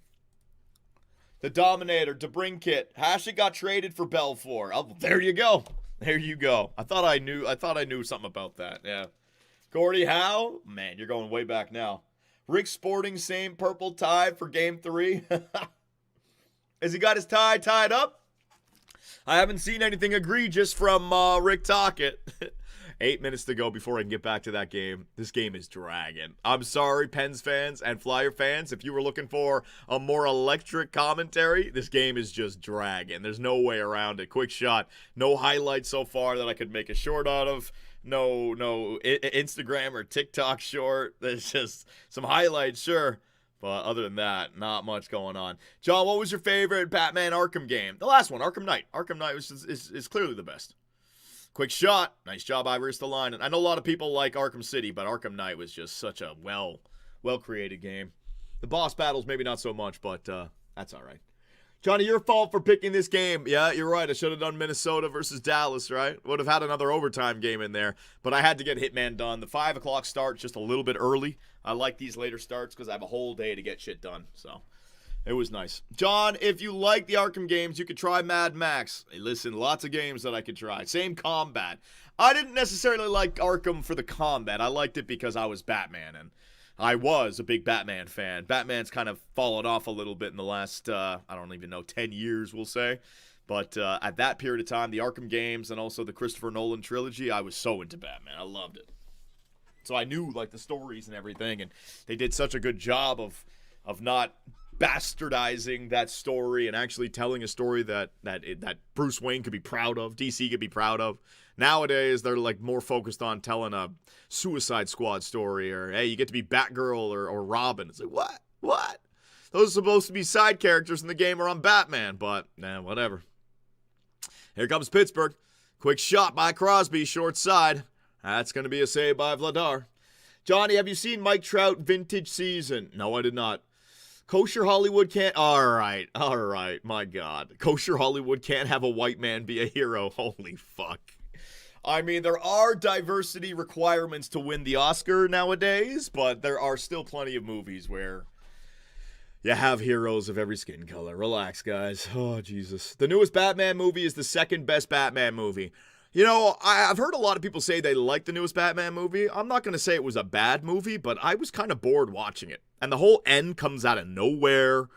The Dominator, DeBrincat. Hasek got traded for Belfour. Oh, there you go. There you go. I thought I knew something about that. Yeah. Gordie Howe? Man, you're going way back now. Rick Sporting, same purple tie for game 3. Has he got his tie tied up? I haven't seen anything egregious from Rick Tocchet. 8 minutes to go before I can get back to that game. This game is dragging. I'm sorry, Pens fans and Flyer fans. If you were looking for a more electric commentary, this game is just dragging. There's no way around it. Quick shot. No highlights so far that I could make a short out of. No Instagram or TikTok short. There's just some highlights, sure. But other than that, not much going on. John, what was your favorite Batman Arkham game? The last one, Arkham Knight. Arkham Knight is clearly the best. Quick shot. Nice job, Ivory Line. And I know a lot of people like Arkham City, but Arkham Knight was just such a well-created game. The boss battles, maybe not so much, but that's all right. Johnny, your fault for picking this game. Yeah, you're right. I should have done Minnesota versus Dallas, right? Would have had another overtime game in there, but I had to get Hitman done. The 5 o'clock start just a little bit early. I like these later starts because I have a whole day to get shit done, so it was nice. John, if you like the Arkham games, you could try Mad Max. Hey, listen, lots of games that I could try. Same combat. I didn't necessarily like Arkham for the combat. I liked it because I was Batman, and I was a big Batman fan. Batman's kind of fallen off a little bit in the last, I don't even know, 10 years, we'll say. But at that period of time, the Arkham games and also the Christopher Nolan trilogy, I was so into Batman. I loved it. So I knew, like, the stories and everything, and they did such a good job of not bastardizing that story and actually telling a story that Bruce Wayne could be proud of, DC could be proud of. Nowadays, they're like more focused on telling a Suicide Squad story, or hey, you get to be Batgirl or Robin. It's like, what? Those are supposed to be side characters in the game, or I'm Batman, but whatever. Here comes Pittsburgh. Quick shot by Crosby, short side. That's going to be a save by Vladar. Johnny, have you seen Mike Trout vintage season? No, I did not. Kosher Hollywood can't... All right, my God. Kosher Hollywood can't have a white man be a hero. Holy fuck. I mean, there are diversity requirements to win the Oscar nowadays, but there are still plenty of movies where you have heroes of every skin color. Relax, guys. Oh, Jesus. The newest Batman movie is the second best Batman movie. You know, I've heard a lot of people say they like the newest Batman movie. I'm not going to say it was a bad movie, but I was kind of bored watching it. And the whole end comes out of nowhere.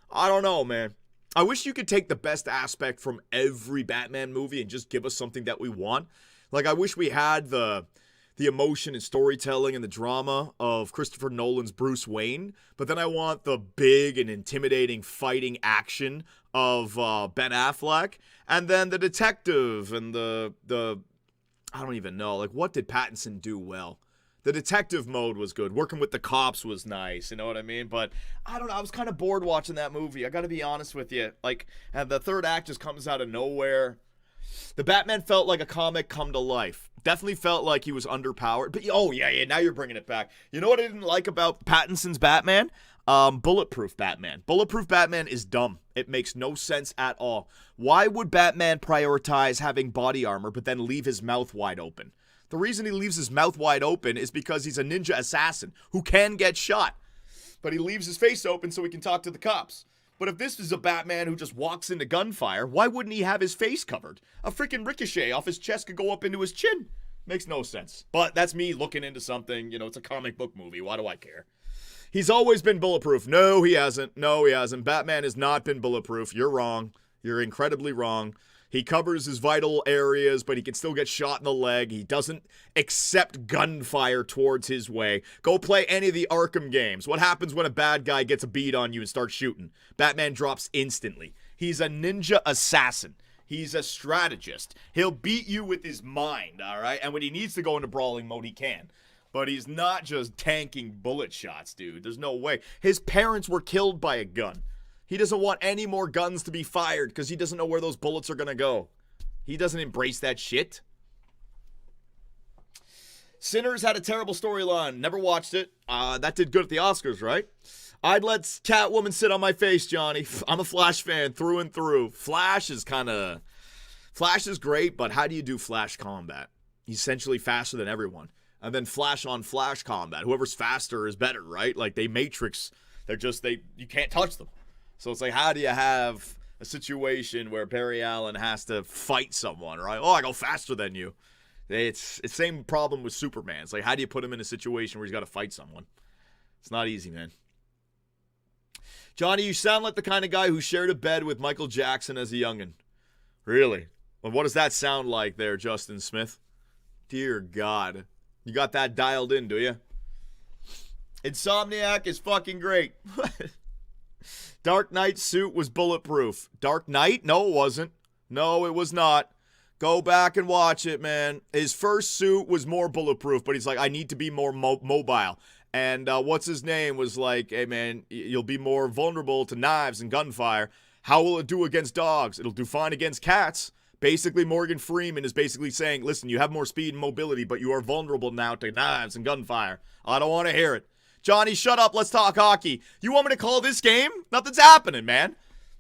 I don't know, man. I wish you could take the best aspect from every Batman movie and just give us something that we want. Like, I wish we had the emotion and storytelling and the drama of Christopher Nolan's Bruce Wayne, but then I want the big and intimidating fighting action of Ben Affleck, and then the detective and the I don't even know, like, what did Pattinson do well? The detective mode was good. Working with the cops was nice, you know what I mean? But I don't know, I was kind of bored watching that movie. I got to be honest with you. Like, and the third act just comes out of nowhere. The Batman felt like a comic come to life. Definitely felt like he was underpowered. But, oh, yeah, now you're bringing it back. You know what I didn't like about Pattinson's Batman? Bulletproof Batman. Bulletproof Batman is dumb. It makes no sense at all. Why would Batman prioritize having body armor but then leave his mouth wide open? The reason he leaves his mouth wide open is because he's a ninja assassin who can get shot. But he leaves his face open so he can talk to the cops. But if this is a Batman who just walks into gunfire, why wouldn't he have his face covered? A freaking ricochet off his chest could go up into his chin. Makes no sense. But that's me looking into something. You know, it's a comic book movie. Why do I care? He's always been bulletproof. No, he hasn't. No, he hasn't. Batman has not been bulletproof. You're wrong. You're incredibly wrong. He covers his vital areas, but he can still get shot in the leg. He doesn't accept gunfire towards his way. Go play any of the Arkham games. What happens when a bad guy gets a bead on you and starts shooting? Batman drops instantly. He's a ninja assassin. He's a strategist. He'll beat you with his mind, all right? And when he needs to go into brawling mode, he can. But he's not just tanking bullet shots, dude. There's no way. His parents were killed by a gun. He doesn't want any more guns to be fired because he doesn't know where those bullets are going to go. He doesn't embrace that shit. Sinners had a terrible storyline. Never watched it. That did good at the Oscars, right? I'd let Catwoman sit on my face, Johnny. I'm a Flash fan through and through. Flash is great, but how do you do Flash combat? He's essentially faster than everyone. And then Flash on Flash combat. Whoever's faster is better, right? Like, they Matrix. You can't touch them. So it's like, how do you have a situation where Barry Allen has to fight someone, right? Oh, I go faster than you. It's the same problem with Superman. It's like, how do you put him in a situation where he's got to fight someone? It's not easy, man. Johnny, you sound like the kind of guy who shared a bed with Michael Jackson as a youngin'. Really? Well, what does that sound like there, Justin Smith? Dear God. You got that dialed in, do you? Insomniac is fucking great. Dark Knight's suit was bulletproof. Dark Knight? No, it wasn't. No, it was not. Go back and watch it, man. His first suit was more bulletproof, but he's like, I need to be more mobile. And what's his name was like, hey, man, you'll be more vulnerable to knives and gunfire. How will it do against dogs? It'll do fine against cats. Basically, Morgan Freeman is basically saying, listen, you have more speed and mobility, but you are vulnerable now to knives and gunfire. I don't want to hear it. Johnny, shut up. Let's talk hockey. You want me to call this game? Nothing's happening, man.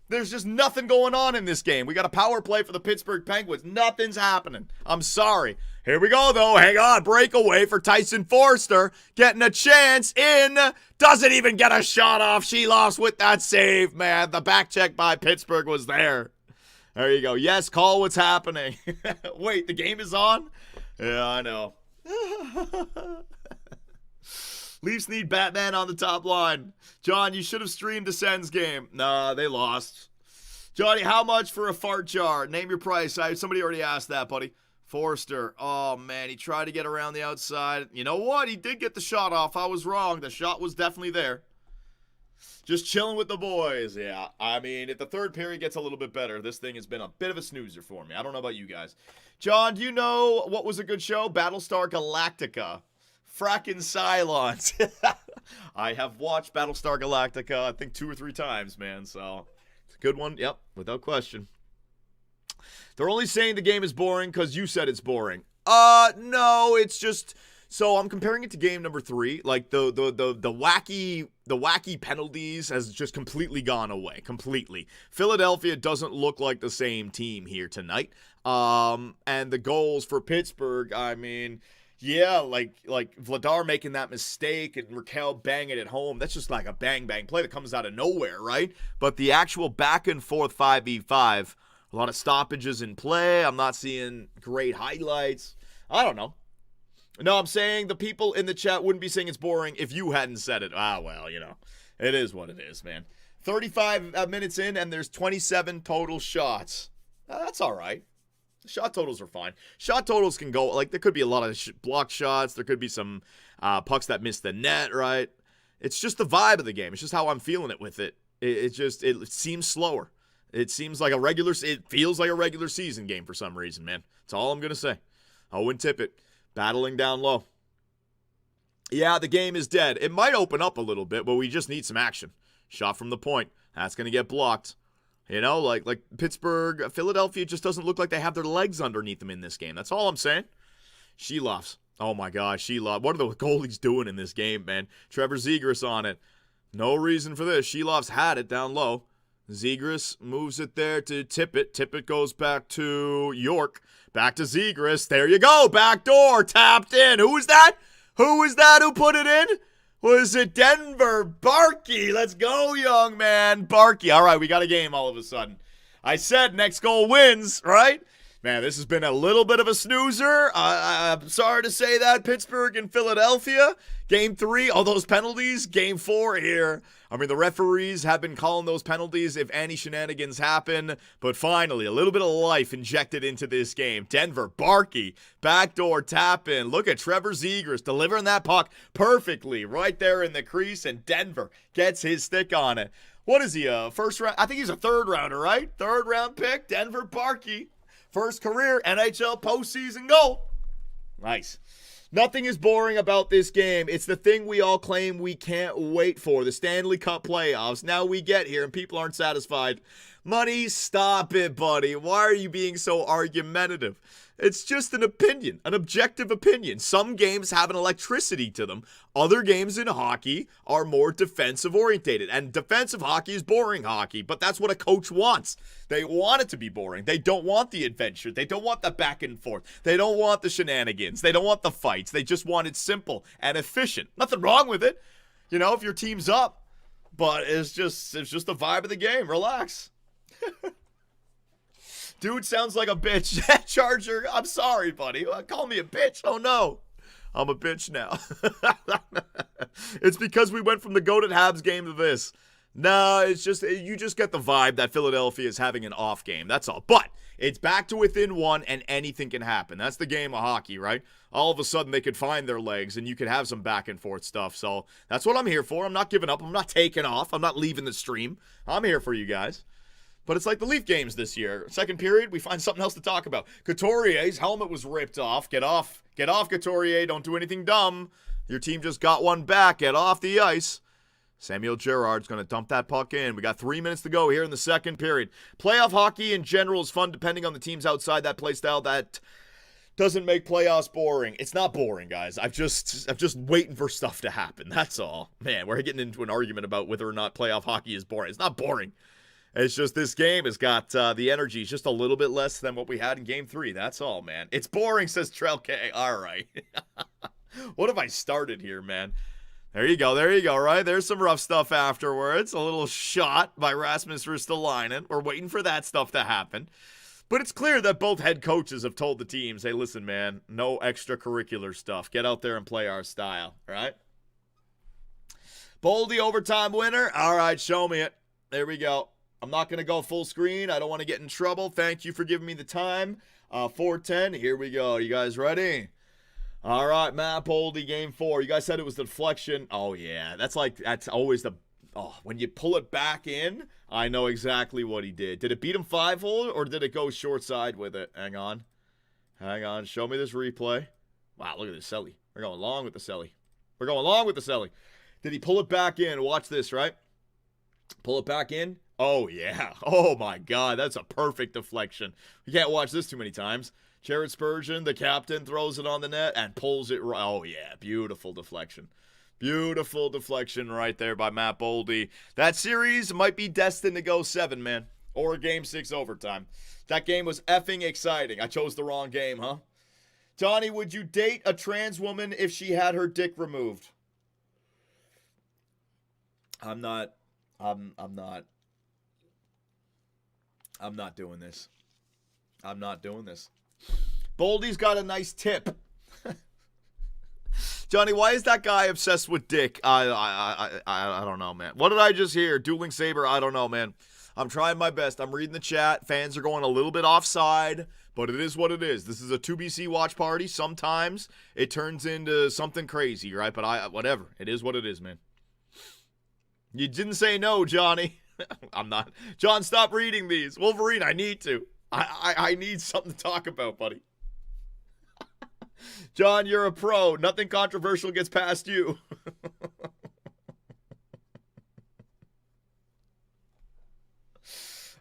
There's just nothing going on in this game. We got a power play for the Pittsburgh Penguins. Nothing's happening. I'm sorry. Here we go, though. Hang on. Breakaway for Tyson Forster. Getting a chance in. Doesn't even get a shot off. She lost with that save, man. The back check by Pittsburgh was there. There you go. Yes, call what's happening. Wait, the game is on? Yeah, I know. Leafs need Batman on the top line. John, you should have streamed the Sens game. Nah, they lost. Johnny, how much for a fart jar? Name your price. Somebody already asked that, buddy. Forster. Oh, man, he tried to get around the outside. You know what? He did get the shot off. I was wrong. The shot was definitely there. Just chilling with the boys. Yeah, I mean, if the third period gets a little bit better, this thing has been a bit of a snoozer for me. I don't know about you guys. John, do you know what was a good show? Battlestar Galactica. Frackin' Cylons. I have watched Battlestar Galactica, I think 2 or 3 times, man. So, it's a good one. Yep, without question. They're only saying the game is boring because you said it's boring. No, it's just... So, I'm comparing it to game number 3. Like, the wacky penalties has just completely gone away. Completely. Philadelphia doesn't look like the same team here tonight. And the goals for Pittsburgh, I mean... Yeah, like Vladar making that mistake and Raquel banging it home. That's just like a bang-bang play that comes out of nowhere, right? But the actual back-and-forth 5v5, a lot of stoppages in play. I'm not seeing great highlights. I don't know. No, I'm saying the people in the chat wouldn't be saying it's boring if you hadn't said it. Ah, well, you know. It is what it is, man. 35 minutes in, and there's 27 total shots. That's all right. Shot totals are fine. Shot totals can go, like, there could be a lot of blocked shots. There could be some pucks that miss the net, right? It's just the vibe of the game. It's just how I'm feeling it with it. It seems slower. It feels like a regular season game for some reason, man. That's all I'm going to say. Owen Tippett, battling down low. Yeah, the game is dead. It might open up a little bit, but we just need some action. Shot from the point. That's going to get blocked. You know, like Pittsburgh, Philadelphia just doesn't look like they have their legs underneath them in this game. That's all I'm saying. Sheloffs. Oh, my gosh, Sheloff. What are the goalies doing in this game, man? Trevor Zegras on it. No reason for this. Sheloff's had it down low. Zegras moves it there to Tippett. Tippett goes back to York. Back to Zegras. There you go. Back door. Tapped in. Who was that? Who was that who put it in? Was it Denver? Barkey. Let's go, young man. Barkey. All right, we got a game all of a sudden. I said next goal wins, right? Man, this has been a little bit of a snoozer. I'm sorry to say that. Pittsburgh and Philadelphia. Game 3, all those penalties. Game 4 here. I mean, the referees have been calling those penalties if any shenanigans happen. But finally, a little bit of life injected into this game. Denver, Barkey, backdoor tap in. Look at Trevor Zegras delivering that puck perfectly right there in the crease. And Denver gets his stick on it. What is he, a first round? I think he's a third rounder, right? Third round pick, Denver Barkey. First career NHL postseason goal. Nice. Nothing is boring about this game. It's the thing we all claim we can't wait for. The Stanley Cup playoffs. Now we get here and people aren't satisfied. Money, stop it, buddy. Why are you being so argumentative? It's just an opinion, an objective opinion. Some games have an electricity to them. Other games in hockey are more defensive orientated. And defensive hockey is boring hockey, but that's what a coach wants. They want it to be boring. They don't want the adventure. They don't want the back and forth. They don't want the shenanigans. They don't want the fights. They just want it simple and efficient. Nothing wrong with it, you know, if your team's up. But it's just the vibe of the game. Relax. Dude sounds like a bitch. Charger, I'm sorry, buddy. Call me a bitch. Oh, no. I'm a bitch now. It's because we went from the goated Habs game to this. No, it's just, you just get the vibe that Philadelphia is having an off game. That's all. But It's back to within one, and anything can happen. That's the game of hockey, right? All of a sudden, they could find their legs, and you could have some back-and-forth stuff. So that's what I'm here for. I'm not giving up. I'm not taking off. I'm not leaving the stream. I'm here for you guys. But it's like the Leaf games this year. Second period, we find something else to talk about. Couturier's helmet was ripped off. Get off. Get off, Couturier. Don't do anything dumb. Your team just got one back. Get off the ice. Samuel Girard's going to dump that puck in. We got 3 minutes to go here in the second period. Playoff hockey in general is fun depending on the teams outside that play style. That doesn't make playoffs boring. It's not boring, guys. I'm just waiting for stuff to happen. That's all. Man, we're getting into an argument about whether or not playoff hockey is boring. It's not boring. It's just this game has got the energy just a little bit less than what we had in Game 3. That's all, man. It's boring, says Trell K. All right. What have I started here, man? There you go, right? There's some rough stuff afterwards. A little shot by Rasmus Ristolainen. We're waiting for that stuff to happen. But it's clear that both head coaches have told the teams, hey, listen, man, no extracurricular stuff. Get out there and play our style, right? Boldy overtime winner. All right, show me it. There we go. I'm not going to go full screen. I don't want to get in trouble. Thank you for giving me the time. 4:10. Here we go. You guys ready? All right, Matt Boldy, game 4. You guys said it was the deflection. Oh, yeah. That's always the... Oh, when you pull it back in, I know exactly what he did. Did it beat him 5-hole, or did it go short side with it? Hang on. Show me this replay. Wow, look at this Selly. We're going long with the Selly. Did he pull it back in? Watch this, right? Pull it back in. Oh, yeah. Oh, my God. That's a perfect deflection. You can't watch this too many times. Jared Spurgeon, the captain, throws it on the net and pulls it right. Oh, yeah. Beautiful deflection. Beautiful deflection right there by Matt Boldy. That series might be destined to go 7, man. Or Game 6 overtime. That game was effing exciting. I chose the wrong game, huh? Johnny, would you date a trans woman if she had her dick removed? I'm not doing this. I'm not doing this. Boldy's got a nice tip. Johnny, why is that guy obsessed with dick? I don't know, man. What did I just hear? Dueling Saber? I don't know, man. I'm trying my best. I'm reading the chat. Fans are going a little bit offside, but it is what it is. This is a 2BC watch party. Sometimes it turns into something crazy, right? But whatever. It is what it is, man. You didn't say no, Johnny. I'm not. John, stop reading these. Wolverine, I need to. I need something to talk about, buddy. John, you're a pro. Nothing controversial gets past you.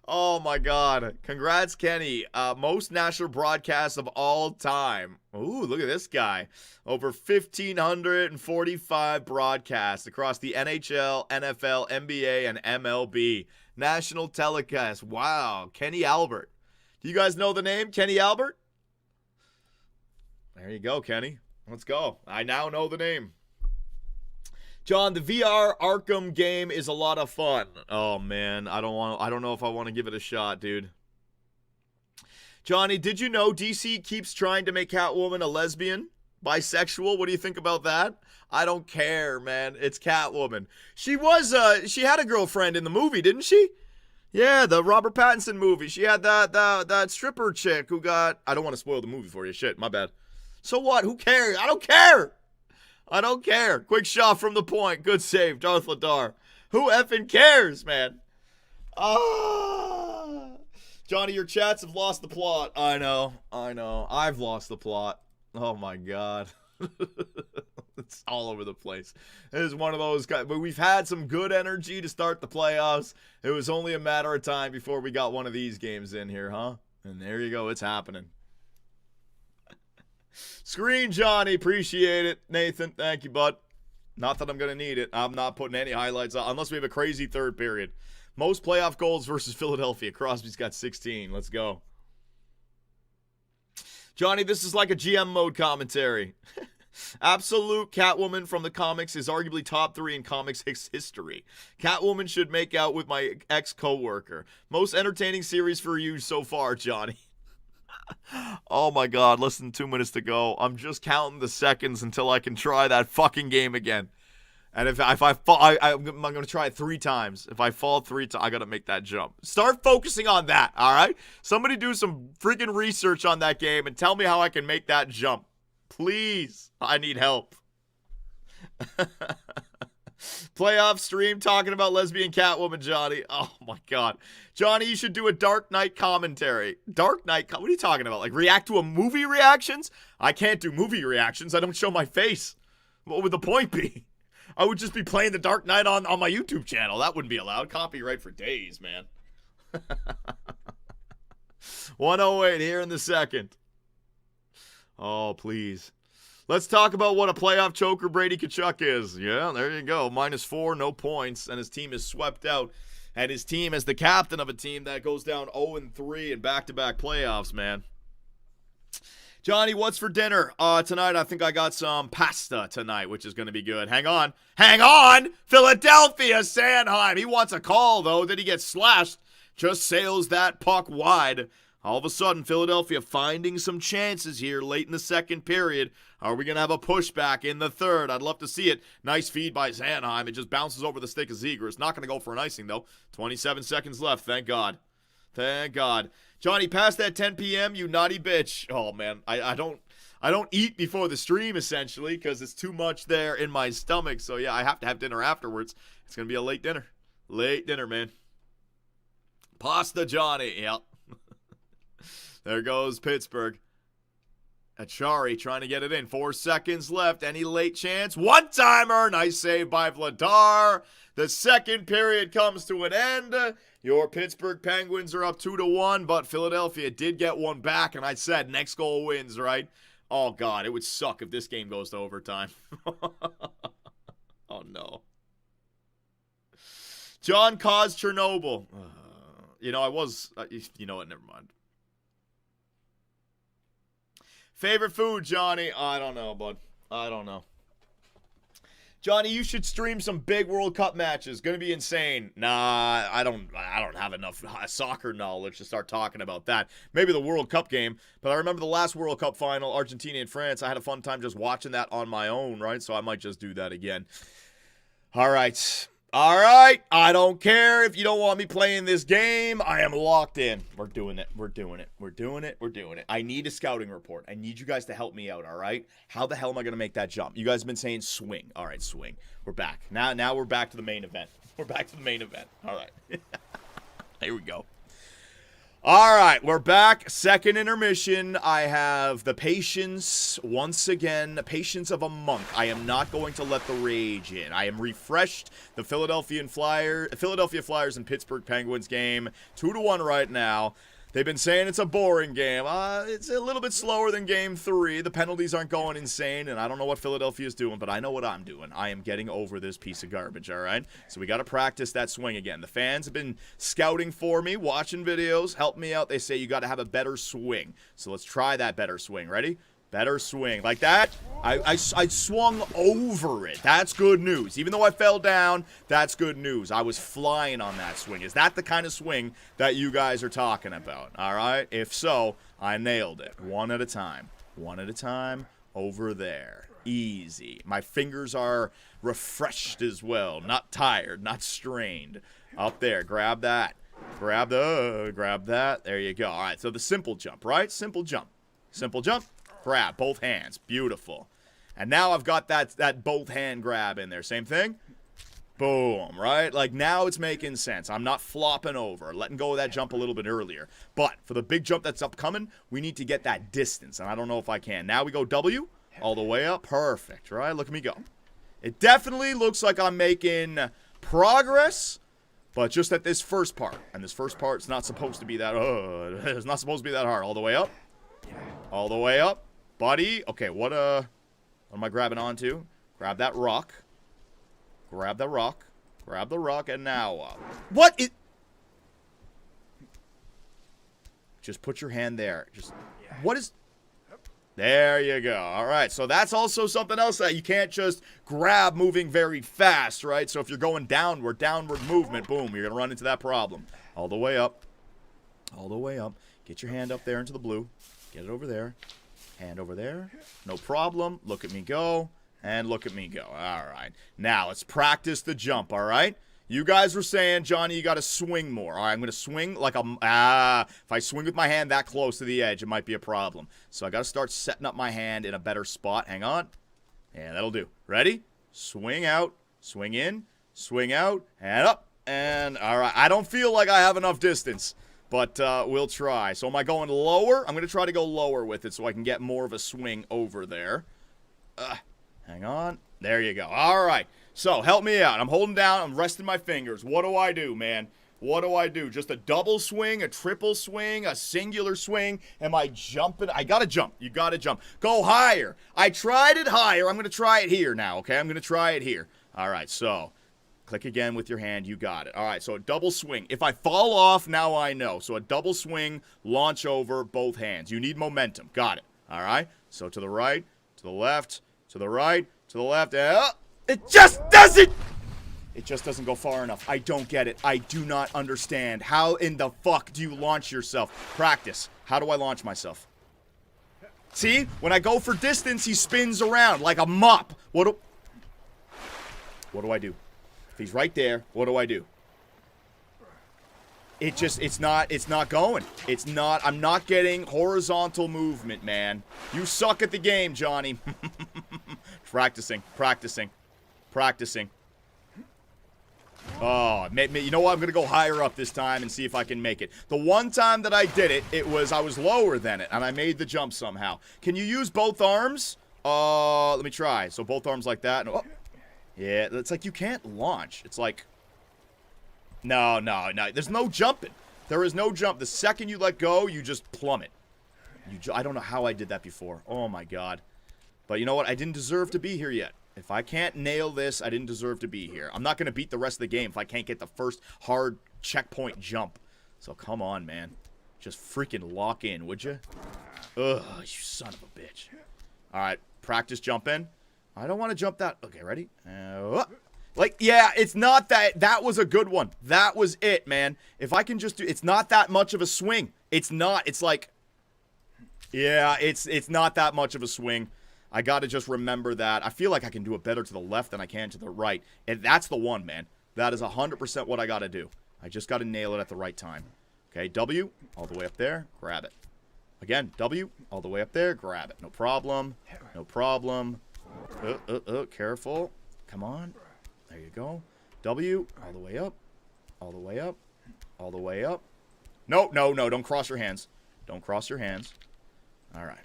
Oh, my God. Congrats, Kenny. Most national broadcasts of all time. Ooh, look at this guy. Over 1,545 broadcasts across the NHL, NFL, NBA, and MLB. National telecast. Wow. Kenny Albert. Do you guys know the name? Kenny Albert? There you go, Kenny. Let's go. I now know the name. John, the VR Arkham game is a lot of fun. Oh man, I don't know if I want to give it a shot, dude. Johnny, did you know DC keeps trying to make Catwoman a lesbian? Bisexual? What do you think about that? I don't care, man. It's Catwoman. She had a girlfriend in the movie, didn't she? Yeah, the Robert Pattinson movie. She had that stripper chick who got... I don't want to spoil the movie for you. Shit, my bad. So what? Who cares? I don't care. I don't care. Quick shot from the point. Good save. Darth Ladar. Who effing cares, man? Johnny, your chats have lost the plot. I know. I've lost the plot. Oh, my God. It's all over the place. It is one of those guys. But we've had some good energy to start the playoffs. It was only a matter of time before we got one of these games in here, huh? And there you go. It's happening. Screen, Johnny. Appreciate it. Nathan, thank you, bud. Not that I'm going to need it. I'm not putting any highlights on unless we have a crazy third period. Most playoff goals versus Philadelphia. Crosby's got 16. Let's go. Johnny, this is like a GM mode commentary. Absolute Catwoman from the comics is arguably top 3 in comics history. Catwoman should make out with my ex-coworker. Most entertaining series for you so far, Johnny. Oh my God, less than 2 minutes to go. I'm just counting the seconds until I can try that fucking game again. And if I fall, I'm going to try it 3 times. If I fall 3 times, I got to make that jump. Start focusing on that, all right? Somebody do some freaking research on that game and tell me how I can make that jump. Please. I need help. Playoff stream talking about lesbian Catwoman, Johnny. Oh, my God. Johnny, you should do a Dark Knight commentary. Dark Knight? What are you talking about? Like react to a movie reactions? I can't do movie reactions. I don't show my face. What would the point be? I would just be playing the Dark Knight on my YouTube channel. That wouldn't be allowed. Copyright for days, man. 108 here in the second. Oh, please. Let's talk about what a playoff choker Brady Tkachuk is. Yeah, there you go. -4, no points, and his team is swept out. And his team is the captain of a team that goes down 0-3 in back-to-back playoffs, man. Johnny, what's for dinner? Tonight, I think I got some pasta tonight, which is going to be good. Hang on. Hang on! Philadelphia, Sanheim. He wants a call, though. Then he gets slashed. Just sails that puck wide. All of a sudden, Philadelphia finding some chances here late in the second period. Are we going to have a pushback in the third? I'd love to see it. Nice feed by Sanheim. It just bounces over the stick of Ziegler. It's not going to go for an icing, though. 27 seconds left. Thank God. Thank God. Johnny, past that 10 p.m., you naughty bitch. Oh, man. I don't eat before the stream, essentially, because it's too much there in my stomach. So, yeah, I have to have dinner afterwards. It's going to be a late dinner. Late dinner, man. Pasta Johnny. Yep. There goes Pittsburgh. Achari trying to get it in. 4 seconds left. Any late chance? One-timer. Nice save by Vladar. The second period comes to an end. Your Pittsburgh Penguins are up 2-1, but Philadelphia did get one back, and I said next goal wins, right? Oh, God, it would suck if this game goes to overtime. Oh, no. John caused Chernobyl. You know what? Never mind. Favorite food, Johnny? I don't know, bud. I don't know. Johnny, you should stream some big World Cup matches. Gonna be insane. Nah, I don't have enough soccer knowledge to start talking about that. Maybe the World Cup game, but I remember the last World Cup final, Argentina and France. I had a fun time just watching that on my own, right? So I might just do that again. All right. All right, I don't care if you don't want me playing this game. I am locked in. We're doing it. We're doing it. We're doing it. We're doing it. I need a scouting report. I need you guys to help me out, all right? How the hell am I going to make that jump? You guys have been saying swing. All right, swing. We're back. Now we're back to the main event. We're back to the main event. All right. Here we go. All right, we're back. Second intermission. I have the patience, once again, the patience of a monk. I am not going to let the rage in. I am refreshed. The Philadelphia Flyers and Pittsburgh Penguins game, 2-1 right now. They've been saying it's a boring game. It's a little bit slower than Game 3. The penalties aren't going insane, and I don't know what Philadelphia is doing, but I know what I'm doing. I am getting over this piece of garbage, all right? So we got to practice that swing again. The fans have been scouting for me, watching videos, helping me out. They say you got to have a better swing. So let's try that better swing. Ready? Better swing. Like that, I swung over it. That's good news. Even though I fell down, that's good news. I was flying on that swing. Is that the kind of swing that you guys are talking about? All right? If so, I nailed it. One at a time. One at a time. Over there. Easy. My fingers are refreshed as well. Not tired. Not strained. Up there. Grab that. Grab that. There you go. All right, so the simple jump, right? Simple jump. Simple jump. Grab, both hands. Beautiful. And now I've got that both hand grab in there. Same thing. Boom, right? Like now it's making sense. I'm not flopping over, letting go of that jump a little bit earlier. But for the big jump that's upcoming, we need to get that distance. And I don't know if I can. Now we go W all the way up. Perfect, right? Look at me go. It definitely looks like I'm making progress, but just at this first part. And this first part's not supposed to be that, it's not supposed to be that hard. All the way up. All the way up. Buddy, okay, what am I grabbing onto? Grab that rock. Grab the rock. Grab the rock, and now, what is... Just put your hand there. Just, what is... There you go. All right, so that's also something else that you can't just grab moving very fast, right? So if you're going downward movement, boom, you're going to run into that problem. All the way up. All the way up. Get your hand up there into the blue. Get it over there. Hand over there. No problem. Look at me go. And look at me go. All right. Now, let's practice the jump, all right? You guys were saying, Johnny, you got to swing more. All right, I'm going to swing like a... if I swing with my hand that close to the edge, it might be a problem. So I got to start setting up my hand in a better spot. Hang on. Yeah, that'll do. Ready? Swing out, swing in, swing out, and up. And, all right, I don't feel like I have enough distance, but we'll try. So am I going lower? I'm going to try to go lower with it so I can get more of a swing over there. Hang on. There you go. All right. So, help me out. I'm holding down. I'm resting my fingers. What do I do, man? What do I do? Just a double swing, a triple swing, a singular swing? Am I jumping? I got to jump. You got to jump. Go higher. I tried it higher. I'm going to try it here now, okay? I'm going to try it here. All right, so click again with your hand. You got it. All right, so a double swing. If I fall off, now I know. So a double swing, launch over both hands. You need momentum. Got it. All right, so to the right, to the left, to the right, to the left. It just doesn't go far enough. I don't get it. I do not understand. How in the fuck do you launch yourself? Practice. How do I launch myself? See? When I go for distance, he spins around like a mop. What do I do? If he's right there, what do I do? It's not going. It's not, I'm not getting horizontal movement, man. You suck at the game, Johnny. Practicing. Oh, you know what? I'm going to go higher up this time and see if I can make it. The one time that I did it, I was lower than it, and I made the jump somehow. Can you use both arms? Let me try. So both arms like that. Oh. Yeah, it's like you can't launch. It's like, no. There's no jumping. There is no jump. The second you let go, you just plummet. I don't know how I did that before. Oh, my God. But you know what? I didn't deserve to be here yet. If I can't nail this, I didn't deserve to be here. I'm not going to beat the rest of the game if I can't get the first hard checkpoint jump. So come on, man. Just freaking lock in, would you? Ugh, you son of a bitch. All right, practice jumping. I don't want to jump that. Okay, ready? Like, yeah, it's not that. That was a good one. That was it, man. If I can just do... It's not that much of a swing. It's not. It's like... Yeah, it's not that much of a swing. I got to just remember that. I feel like I can do it better to the left than I can to the right. And that's the one, man. That is 100% what I got to do. I just got to nail it at the right time. Okay, W, all the way up there. Grab it. Again, W, all the way up there. Grab it. No problem. No problem. Careful. Come on. There you go. W, all the way up. All the way up. All the way up. No. Don't cross your hands. Don't cross your hands. All right.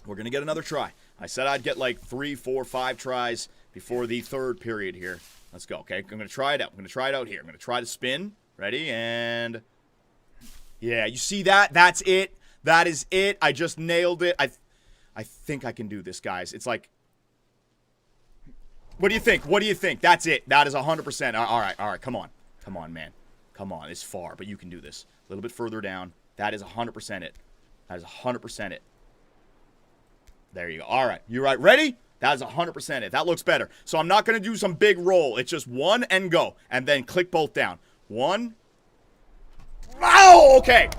We're going to get another try. I said I'd get like 3, 4, 5 tries before the third period here. Let's go, okay? I'm going to try it out. I'm going to try it out here. I'm going to try to spin. Ready? And... Yeah, you see that? That's it. That is it. I just nailed it. I think I can do this, guys. It's like... What do you think? What do you think? That's it. That is 100%. All right. Come on. Come on, man. Come on. It's far, but you can do this. A little bit further down. That is 100% it. That is 100% it. There you go. All right. You right? Ready? That is 100% it. That looks better. So I'm not going to do some big roll. It's just one and go. And then click both down. One. Oh, okay.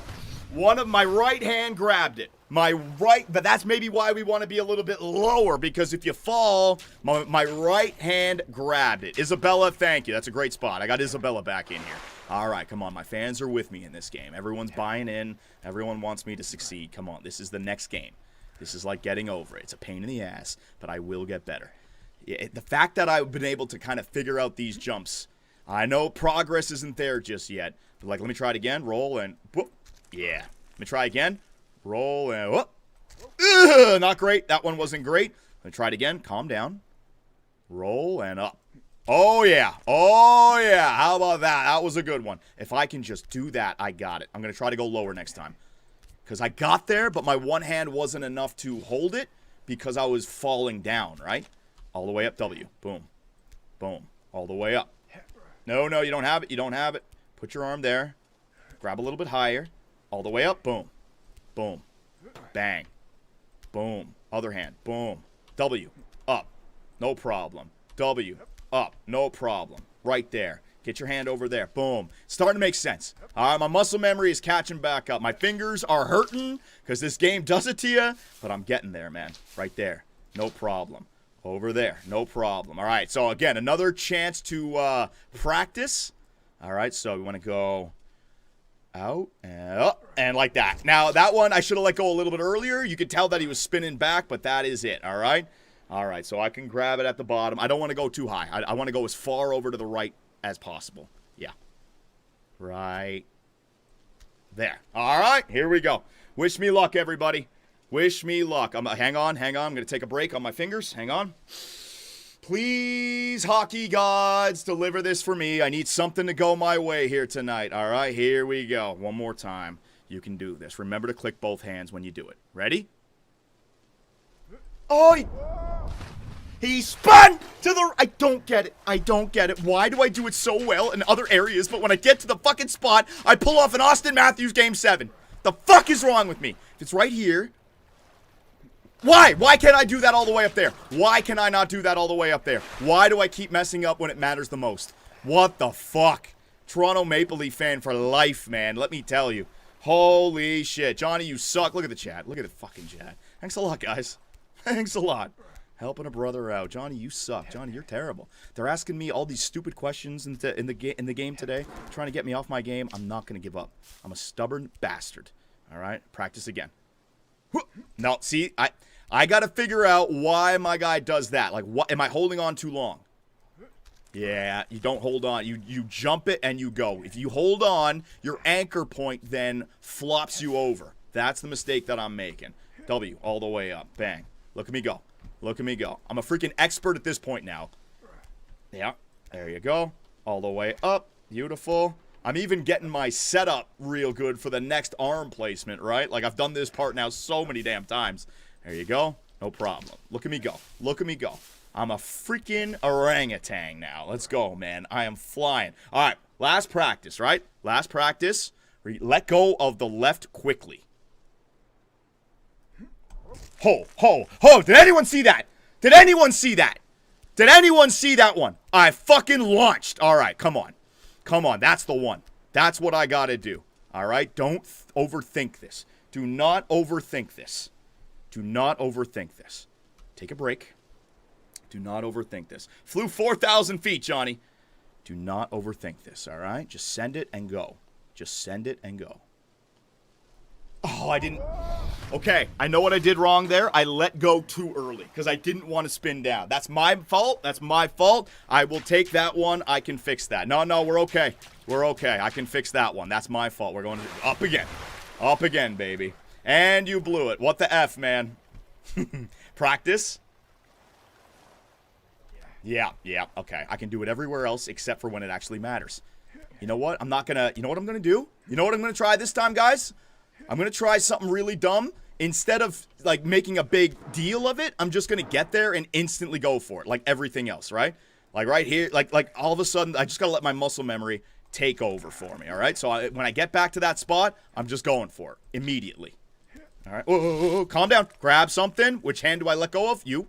One of my right hand grabbed it. My right, but that's maybe why we want to be a little bit lower, because if you fall, my right hand grabbed it. Isabella, thank you. That's a great spot. I got Isabella back in here. All right, come on. My fans are with me in this game. Everyone's buying in. Everyone wants me to succeed. Come on. This is the next game. This is like getting over it. It's a pain in the ass, but I will get better. The fact that I've been able to kind of figure out these jumps, I know progress isn't there just yet, but like, let me try it again. Roll and whoop. Yeah. Let me try again. Roll and whoop. Ugh, not great. That one wasn't great. Let me try it again. Calm down. Roll and up. Oh, yeah. Oh, yeah. How about that? That was a good one. If I can just do that, I got it. I'm going to try to go lower next time. Because I got there, but my one hand wasn't enough to hold it because I was falling down, right? All the way up, W. Boom. Boom. All the way up. No, you don't have it. You don't have it. Put your arm there. Grab a little bit higher. All the way up. Boom. Boom. Bang. Boom. Other hand. Boom. W. Up. No problem. W. Up. No problem. Right there. Get your hand over there. Boom. Starting to make sense. All right, my muscle memory is catching back up. My fingers are hurting because this game does it to you, but I'm getting there, man. Right there. No problem. Over there. No problem. All right. So, again, another chance to practice. All right. So, we want to go out and up and like that. Now, that one, I should have let go a little bit earlier. You could tell that he was spinning back, but that is it. All right. All right. So, I can grab it at the bottom. I don't want to go too high. I want to go as far over to the right as possible. Yeah. Right there. All right. Here we go. Wish me luck, everybody. Wish me luck. Hang on. I'm going to take a break on my fingers. Hang on. Please, hockey gods, deliver this for me. I need something to go my way here tonight. All right, here we go. One more time. You can do this. Remember to click both hands when you do it. Ready? Oh, he spun to the... I don't get it. I don't get it. Why do I do it so well in other areas, but when I get to the fucking spot, I pull off an Austin Matthews Game 7? The fuck is wrong with me? If it's right here... Why? Why can't I do that all the way up there? Why can I not do that all the way up there? Why do I keep messing up when it matters the most? What the fuck? Toronto Maple Leaf fan for life, man. Let me tell you. Holy shit. Johnny, you suck. Look at the chat. Look at the fucking chat. Thanks a lot, guys. Thanks a lot. Helping a brother out. Johnny, you suck. Johnny, you're terrible. They're asking me all these stupid questions in the game today, trying to get me off my game. I'm not going to give up. I'm a stubborn bastard. All right? Practice again. No, see, I got to figure out why my guy does that. Like, what am I holding on too long? Yeah, you don't hold on. You jump it and you go. If you hold on, your anchor point then flops you over. That's the mistake that I'm making. W, all the way up. Bang. Look at me go. Look at me go. I'm a freaking expert at this point now. Yeah, there you go. All the way up. Beautiful. I'm even getting my setup real good for the next arm placement, right? Like, I've done this part now so many damn times. There you go. No problem. Look at me go. Look at me go. I'm a freaking orangutan now. Let's go, man. I am flying. All right. Last practice, right? Last practice. Let go of the left quickly. Ho, ho, ho. Did anyone see that? Did anyone see that? Did anyone see that one? I fucking launched. All right. Come on. Come on. That's the one. That's what I got to do. All right? Don't overthink this. Do not overthink this. Do not overthink this. Take a break. Do not overthink this. Flew 4,000 feet, Johnny. Do not overthink this, all right? Just send it and go. Just send it and go. Oh, I didn't... Okay, I know what I did wrong there. I let go too early because I didn't want to spin down. That's my fault. That's my fault. I will take that one. I can fix that. No, we're okay. We're okay. I can fix that one. That's my fault. We're going up again. Up again, baby. And you blew it. What the F, man? Practice? Yeah, okay. I can do it everywhere else except for when it actually matters. You know what? I'm not gonna... You know what I'm gonna do? You know what I'm gonna try this time, guys? I'm gonna try something really dumb. Instead of, like, making a big deal of it, I'm just gonna get there and instantly go for it. Like everything else, right? Like, right here, like all of a sudden, I just gotta let my muscle memory take over for me, all right? So when I get back to that spot, I'm just going for it immediately. All right. Oh, calm down. Grab something. Which hand do I let go of? You.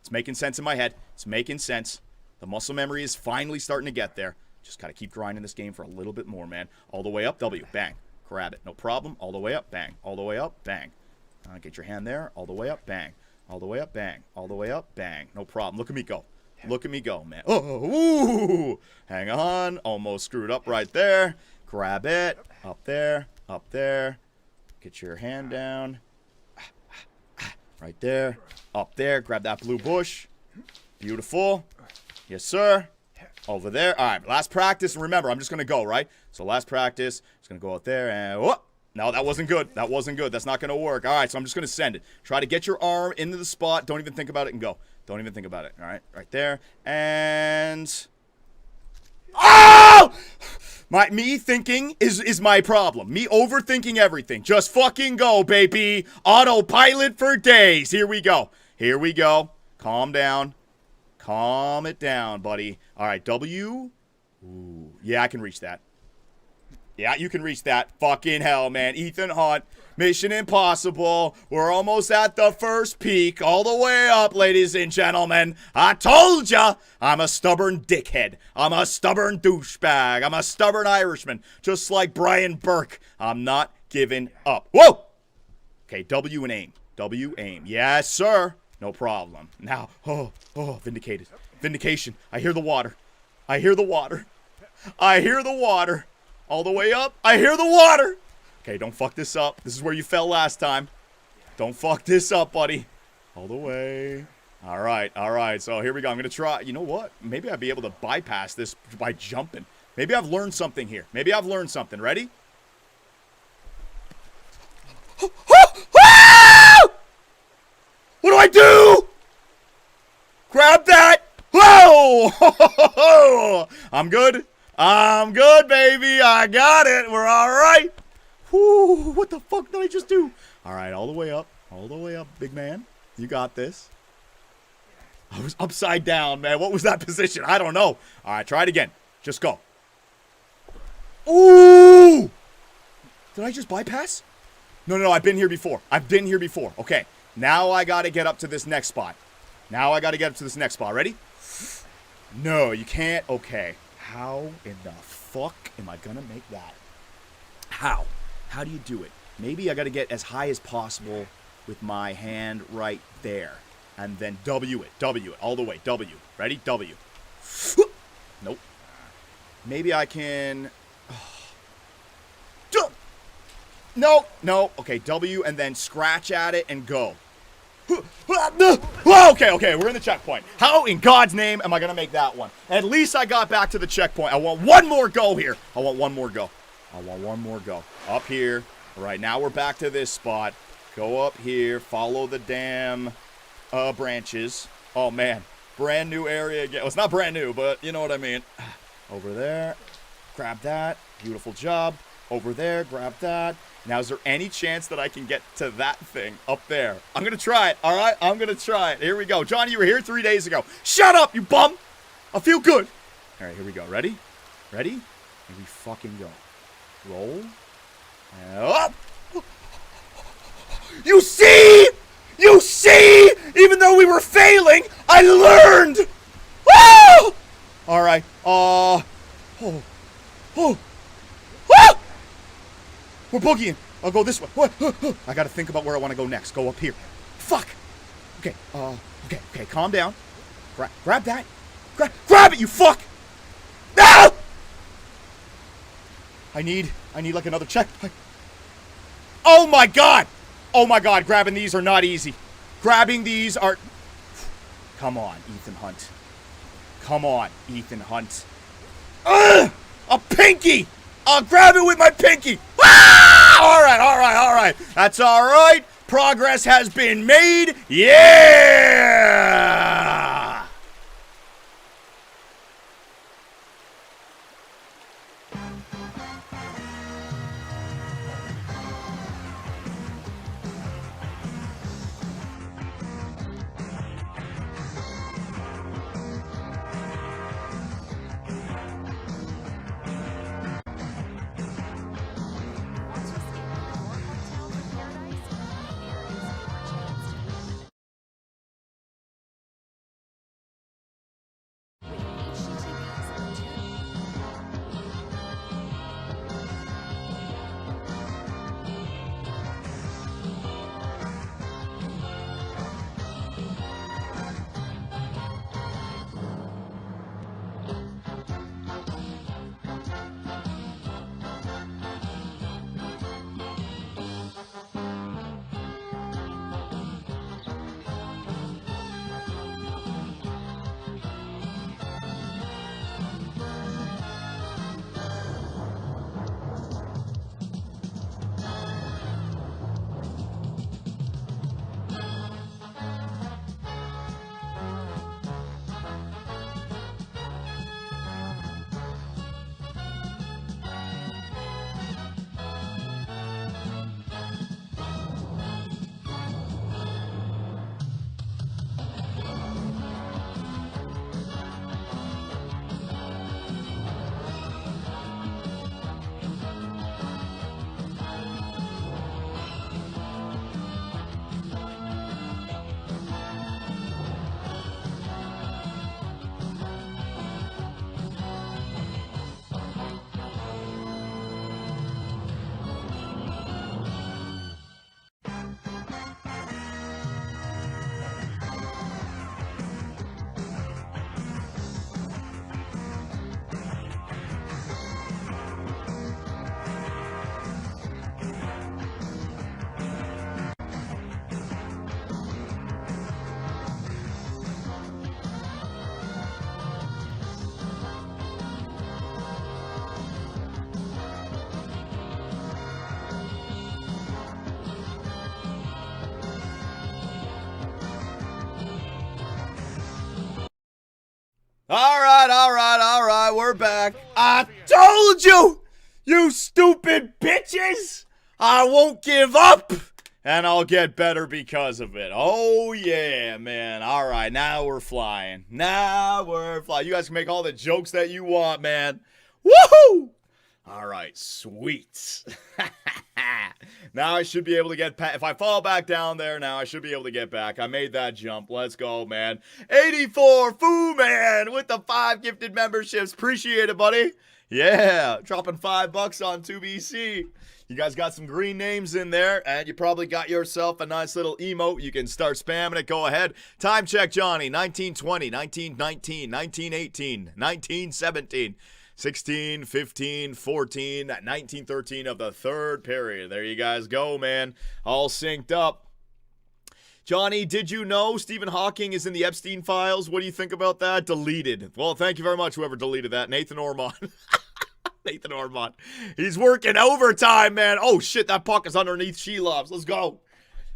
It's making sense in my head. It's making sense. The muscle memory is finally starting to get there. Just got to keep grinding this game for a little bit more, man. All the way up. W. Bang. Grab it. No problem. All the way up. Bang. All the way up. Bang. Get your hand there. All the way up. Bang. All the way up. Bang. All the way up. Bang. No problem. Look at me go. Look at me go, man. Oh, ooh. Hang on. Almost screwed up right there. Grab it. Up there. Up there. Get your hand down. Right there. Up there. Grab that blue bush. Beautiful. Yes, sir. Over there. All right. Last practice. Remember, I'm just going to go, right? So last practice. Just going to go out there and... whoop. No, that wasn't good. That wasn't good. That's not going to work. All right. So I'm just going to send it. Try to get your arm into the spot. Don't even think about it and go. Don't even think about it. All right. Right there. And... oh! Me thinking is my problem. Me overthinking everything. Just fucking go, baby. Autopilot for days. Here we go. Here we go. Calm down. Calm it down, buddy. All right, W. Ooh. Yeah, I can reach that. Yeah, you can reach that. Fucking hell, man. Ethan Hunt. Mission Impossible. We're almost at the first peak. All the way up, ladies and gentlemen. I told ya. I'm a stubborn dickhead. I'm a stubborn douchebag. I'm a stubborn Irishman. Just like Brian Burke. I'm not giving up. Whoa! Okay, W and aim. W, aim. Yes, sir. No problem. Now, oh, vindicated. Vindication. I hear the water. I hear the water. I hear the water. All the way up. I hear the water. Okay, don't fuck this up. This is where you fell last time. Don't fuck this up, buddy. All the way. All right. So here we go. I'm going to try. You know what? Maybe I'd be able to bypass this by jumping. Maybe I've learned something here. Maybe I've learned something. Ready? What do I do? Grab that. Whoa! I'm good. I'm good, baby. I got it. We're all right. Whoo, what the fuck did I just do? All right, all the way up. All the way up, big man. You got this. I was upside down, man. What was that position? I don't know. All right, try it again. Just go. Ooh! Did I just bypass? No, I've been here before. Okay, now I got to get up to this next spot. Ready? No, you can't. Okay. How in the fuck am I going to make that? How? How do you do it? Maybe I got to get as high as possible with my hand right there. And then W it, all the way, W. Ready? W. Nope. Maybe I can... No. Okay, W and then scratch at it and go. Okay, we're in the checkpoint. How in God's name am I going to make that one? At least I got back to the checkpoint. I want one more go here. Up here. All right, now we're back to this spot. Go up here. Follow the damn branches. Oh, man. Brand new area again. Well, it's not brand new, but you know what I mean. Over there. Grab that. Beautiful job. Over there. Grab that. Now, is there any chance that I can get to that thing up there? I'm going to try it, all right? I'm going to try it. Here we go. Johnny, you were here 3 days ago. Shut up, you bum! I feel good. All right, here we go. Ready? Here we fucking go. Roll. And up! You see? Even though we were failing, I learned! Woo! All right. We're boogieing. I'll go this way. I gotta think about where I want to go next. Go up here. Fuck. Okay. Okay. Calm down. Grab that. Grab it, you fuck. No! I need like another check. Oh my god. Grabbing these are not easy. Grabbing these are... Come on, Ethan Hunt. Ugh! A pinky! I'll grab it with my pinky! Ah! All right. That's all right. Progress has been made. Yeah! All right, we're back. I told you, you stupid bitches, I won't give up, and I'll get better because of it. Oh, yeah, man. All right, now we're flying. You guys can make all the jokes that you want, man. Woohoo! All right, sweet. Now I should be able to get back. If I fall back down there now, I should be able to get back. I made that jump. Let's go, man. 84 Foo Man with the 5 gifted memberships. Appreciate it, buddy. Yeah, dropping $5 on 2BC. You guys got some green names in there, and you probably got yourself a nice little emote. You can start spamming it. Go ahead. Time check, Johnny. 1920, 1919, 1918, 1917. 16, 15, 14, 19, 13 of the third period. There you guys go, man. All synced up. Johnny, did you know Stephen Hawking is in the Epstein files? What do you think about that? Deleted. Well, thank you very much, whoever deleted that. Nathan Ormond. Nathan Ormond. He's working overtime, man. Oh, shit, that puck is underneath Shelov's. Let's go.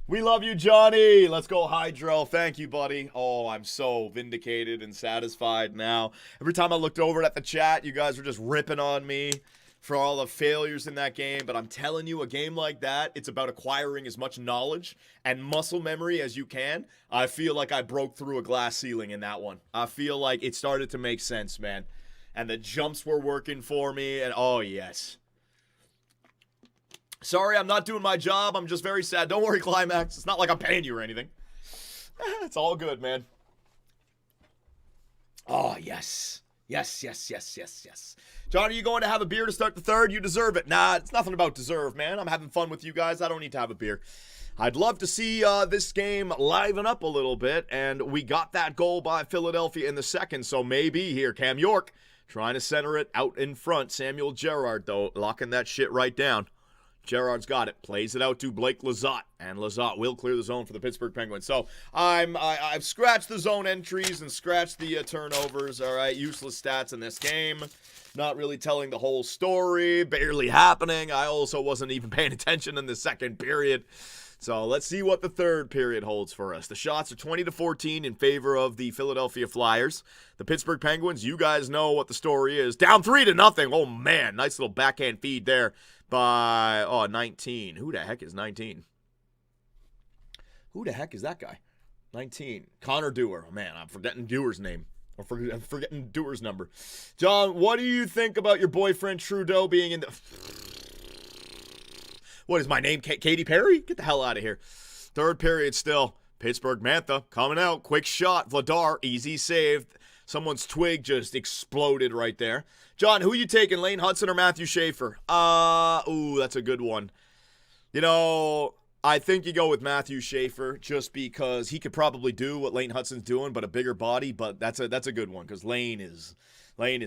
We love you, Johnny. Let's go, Hydro. Thank you, buddy. Oh, I'm so vindicated and satisfied now. Every time I looked over at the chat, you guys were just ripping on me for all the failures in that game. But I'm telling you, a game like that, it's about acquiring as much knowledge and muscle memory as you can. I feel like I broke through a glass ceiling in that one. I feel like it started to make sense, man. And the jumps were working for me. And oh, yes. Sorry, I'm not doing my job. I'm just very sad. Don't worry, Climax. It's not like I'm paying you or anything. It's all good, man. Oh, yes. Yes. John, are you going to have a beer to start the third? You deserve it. Nah, it's nothing about deserve, man. I'm having fun with you guys. I don't need to have a beer. I'd love to see this game liven up a little bit, and we got that goal by Philadelphia in the second, so maybe here, Cam York, trying to center it out in front. Samuel Gerard, though, locking that shit right down. Gerard's got it. Plays it out to Blake Lizotte, and Lizotte will clear the zone for the Pittsburgh Penguins. So I've scratched the zone entries and scratched the turnovers. All right, useless stats in this game. Not really telling the whole story. Barely happening. I also wasn't even paying attention in the second period. So let's see what the third period holds for us. The shots are 20-14 in favor of the Philadelphia Flyers. The Pittsburgh Penguins, you guys know what the story is. Down 3-0. Oh, man. Nice little backhand feed there by, 19. Who the heck is 19? Who the heck is that guy? 19. Connor Dewar. Oh, man, I'm forgetting Dewar's name. I'm forgetting Dewar's number. John, what do you think about your boyfriend Trudeau being in the... What is my name? Katy Perry? Get the hell out of here. Third period still. Pittsburgh Mantha coming out. Quick shot. Vladar. Easy save. Someone's twig just exploded right there. John, who you taking? Lane Hudson or Matthew Schaefer? Ooh, that's a good one. You know, I think you go with Matthew Schaefer just because he could probably do what Lane Hudson's doing, but a bigger body. But that's a good one because Lane is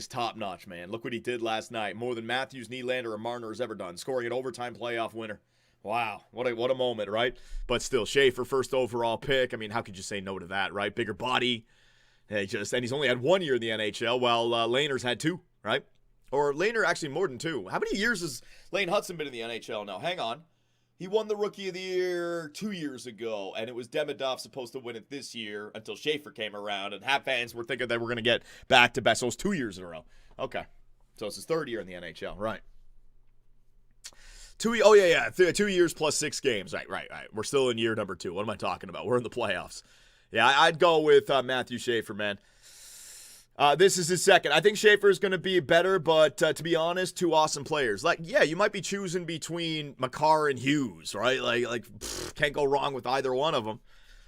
top-notch, man. Look what he did last night. More than Matthews, Nylander, or Marner has ever done. Scoring an overtime playoff winner. Wow. What a moment, right? But still, Schaefer, first overall pick. I mean, how could you say no to that, right? Bigger body. And he's only had 1 year in the NHL, while Laner's had 2, right? Or Laner actually more than 2. How many years has Lane Hudson been in the NHL now? Hang on. He won the Rookie of the Year 2 years ago, and it was Demidov supposed to win it this year until Schaefer came around, and half fans were thinking they were going to get back-to-back. So it's 2 years in a row. Okay. So it's his third year in the NHL. Right. 2 years plus 6 games. Right. We're still in year number 2. What am I talking about? We're in the playoffs. Yeah, I'd go with Matthew Schaefer, man. This is his second. I think Schaefer is going to be better, but to be honest, 2 awesome players. Like, yeah, you might be choosing between Makar and Hughes, right? Can't go wrong with either one of them.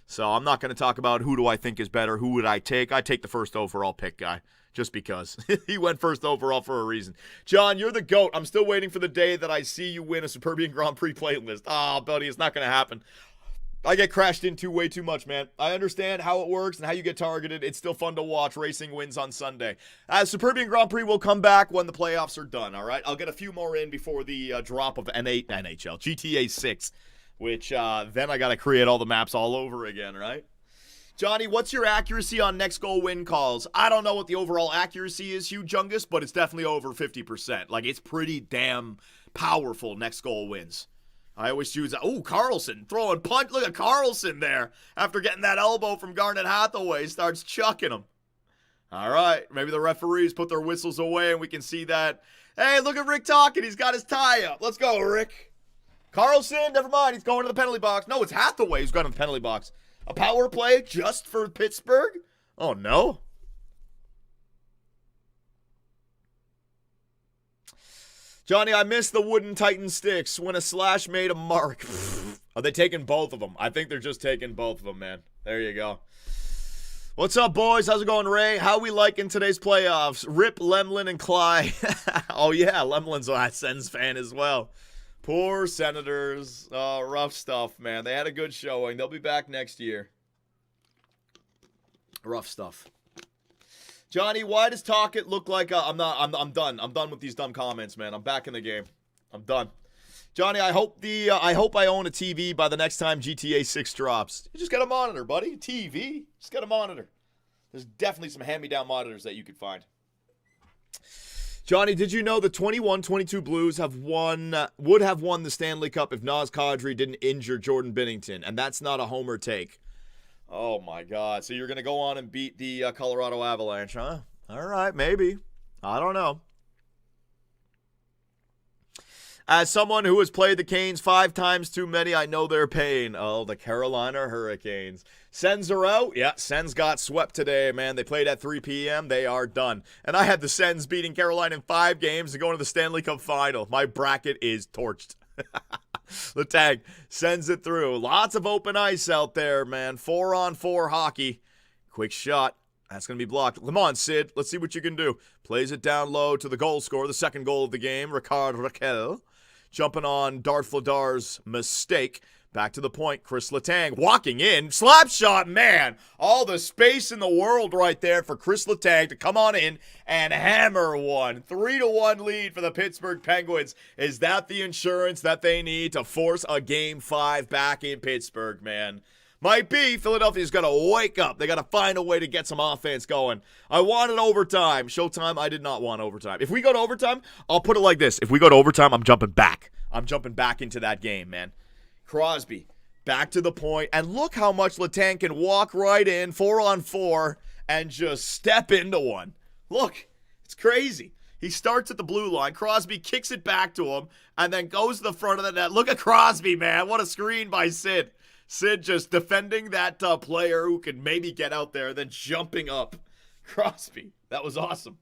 So I'm not going to talk about who do I think is better. Who would I take? I'd take the first overall pick guy, just because. He went first overall for a reason. John, you're the GOAT. I'm still waiting for the day that I see you win a Superbian Grand Prix playlist. Oh, buddy, it's not going to happen. I get crashed into way too much, man. I understand how it works and how you get targeted. It's still fun to watch. Racing wins on Sunday. Superbian Grand Prix will come back when the playoffs are done, all right? I'll get a few more in before the drop of NHL, GTA 6, which then I got to create all the maps all over again, right? Johnny, what's your accuracy on next goal win calls? I don't know what the overall accuracy is, Hugh Jungus, but it's definitely over 50%. Like, it's pretty damn powerful next goal wins. I always choose that. Oh, Carlson throwing punch. Look at Carlson there. After getting that elbow from Garnet Hathaway, starts chucking him. All right. Maybe the referees put their whistles away and we can see that. Hey, look at Rick talking. He's got his tie up. Let's go, Rick. Carlson, never mind. He's going to the penalty box. No, it's Hathaway who's going to the penalty box. A power play just for Pittsburgh? Oh, no. Johnny, I missed the wooden Titan sticks when a slash made a mark. Are they taking both of them? I think they're just taking both of them, man. There you go. What's up, boys? How's it going, Ray? How we liking today's playoffs? Rip, Lemlin, and Clyde. Oh, yeah, Lemlin's a Sens fan as well. Poor Senators. Rough stuff, man. They had a good showing. They'll be back next year. Rough stuff. Johnny, why does Talkit look like I'm done. I'm done with these dumb comments, man. I'm back in the game. I'm done. Johnny, I hope I own a TV by the next time GTA 6 drops. You just got a monitor, buddy. TV. Just got a monitor. There's definitely some hand-me-down monitors that you could find. Johnny, did you know the 21-22 Blues would have won the Stanley Cup if Naz Kadri didn't injure Jordan Binnington? And that's not a homer take. Oh, my God. So you're going to go on and beat the Colorado Avalanche, huh? All right, maybe. I don't know. As someone who has played the Canes 5 times too many, I know their pain. Oh, the Carolina Hurricanes. Sens are out? Yeah, Sens got swept today, man. They played at 3 p.m. They are done. And I had the Sens beating Carolina in 5 games and going to the Stanley Cup Final. My bracket is torched. The tag sends it through. Lots of open ice out there, man. 4-on-4 hockey. Quick shot. That's going to be blocked. Come on, Sid. Let's see what you can do. Plays it down low to the goal scorer, the second goal of the game, Ricard Raquel. Jumping on Darth Vladar's mistake. Back to the point, Chris Letang walking in. Slap shot, man. All the space in the world right there for Chris Letang to come on in and hammer one. 3-1 lead for the Pittsburgh Penguins. Is that the insurance that they need to force a Game 5 back in Pittsburgh, man? Might be. Philadelphia's got to wake up. They got to find a way to get some offense going. I wanted overtime. Showtime, I did not want overtime. If we go to overtime, I'll put it like this. If we go to overtime, I'm jumping back. I'm jumping back into that game, man. Crosby, back to the point. And look how much Letang can walk right in, 4-on-4, and just step into one. Look, it's crazy. He starts at the blue line. Crosby kicks it back to him and then goes to the front of the net. Look at Crosby, man. What a screen by Sid. Sid just defending that player who could maybe get out there, then jumping up. Crosby, that was awesome.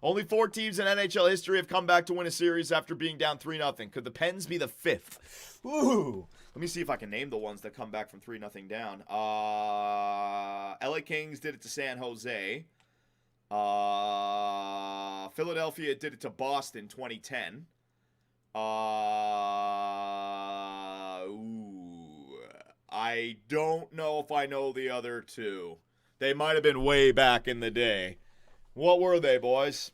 Only 4 teams in NHL history have come back to win a series after being down 3-0. Could the Pens be the 5th? Ooh. Let me see if I can name the ones that come back from 3-0 down. LA Kings did it to San Jose. Philadelphia did it to Boston 2010. I don't know if I know the other 2. They might have been way back in the day. What were they, boys?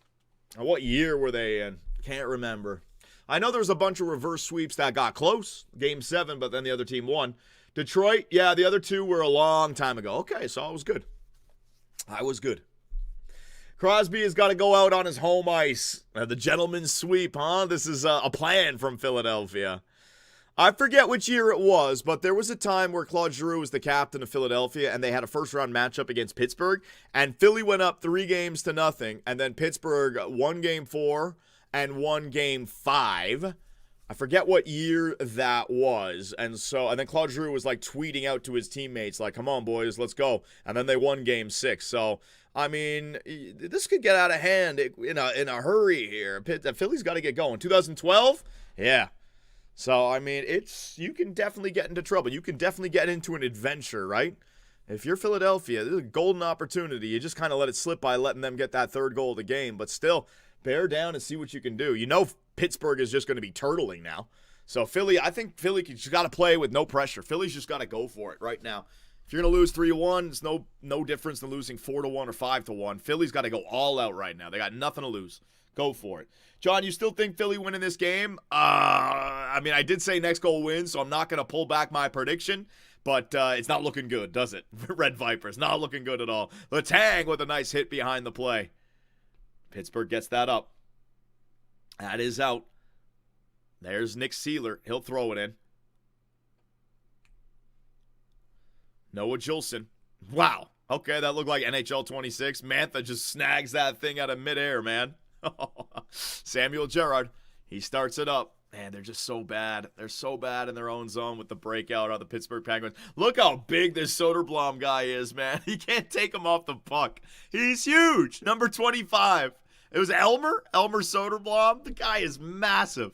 What year were they in? Can't remember. I know there was a bunch of reverse sweeps that got close. Game 7, but then the other team won. Detroit, yeah, the other 2 were a long time ago. Okay, so I was good. I was good. Crosby has got to go out on his home ice. The gentleman's sweep, huh? This is a plan from Philadelphia. I forget which year it was, but there was a time where Claude Giroux was the captain of Philadelphia, and they had a first-round matchup against Pittsburgh, and Philly went up 3-0, and then Pittsburgh won Game 4 and won Game 5. I forget what year that was, and then Claude Giroux was like tweeting out to his teammates, like, "Come on, boys, let's go," and then they won Game 6. So, I mean, this could get out of hand in a hurry here. Philly's got to get going. 2012, yeah. So, I mean, you can definitely get into trouble. You can definitely get into an adventure, right? If you're Philadelphia, this is a golden opportunity. You just kind of let it slip by letting them get that 3rd goal of the game. But still, bear down and see what you can do. You know Pittsburgh is just going to be turtling now. So, I think Philly just got to play with no pressure. Philly's just got to go for it right now. If you're going to lose 3-1, it's no difference than losing 4-1 or 5-1. Philly's got to go all out right now. They got nothing to lose. Go for it. John, you still think Philly winning this game? I mean, I did say next goal wins, so I'm not going to pull back my prediction, but it's not looking good, does it? Red Vipers, not looking good at all. Letang with a nice hit behind the play. Pittsburgh gets that up. That is out. There's Nick Seeler. He'll throw it in. Noah Juleson. Wow. Okay, that looked like NHL 26. Mantha just snags that thing out of midair, man. Samuel Gerard, he starts it up. Man, they're just so bad. They're so bad in their own zone with the breakout on the Pittsburgh Penguins. Look how big this Soderblom guy is, man. He can't take him off the puck. He's huge. Number 25. It was Elmer Soderblom. The guy is massive.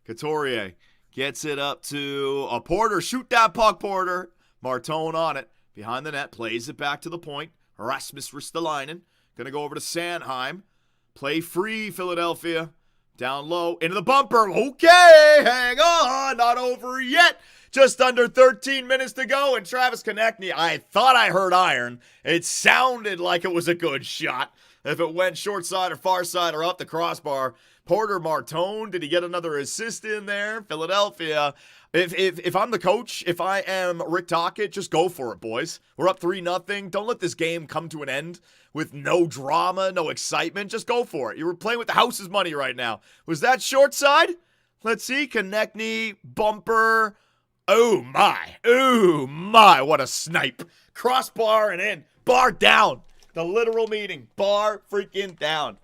Couturier gets it up to a Porter. Shoot that puck, Porter. Martone on it. Behind the net. Plays it back to the point. Rasmus Ristolainen. Gonna go over to Sanheim. Play free, Philadelphia. Down low, into the bumper. Okay, hang on, not over yet. Just under 13 minutes to go, and Travis Konechny, I thought I heard iron. It sounded like it was a good shot. If it went short side or far side or up the crossbar. Porter Martone, did he get another assist in there? Philadelphia. If I'm the coach, if I am Rick Tocchet, just go for it, boys. We're up 3-0. Don't let this game come to an end with no drama, no excitement. Just go for it. You were playing with the house's money right now. Was that short side? Let's see. Konechny, bumper. Oh, my. What a snipe. Crossbar and in. Bar down. The literal meaning. Bar freaking down.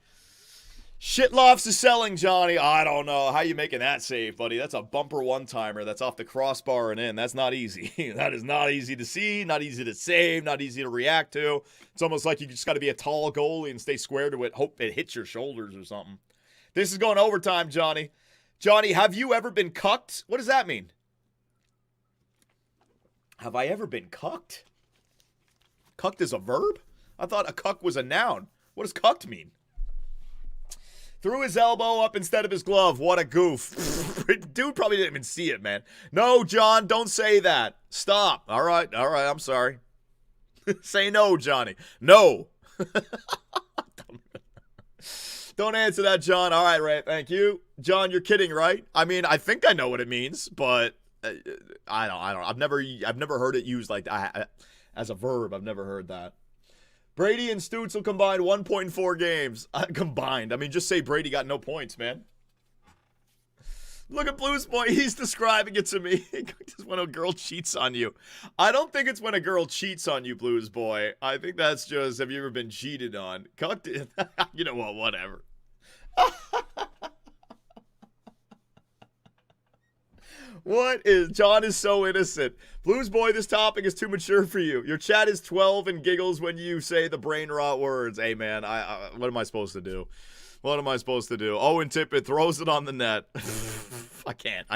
Shitloffs is selling, Johnny. I don't know. How you making that save, buddy? That's a bumper one-timer. That's off the crossbar and in. That's not easy. That is not easy to see, not easy to save, not easy to react to. It's almost like you just got to be a tall goalie and stay square to it. Hope it hits your shoulders or something. This is going overtime, Johnny. Johnny, have you ever been cucked? What does that mean? Have I ever been cucked? Cucked is a verb? I thought a cuck was a noun. What does cucked mean? Threw his elbow up instead of his glove. What a goof. Dude probably didn't even see it, man. No, John, don't say that. Stop. All right, I'm sorry. Say no, Johnny. No. Don't answer that, John. All right, thank you. John, you're kidding, right? I mean, I think I know what it means, but I don't. I've never heard it used like as a verb. I've never heard that. Brady and Stutzel combined 1.4 games. Combined. I mean, just say Brady got no points, man. Look at Blues Boy. He's describing it to me. It's when a girl cheats on you. I don't think it's when a girl cheats on you, Blues Boy. I think that's just, have you ever been cheated on? You know what? Whatever. John is so innocent. Blues Boy, this topic is too mature for you. Your chat is 12 and giggles when you say the brain rot words. Hey, man, what am I supposed to do? What am I supposed to do? Owen Tippett throws it on the net. I can't.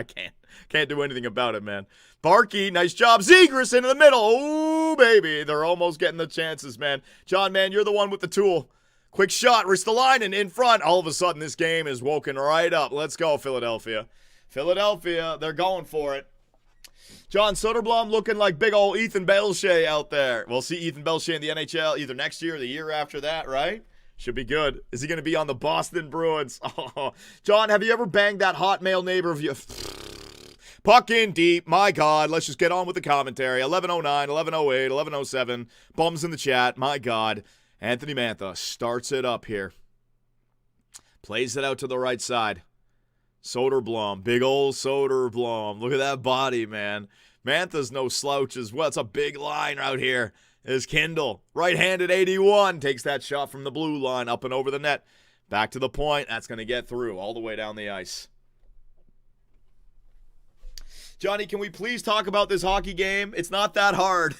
Can't do anything about it, man. Barkey, nice job. Zegras into the middle. Oh, baby. They're almost getting the chances, man. John, man, you're the one with the tool. Quick shot. Ristolainen in front. All of a sudden, this game is woken right up. Let's go, Philadelphia. Philadelphia, they're going for it. John Soderblom looking like big old Ethan Belshea out there. We'll see Ethan Belshea in the NHL either next year or the year after that, right? Should be good. Is he going to be on the Boston Bruins? Oh. John, have you ever banged that hot male neighbor of you? Puck in deep. My God. Let's just get on with the commentary. 11:09, 11:08, 11:07. Bums in the chat. My God. Anthony Mantha starts it up here. Plays it out to the right side. Soderblom, big old Soderblom. Look at that body, man. Mantha's no slouch as well. It's a big line out here. Is Kindle. Right-handed 81. Takes that shot from the blue line up and over the net. Back to the point. That's going to get through all the way down the ice. Johnny, can we please talk about this hockey game? It's not that hard.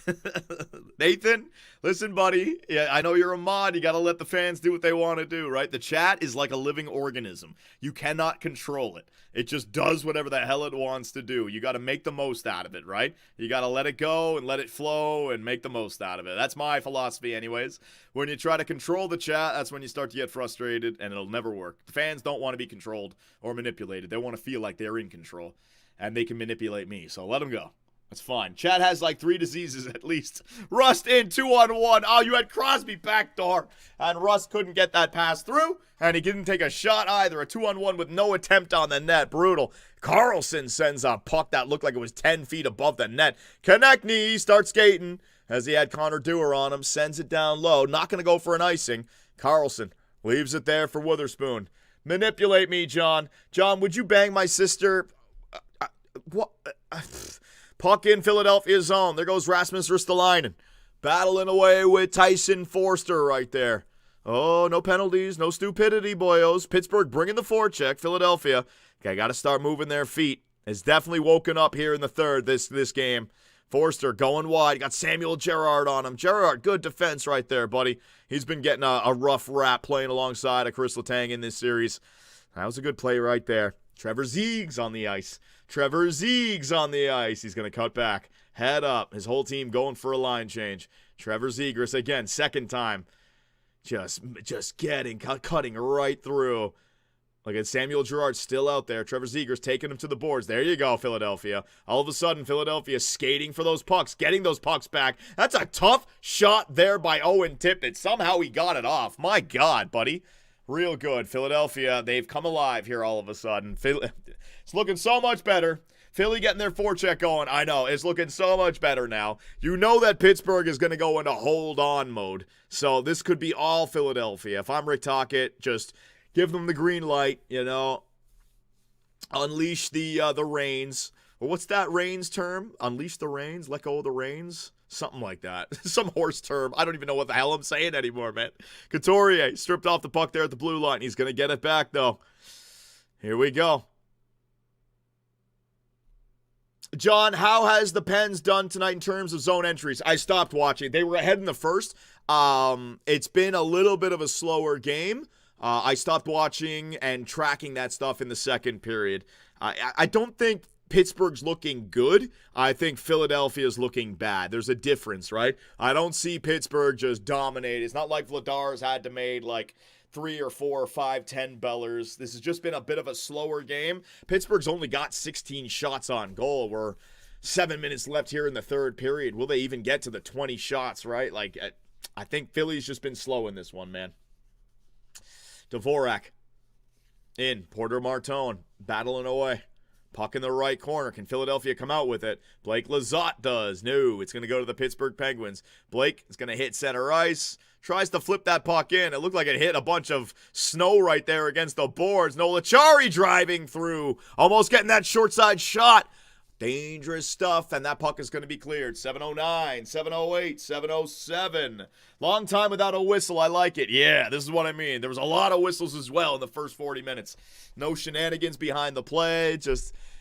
Nathan, listen, buddy. Yeah, I know you're a mod. You got to let the fans do what they want to do, right? The chat is like a living organism. You cannot control it. It just does whatever the hell it wants to do. You got to make the most out of it, right? You got to let it go and let it flow and make the most out of it. That's my philosophy anyways. When you try to control the chat, that's when you start to get frustrated and it'll never work. The fans don't want to be controlled or manipulated. They want to feel like they're in control. And they can manipulate me, so let them go. That's fine. Chad has like 3 diseases at least. Rust in 2-on-1. Oh, you had Crosby backdoor. And Rust couldn't get that pass through. And he didn't take a shot either. A 2-on-1 with no attempt on the net. Brutal. Carlson sends a puck that looked like it was 10 feet above the net. Konechny starts skating as he had Connor Dewar on him. Sends it down low. Not going to go for an icing. Carlson leaves it there for Witherspoon. Manipulate me, John. John, would you bang my sister? What? Puck in Philadelphia zone. There goes Rasmus Ristolainen. battling away with Tyson Forster right there. Oh, no penalties, no stupidity, boyos. Pittsburgh bringing the forecheck. Philadelphia, okay, got to start moving their feet. Has definitely woken up here in the third this game. Forster going wide. Got Samuel Gerard on him. Gerard, good defense right there, buddy. He's been getting a rough rap playing alongside of Chris Letang in this series. That was a good play right there. Trevor Zeig's on the ice. Trevor Zeig's on the ice. He's going to cut back. Head up. His whole team going for a line change. Trevor Zegras again, second time. Just cutting right through. Look at Samuel Gerard still out there. Trevor Zegras taking him to the boards. There you go, Philadelphia. All of a sudden, Philadelphia skating for those pucks, getting those pucks back. That's a tough shot there by Owen Tippett. Somehow he got it off. My God, buddy. Real good. Philadelphia, they've come alive here all of a sudden. It's looking so much better. Philly getting their forecheck going. I know, it's looking so much better now. You know that Pittsburgh is going to go into hold-on mode. So this could be all Philadelphia. If I'm Rick Tocchet, just give them the green light, Unleash the reins. Well, what's that reins term? Unleash the reins? Let go of the reins? Something like that. Some horse term. I don't even know what the hell I'm saying anymore, man. Couturier stripped off the puck there at the blue line. He's going to get it back, though. Here we go. John, how has the Pens done tonight in terms of zone entries? I stopped watching. They were ahead in the first. It's been a little bit of a slower game. I stopped watching and tracking that stuff in the second period. I don't think Pittsburgh's looking good. I think Philadelphia's looking bad. There's a difference, right? I don't see Pittsburgh just dominate. It's not like Vladar's had to make like 3 or 4 or 5, 10 bellers. This has just been a bit of a slower game. Pittsburgh's only got 16 shots on goal. We're 7 minutes left here in the third period. Will they even get to the 20 shots, right? Like, I think Philly's just been slow in this one, man. Dvorak in. Porter Martone battling away. Puck in the right corner. Can Philadelphia come out with it? Blake Lizotte does. No, it's going to go to the Pittsburgh Penguins. Blake is going to hit center ice. Tries to flip that puck in. It looked like it hit a bunch of snow right there against the boards. Noel Acciari driving through. Almost getting that short side shot. Dangerous stuff, and that puck is going to be cleared. 7:09, 7:08, 7:07. Long time without a whistle. I like it. Yeah, this is what I mean. There was a lot of whistles as well in the first 40 minutes. No shenanigans behind the play.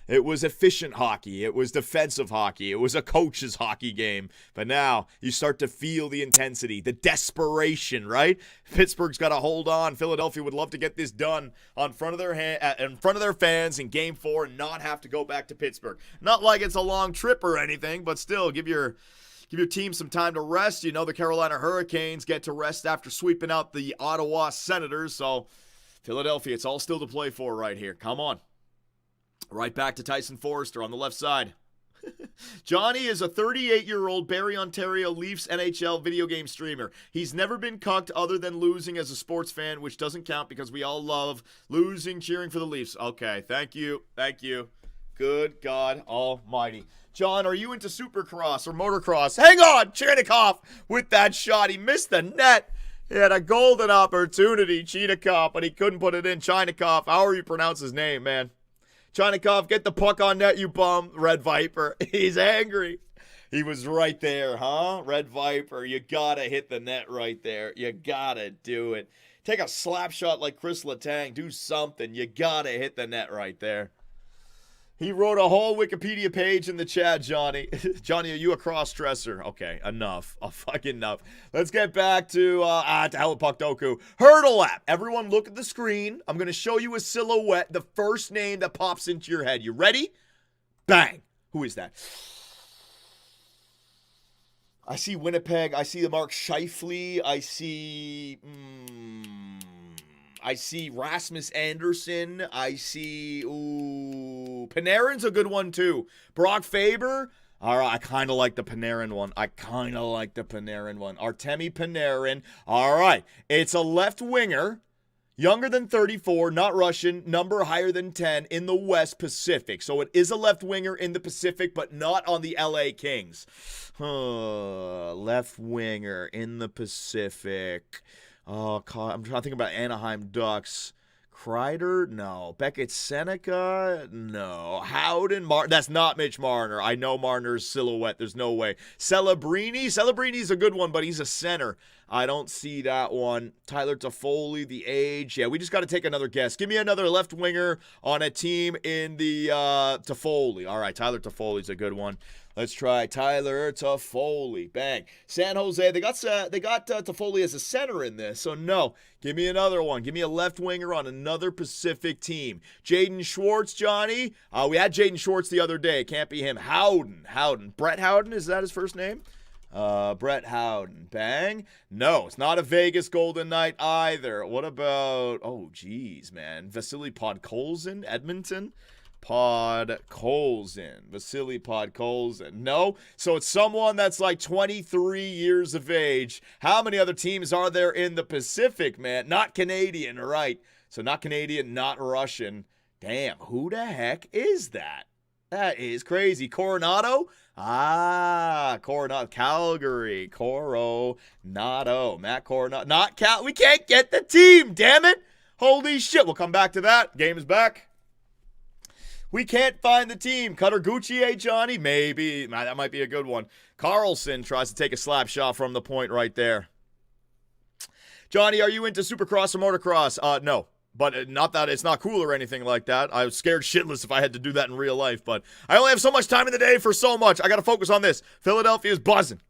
It was efficient hockey. It was defensive hockey. It was a coach's hockey game. But now you start to feel the intensity, the desperation, right? Pittsburgh's got to hold on. Philadelphia would love to get this done in front of their fans in Game 4 and not have to go back to Pittsburgh. Not like it's a long trip or anything, but still give your team some time to rest. You know the Carolina Hurricanes get to rest after sweeping out the Ottawa Senators. So Philadelphia, it's all still to play for right here. Come on. Right back to Tyson Forster on the left side. Johnny is a 38-year-old Barrie, Ontario Leafs NHL video game streamer. He's never been cucked other than losing as a sports fan, which doesn't count because we all love losing, cheering for the Leafs. Okay, thank you. Good God almighty. John, are you into supercross or motocross? Hang on, Chinikov with that shot. He missed the net. He had a golden opportunity, Chinikov, but he couldn't put it in. Chinikov, however you pronounce his name, man. Chinikov, get the puck on net, you bum. Red Viper. He's angry. He was right there, huh? Red Viper, you gotta hit the net right there. You gotta do it. Take a slap shot like Chris Letang. Do something. You gotta hit the net right there. He wrote a whole Wikipedia page in the chat, Johnny. Johnny, are you a cross-dresser? Okay, enough. Fucking enough. Let's get back to hell with Puck Doku. Hurdle app. Everyone look at the screen. I'm going to show you a silhouette. The first name that pops into your head. You ready? Bang. Who is that? I see Winnipeg. I see the Mark Scheifele. I see Rasmus Anderson. I see, Panarin's a good one too. Brock Faber. All right, I kind of like the Panarin one. Artemi Panarin. All right, it's a left winger, younger than 34, not Russian, number higher than 10 in the West Pacific. So it is a left winger in the Pacific, but not on the LA Kings. Left winger in the Pacific. Oh, God, I'm trying to think about Anaheim Ducks. Kreider? No. Beckett Seneca? No. Howden? That's not Mitch Marner. I know Marner's silhouette. There's no way. Celebrini? Celebrini's a good one, but he's a center. I don't see that one. Tyler Toffoli, the age. Yeah, we just got to take another guess. Give me another left winger on a team in the Toffoli. All right, Tyler Toffoli's a good one. Let's try Tyler Toffoli. Bang. San Jose, they got Toffoli as a center in this, so no. Give me another one. Give me a left winger on another Pacific team. Jaden Schwartz, Johnny. We had Jaden Schwartz the other day. Can't be him. Howden. Brett Howden, is that his first name? Brett Howden. Bang. No, it's not a Vegas Golden Knight either. What about, oh, geez, man. Vasily Podkolzin, Edmonton? Vasily Podkolzin. No. So it's someone that's like 23 years of age. How many other teams are there in the Pacific, man? Not Canadian, right? So not Canadian, not Russian. Damn, who the heck is that? That is crazy. Coronado? Coronado. Calgary. Coronado. Matt Coronado. Not Cal. We can't get the team, damn it. Holy shit. We'll come back to that. Game is back. We can't find the team. Cutter Gucci, Johnny? Maybe. That might be a good one. Carlson tries to take a slap shot from the point right there. Johnny, are you into Supercross or motocross? No. But not that it's not cool or anything like that. I was scared shitless if I had to do that in real life. But I only have so much time in the day for so much. I got to focus on this. Philadelphia's buzzing.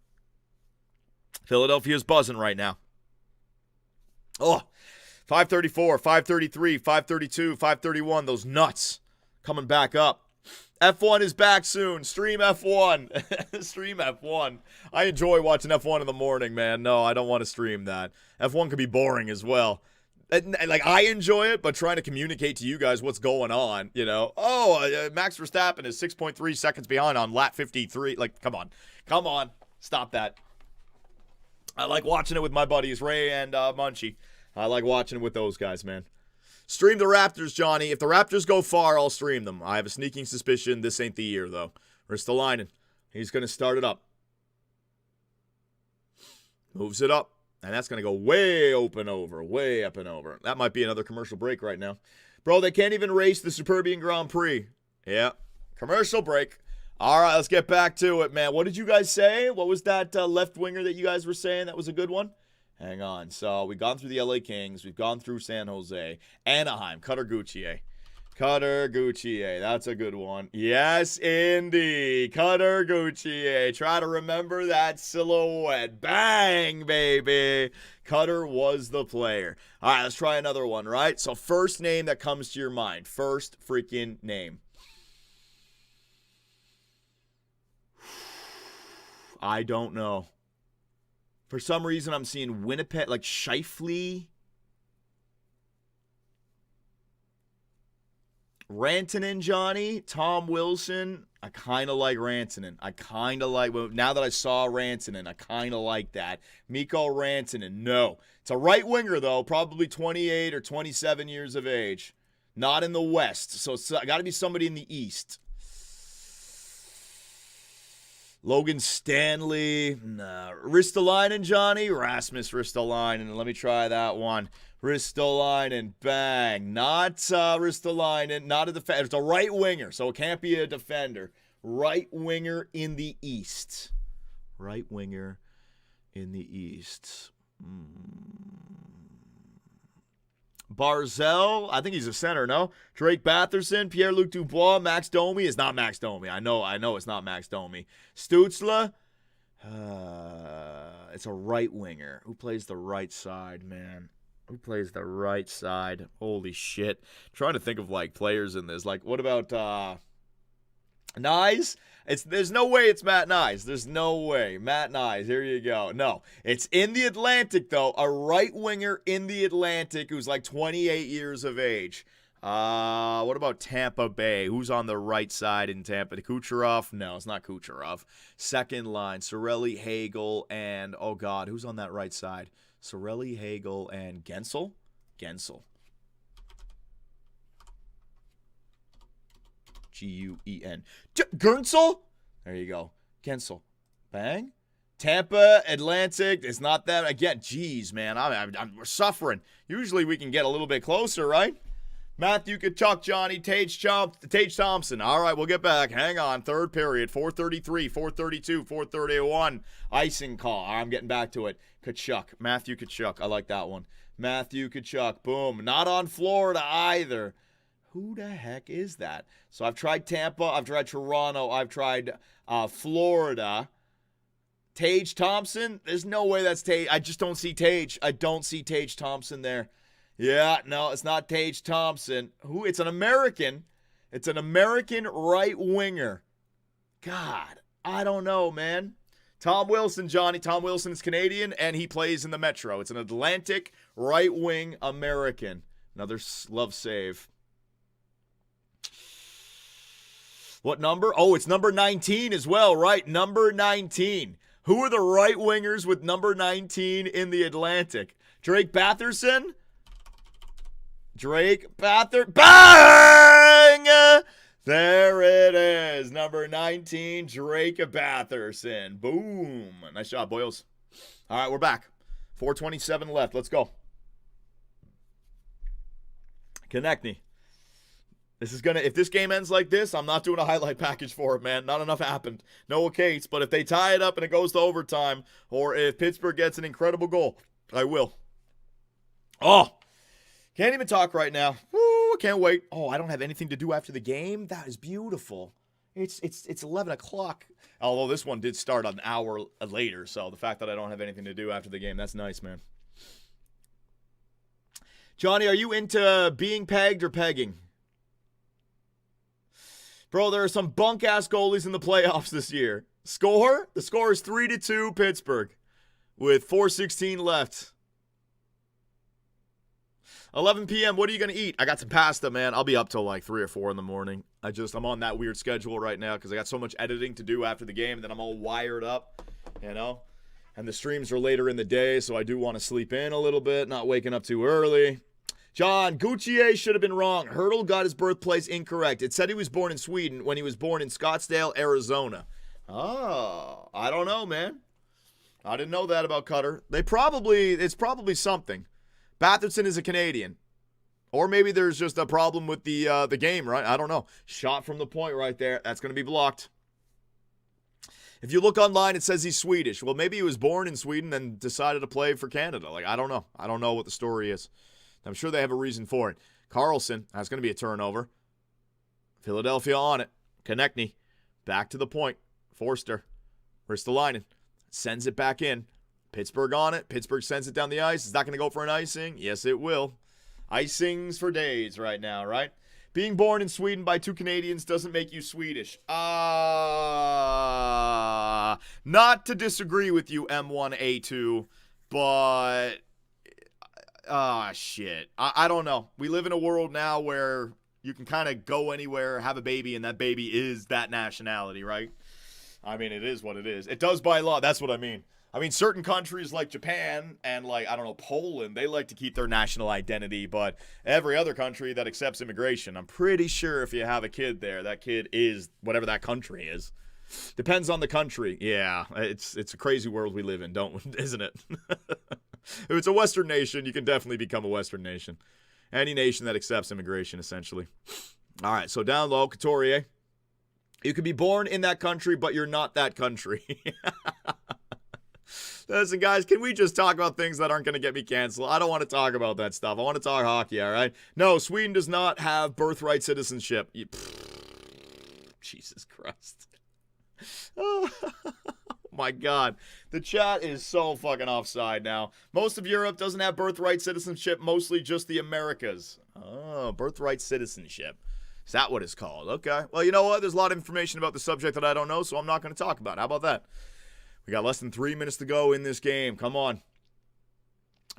Philadelphia's buzzing right now. Oh, 534, 533, 532, 531. Those nuts. Coming back up. F1 is back soon. Stream F1. Stream F1. I enjoy watching F1 in the morning, man. No, I don't want to stream that. F1 can be boring as well. Like, I enjoy it, but trying to communicate to you guys what's going on, you know. Oh, Max Verstappen is 6.3 seconds behind on lap 53. Like, come on. Come on. Stop that. I like watching it with my buddies, Ray and Munchie. I like watching it with those guys, man. Stream the Raptors, Johnny. If the Raptors go far, I'll stream them. I have a sneaking suspicion this ain't the year, though. Ristolainen. He's going to start it up. Moves it up. And that's going to go way up and over. That might be another commercial break right now. Bro, they can't even race the Superbian Grand Prix. Yeah. Commercial break. All right, let's get back to it, man. What did you guys say? What was that left winger that you guys were saying that was a good one? Hang on. So we've gone through the LA Kings. We've gone through San Jose. Anaheim. Cutter Gucci. That's a good one. Yes, indeed. Cutter Gucci. Try to remember that silhouette. Bang, baby. Cutter was the player. All right, let's try another one, right? So first name that comes to your mind. First freaking name. I don't know. For some reason, I'm seeing Winnipeg, like Scheifele. Rantanen, Johnny. Tom Wilson. I kind of like Rantanen. Now that I saw Rantanen, I kind of like that. Mikko Rantanen, no. It's a right winger, though, probably 28 or 27 years of age. Not in the West, so it's got to be somebody in the East. Logan Stanley. Nah. Ristolainen, Johnny. Rasmus Ristolainen. Let me try that one. Ristolainen. Bang. Not Ristolainen. Not a defender. It's a right winger, so it can't be a defender. Right winger in the East. Right winger in the East. Barzell, I think he's a center, no? Drake Batherson, Pierre-Luc Dubois, Max Domi. It's not Max Domi. I know it's not Max Domi. Stützle, it's a right winger. Who plays the right side, man? Who plays the right side? Holy shit. Trying to think of, like, players in this. Like, what about, Nyes? There's no way it's Matt Nyes. There's no way. Matt Nyes, here you go. No, it's in the Atlantic, though. A right winger in the Atlantic who's like 28 years of age. What about Tampa Bay? Who's on the right side in Tampa? Kucherov? No, it's not Kucherov. Second line, Cirelli, Hagel, and, oh, God, who's on that right side? Cirelli, Hagel, and Gensel? Gensel. G-U-E-N. Gensel? There you go. Gensel. Bang. Tampa, Atlantic. It's not that. Again, geez, man. We're suffering. Usually we can get a little bit closer, right? Matthew Kachuk, Johnny, Tage Thompson. All right, we'll get back. Hang on. Third period, 4:33, 4:32, 4:31. Icing call. I'm getting back to it. Kachuk, Matthew Kachuk. I like that one. Matthew Kachuk. Boom. Not on Florida either. Who the heck is that? So I've tried Tampa. I've tried Toronto. I've tried Florida. Tage Thompson. There's no way that's Tage. I just don't see Tage. I don't see Tage Thompson there. Yeah, no, it's not Tage Thompson. Who? It's an American. It's an American right winger. God, I don't know, man. Tom Wilson, Johnny. Tom Wilson is Canadian, and he plays in the Metro. It's an Atlantic right wing American. Another love save. What number? Oh, it's number 19 as well, right? Number 19. Who are the right wingers with number 19 in the Atlantic? Drake Batherson? Drake Batherson. Bang! There it is. Number 19, Drake Batherson. Boom. Nice job, Boyles. All right, we're back. 4:27 left. Let's go. Konechny. This is going to, if this game ends like this, I'm not doing a highlight package for it, man. Not enough happened. No case. But if they tie it up and it goes to overtime, or if Pittsburgh gets an incredible goal, I will. Oh, can't even talk right now. Woo, can't wait. Oh, I don't have anything to do after the game? That is beautiful. It's 11 o'clock. Although this one did start an hour later, so the fact that I don't have anything to do after the game, that's nice, man. Johnny, are you into being pegged or pegging? Bro, there are some bunk-ass goalies in the playoffs this year. Score? The score is 3-2 Pittsburgh with 4:16 left. 11 p.m., what are you going to eat? I got some pasta, man. I'll be up till like 3 or 4 in the morning. I'm on that weird schedule right now because I got so much editing to do after the game that I'm all wired up, you know? And the streams are later in the day, so I do want to sleep in a little bit, not waking up too early. John, Gauthier should have been wrong. Hurdle got his birthplace incorrect. It said he was born in Sweden when he was born in Scottsdale, Arizona. Oh, I don't know, man. I didn't know that about Cutter. It's probably something. Batherson is a Canadian. Or maybe there's just a problem with the game, right? I don't know. Shot from the point right there. That's going to be blocked. If you look online, it says he's Swedish. Well, maybe he was born in Sweden and decided to play for Canada. Like, I don't know. I don't know what the story is. I'm sure they have a reason for it. Carlson, that's going to be a turnover. Philadelphia on it. Konechny, back to the point. Forster, Ristolainen, sends it back in. Pittsburgh on it. Pittsburgh sends it down the ice. Is that going to go for an icing? Yes, it will. Icings for days right now, right? Being born in Sweden by 2 Canadians doesn't make you Swedish. Not to disagree with you, M1A2, but... shit. I don't know. We live in a world now where you can kind of go anywhere, have a baby, and that baby is that nationality, right? I mean, it is what it is. It does by law. That's what I mean. I mean, certain countries like Japan and like, I don't know, Poland, they like to keep their national identity, but every other country that accepts immigration, I'm pretty sure if you have a kid there, that kid is whatever that country is. Depends on the country. Yeah, it's a crazy world we live in, isn't it? If it's a Western nation, you can definitely become a Western nation. Any nation that accepts immigration, essentially. All right, so down low, Couturier. You could be born in that country, but you're not that country. Listen, guys, can we just talk about things that aren't going to get me canceled? I don't want to talk about that stuff. I want to talk hockey, all right? No, Sweden does not have birthright citizenship. Jesus Christ. Oh, my God. The chat is so fucking offside now. Most of Europe doesn't have birthright citizenship, mostly just the Americas. Oh, birthright citizenship. Is that what it's called? Okay. Well, you know what? There's a lot of information about the subject that I don't know, so I'm not going to talk about it. How about that? We got less than 3 minutes to go in this game. Come on.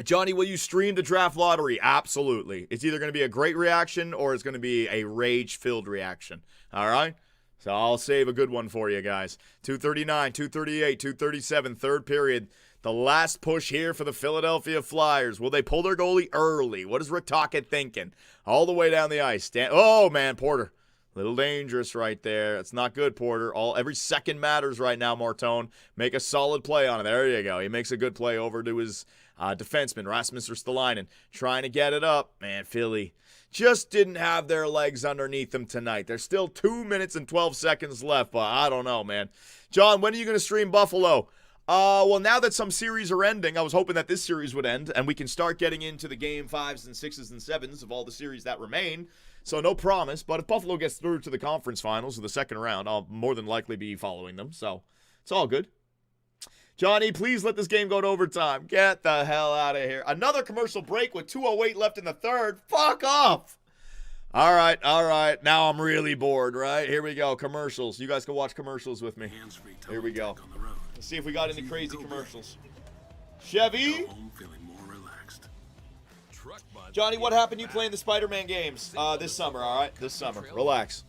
Johnny, will you stream the draft lottery? Absolutely. It's either going to be a great reaction or it's going to be a rage-filled reaction. All right? So I'll save a good one for you guys. 2:39, 2:38, 2:37, third period. The last push here for the Philadelphia Flyers. Will they pull their goalie early? What is Rick Tocchet thinking? All the way down the ice. Oh, man, Porter. Little dangerous right there. It's not good, Porter. Every second matters right now, Martone. Make a solid play on it. There you go. He makes a good play over to his Defenseman Rasmus Ristolainen trying to get it up. Man, Philly just didn't have their legs underneath them tonight. There's still 2 minutes and 12 seconds left, but I don't know, man. John, when are you going to stream Buffalo? Well, now that some series are ending, I was hoping that this series would end, and we can start getting into the game 5s and 6s and 7s of all the series that remain. So no promise, but if Buffalo gets through to the conference finals or the second round, I'll more than likely be following them. So it's all good. Johnny, please let this game go to overtime. Get the hell out of here. Another commercial break with 2:08 left in the third. Fuck off. All right. Now I'm really bored, right? Here we go. Commercials. You guys can watch commercials with me. Here we go. Let's see if we got any crazy commercials. Chevy. Johnny, what happened you playing the Spider-Man games this summer, all right? This summer. Relax.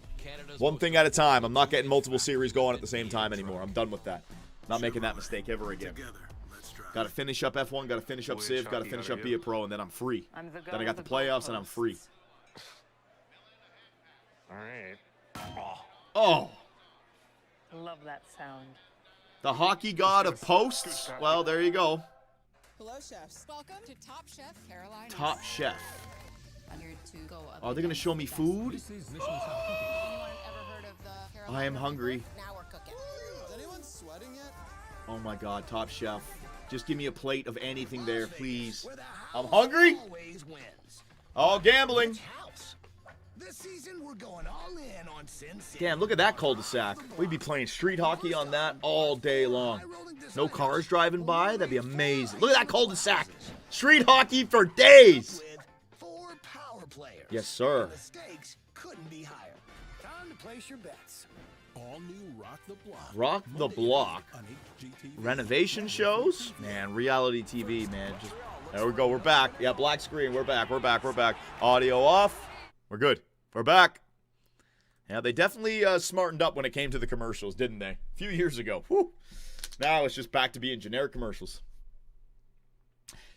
One thing at a time. I'm not getting multiple series going at the same time anymore. I'm done with that. Not making that mistake ever again. Got to finish up F1, got to finish up Civ, got to finish up Be a Pro, and then I'm free. Then I got the playoffs, and I'm free. All right. Oh. Love that sound. The hockey god of posts? Well, there you go. Hello, chefs. Welcome to Top Chef Carolina. Top Chef. I'm here to go Oh, they're going to show me food? Anyone ever heard of the Carolina I am hungry. Now we're cooking. Is anyone sweating yet? Oh my god, Top Chef. Just give me a plate of anything there, please. I'm hungry? Oh, gambling. This season we're going all in on Sin City. Damn, look at that cul-de-sac. We'd be playing street hockey on that all day long. No cars driving by? That'd be amazing. Look at that cul-de-sac. Street hockey for days. With 4 power players. Yes, sir. The stakes couldn't be higher. Time to place your bets. All new Rock the Block. Rock the Block. On HGTV. Renovation shows? Man, reality TV, man. Just, there we go. We're back. Yeah, black screen. We're back. Audio off. We're good. We're back. Yeah, they definitely smartened up when it came to the commercials, didn't they? A few years ago. Whew. Now it's just back to being generic commercials.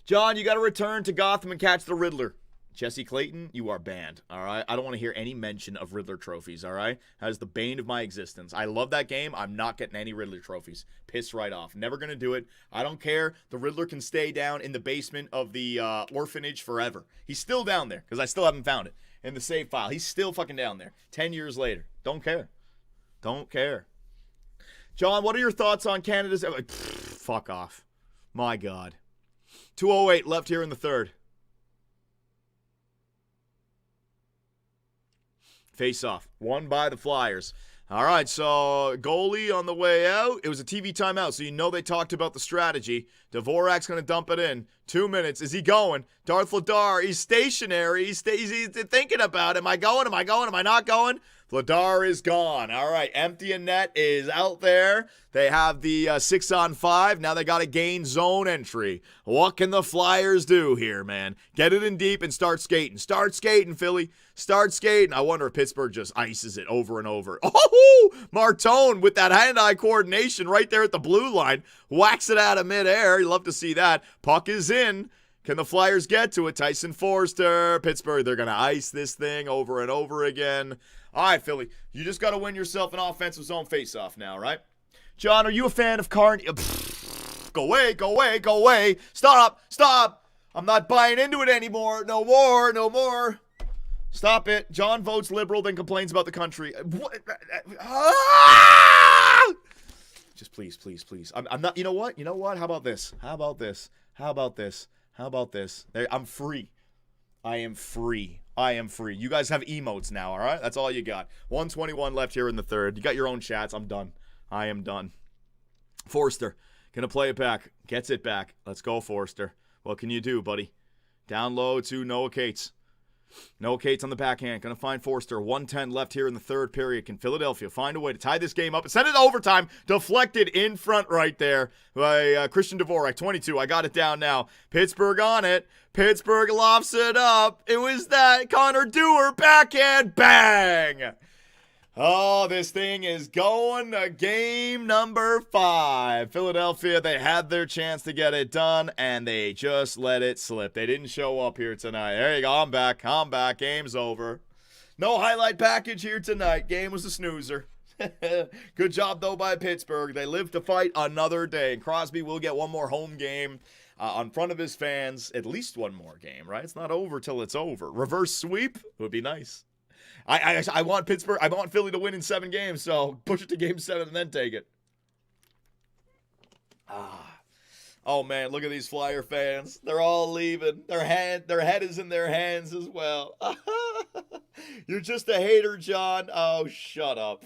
John, you got to return to Gotham and catch the Riddler. Jesse Clayton, you are banned, all right? I don't want to hear any mention of Riddler trophies, all right? That is the bane of my existence. I love that game. I'm not getting any Riddler trophies. Piss right off. Never going to do it. I don't care. The Riddler can stay down in the basement of the orphanage forever. He's still down there because I still haven't found it in the save file. He's still fucking down there 10 years later. Don't care. Don't care. John, what are your thoughts on Canada's... fuck off. My God. 2:08 left here in the third. Face-off. Won by the Flyers. All right, so goalie on the way out. It was a TV timeout, so you know they talked about the strategy. Dvorak's going to dump it in. 2 minutes. Is he going? Darth Vladar, he's stationary. He's thinking about it. Am I going? Am I not going? Vladar is gone. All right, empty and net is out there. They have the 6-on-5. Now they got to gain zone entry. What can the Flyers do here, man? Get it in deep and start skating. Start skating, Philly. Start skating. I wonder if Pittsburgh just ices it over and over. Oh, Martone with that hand-eye coordination right there at the blue line. Whacks it out of midair. You love to see that. Puck is in. Can the Flyers get to it? Tyson Forster. Pittsburgh, they're going to ice this thing over and over again. All right, Philly, you just got to win yourself an offensive zone faceoff now, right? John, are you a fan of Carney? Go away. Stop. I'm not buying into it anymore. No more. Stop it. John votes liberal, then complains about the country. What? Just please. I'm not, you know what? How about this? There, I'm free. I am free. You guys have emotes now, all right? That's all you got. 1:21 left here in the third. You got your own chats. I'm done. I am done. Forster, gonna play it back. Gets it back. Let's go, Forster. What can you do, buddy? Down low to Noah Cates. Noah Cates on the backhand. Gonna find Forster. 1:10 left here in the third period. Can Philadelphia find a way to tie this game up and send it to overtime? Deflected in front right there by Christian Dvorak. 22. I got it down now. Pittsburgh on it. Pittsburgh lofts it up. It was that Connor Dewar backhand. Bang! Oh, this thing is going to game number 5. Philadelphia, they had their chance to get it done, and they just let it slip. They didn't show up here tonight. There you go. I'm back. Game's over. No highlight package here tonight. Game was a snoozer. Good job, though, by Pittsburgh. They live to fight another day. And Crosby will get one more home game. in front of his fans at least one more game, right? It's not over till it's over. Reverse sweep would be nice. I want Pittsburgh. I want Philly to win in 7 games, so push it to game 7 and then take it. Oh man, look at these Flyer fans. They're all leaving. Their head is in their hands as well. You're just a hater, John. Oh, shut up.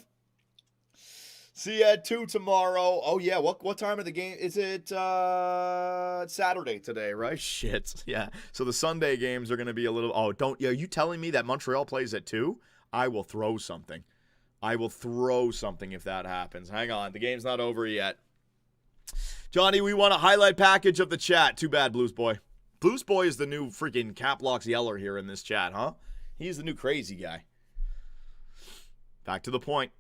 See you at 2 tomorrow. Oh yeah, what time of the game is it? Saturday today, right? Shit. Yeah. So the Sunday games are gonna be a little. Oh, are you telling me that Montreal plays at 2? I will throw something. I will throw something if that happens. Hang on, the game's not over yet. Johnny, we want a highlight package of the chat. Too bad, Blues Boy. Blues Boy is the new freaking Cap Locks yeller here in this chat, huh? He's the new crazy guy. Back to the point.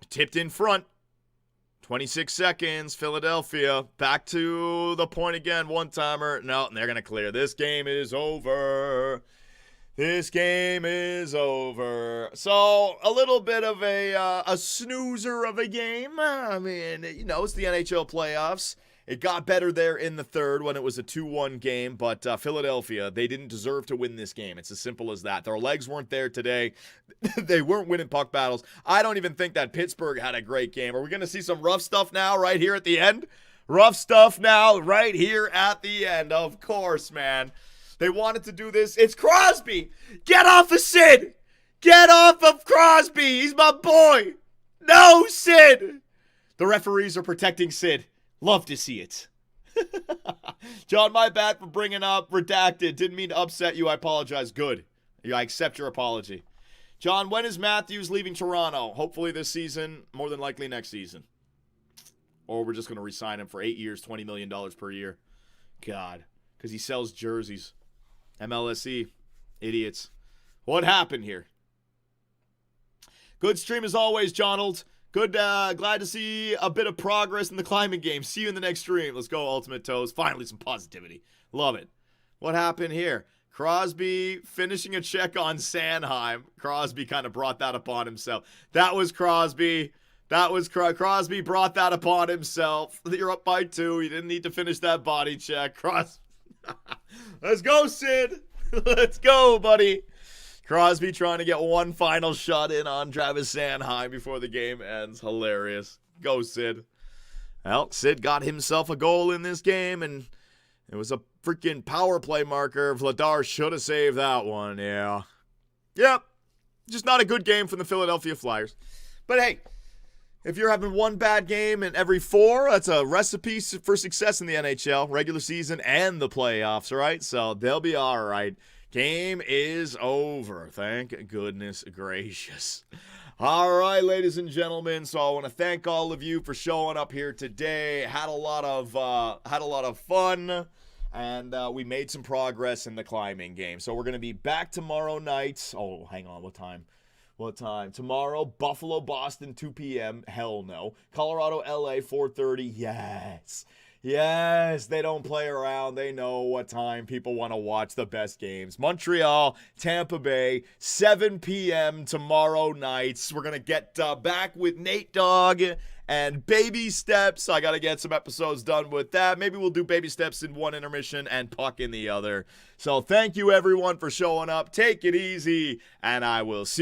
Tipped in front. 26 seconds. Philadelphia. Back to the point again. One-timer. No, and they're going to clear. This game is over. This game is over. So, a little bit of a snoozer of a game. I mean, you know, it's the NHL playoffs. It got better there in the third when it was a 2-1 game, but Philadelphia, they didn't deserve to win this game. It's as simple as that. Their legs weren't there today. They weren't winning puck battles. I don't even think that Pittsburgh had a great game. Are we going to see some rough stuff now right here at the end? Rough stuff now right here at the end. Of course, man. They wanted to do this. It's Crosby. Get off of Sid. Get off of Crosby. He's my boy. No, Sid. The referees are protecting Sid. Love to see it. John, my bad for bringing up redacted. Didn't mean to upset you. I apologize. Good. I accept your apology. John, when is Matthews leaving Toronto? Hopefully this season. More than likely next season. Or we're just going to re-sign him for 8 years, $20 million per year. God. Because he sells jerseys. MLSE. Idiots. What happened here? Good stream as always, Jonald. Good, glad to see a bit of progress in the climbing game. See you in the next stream. Let's go, Ultimate Toes. Finally, some positivity. Love it. What happened here? Crosby finishing a check on Sanheim. Crosby kind of brought that upon himself. That was Crosby. Crosby brought that upon himself. You're up by 2. You didn't need to finish that body check. Let's go, Sid. Let's go, buddy. Crosby trying to get one final shot in on Travis Sanheim before the game ends. Hilarious. Go, Sid. Well, Sid got himself a goal in this game, and it was a freaking power play marker. Vladar should have saved that one, yeah. Yep. Just not a good game from the Philadelphia Flyers. But hey, if you're having one bad game in every 4, that's a recipe for success in the NHL, regular season and the playoffs, right? So they'll be all right. Game is over. Thank goodness gracious. All right, ladies and gentlemen. So I want to thank all of you for showing up here today. Had a lot of fun, and we made some progress in the climbing game. So we're gonna be back tomorrow night. Oh, hang on. What time? What time? Tomorrow, Buffalo, Boston, 2 p.m. Hell no. Colorado, LA, 4:30. Yes. Yes, they don't play around. They know what time people want to watch the best games. Montreal, Tampa Bay, 7 p.m. tomorrow nights. We're going to get back with Nate Dogg and Baby Steps. I got to get some episodes done with that. Maybe we'll do Baby Steps in one intermission and Puck in the other. So thank you, everyone, for showing up. Take it easy, and I will see you.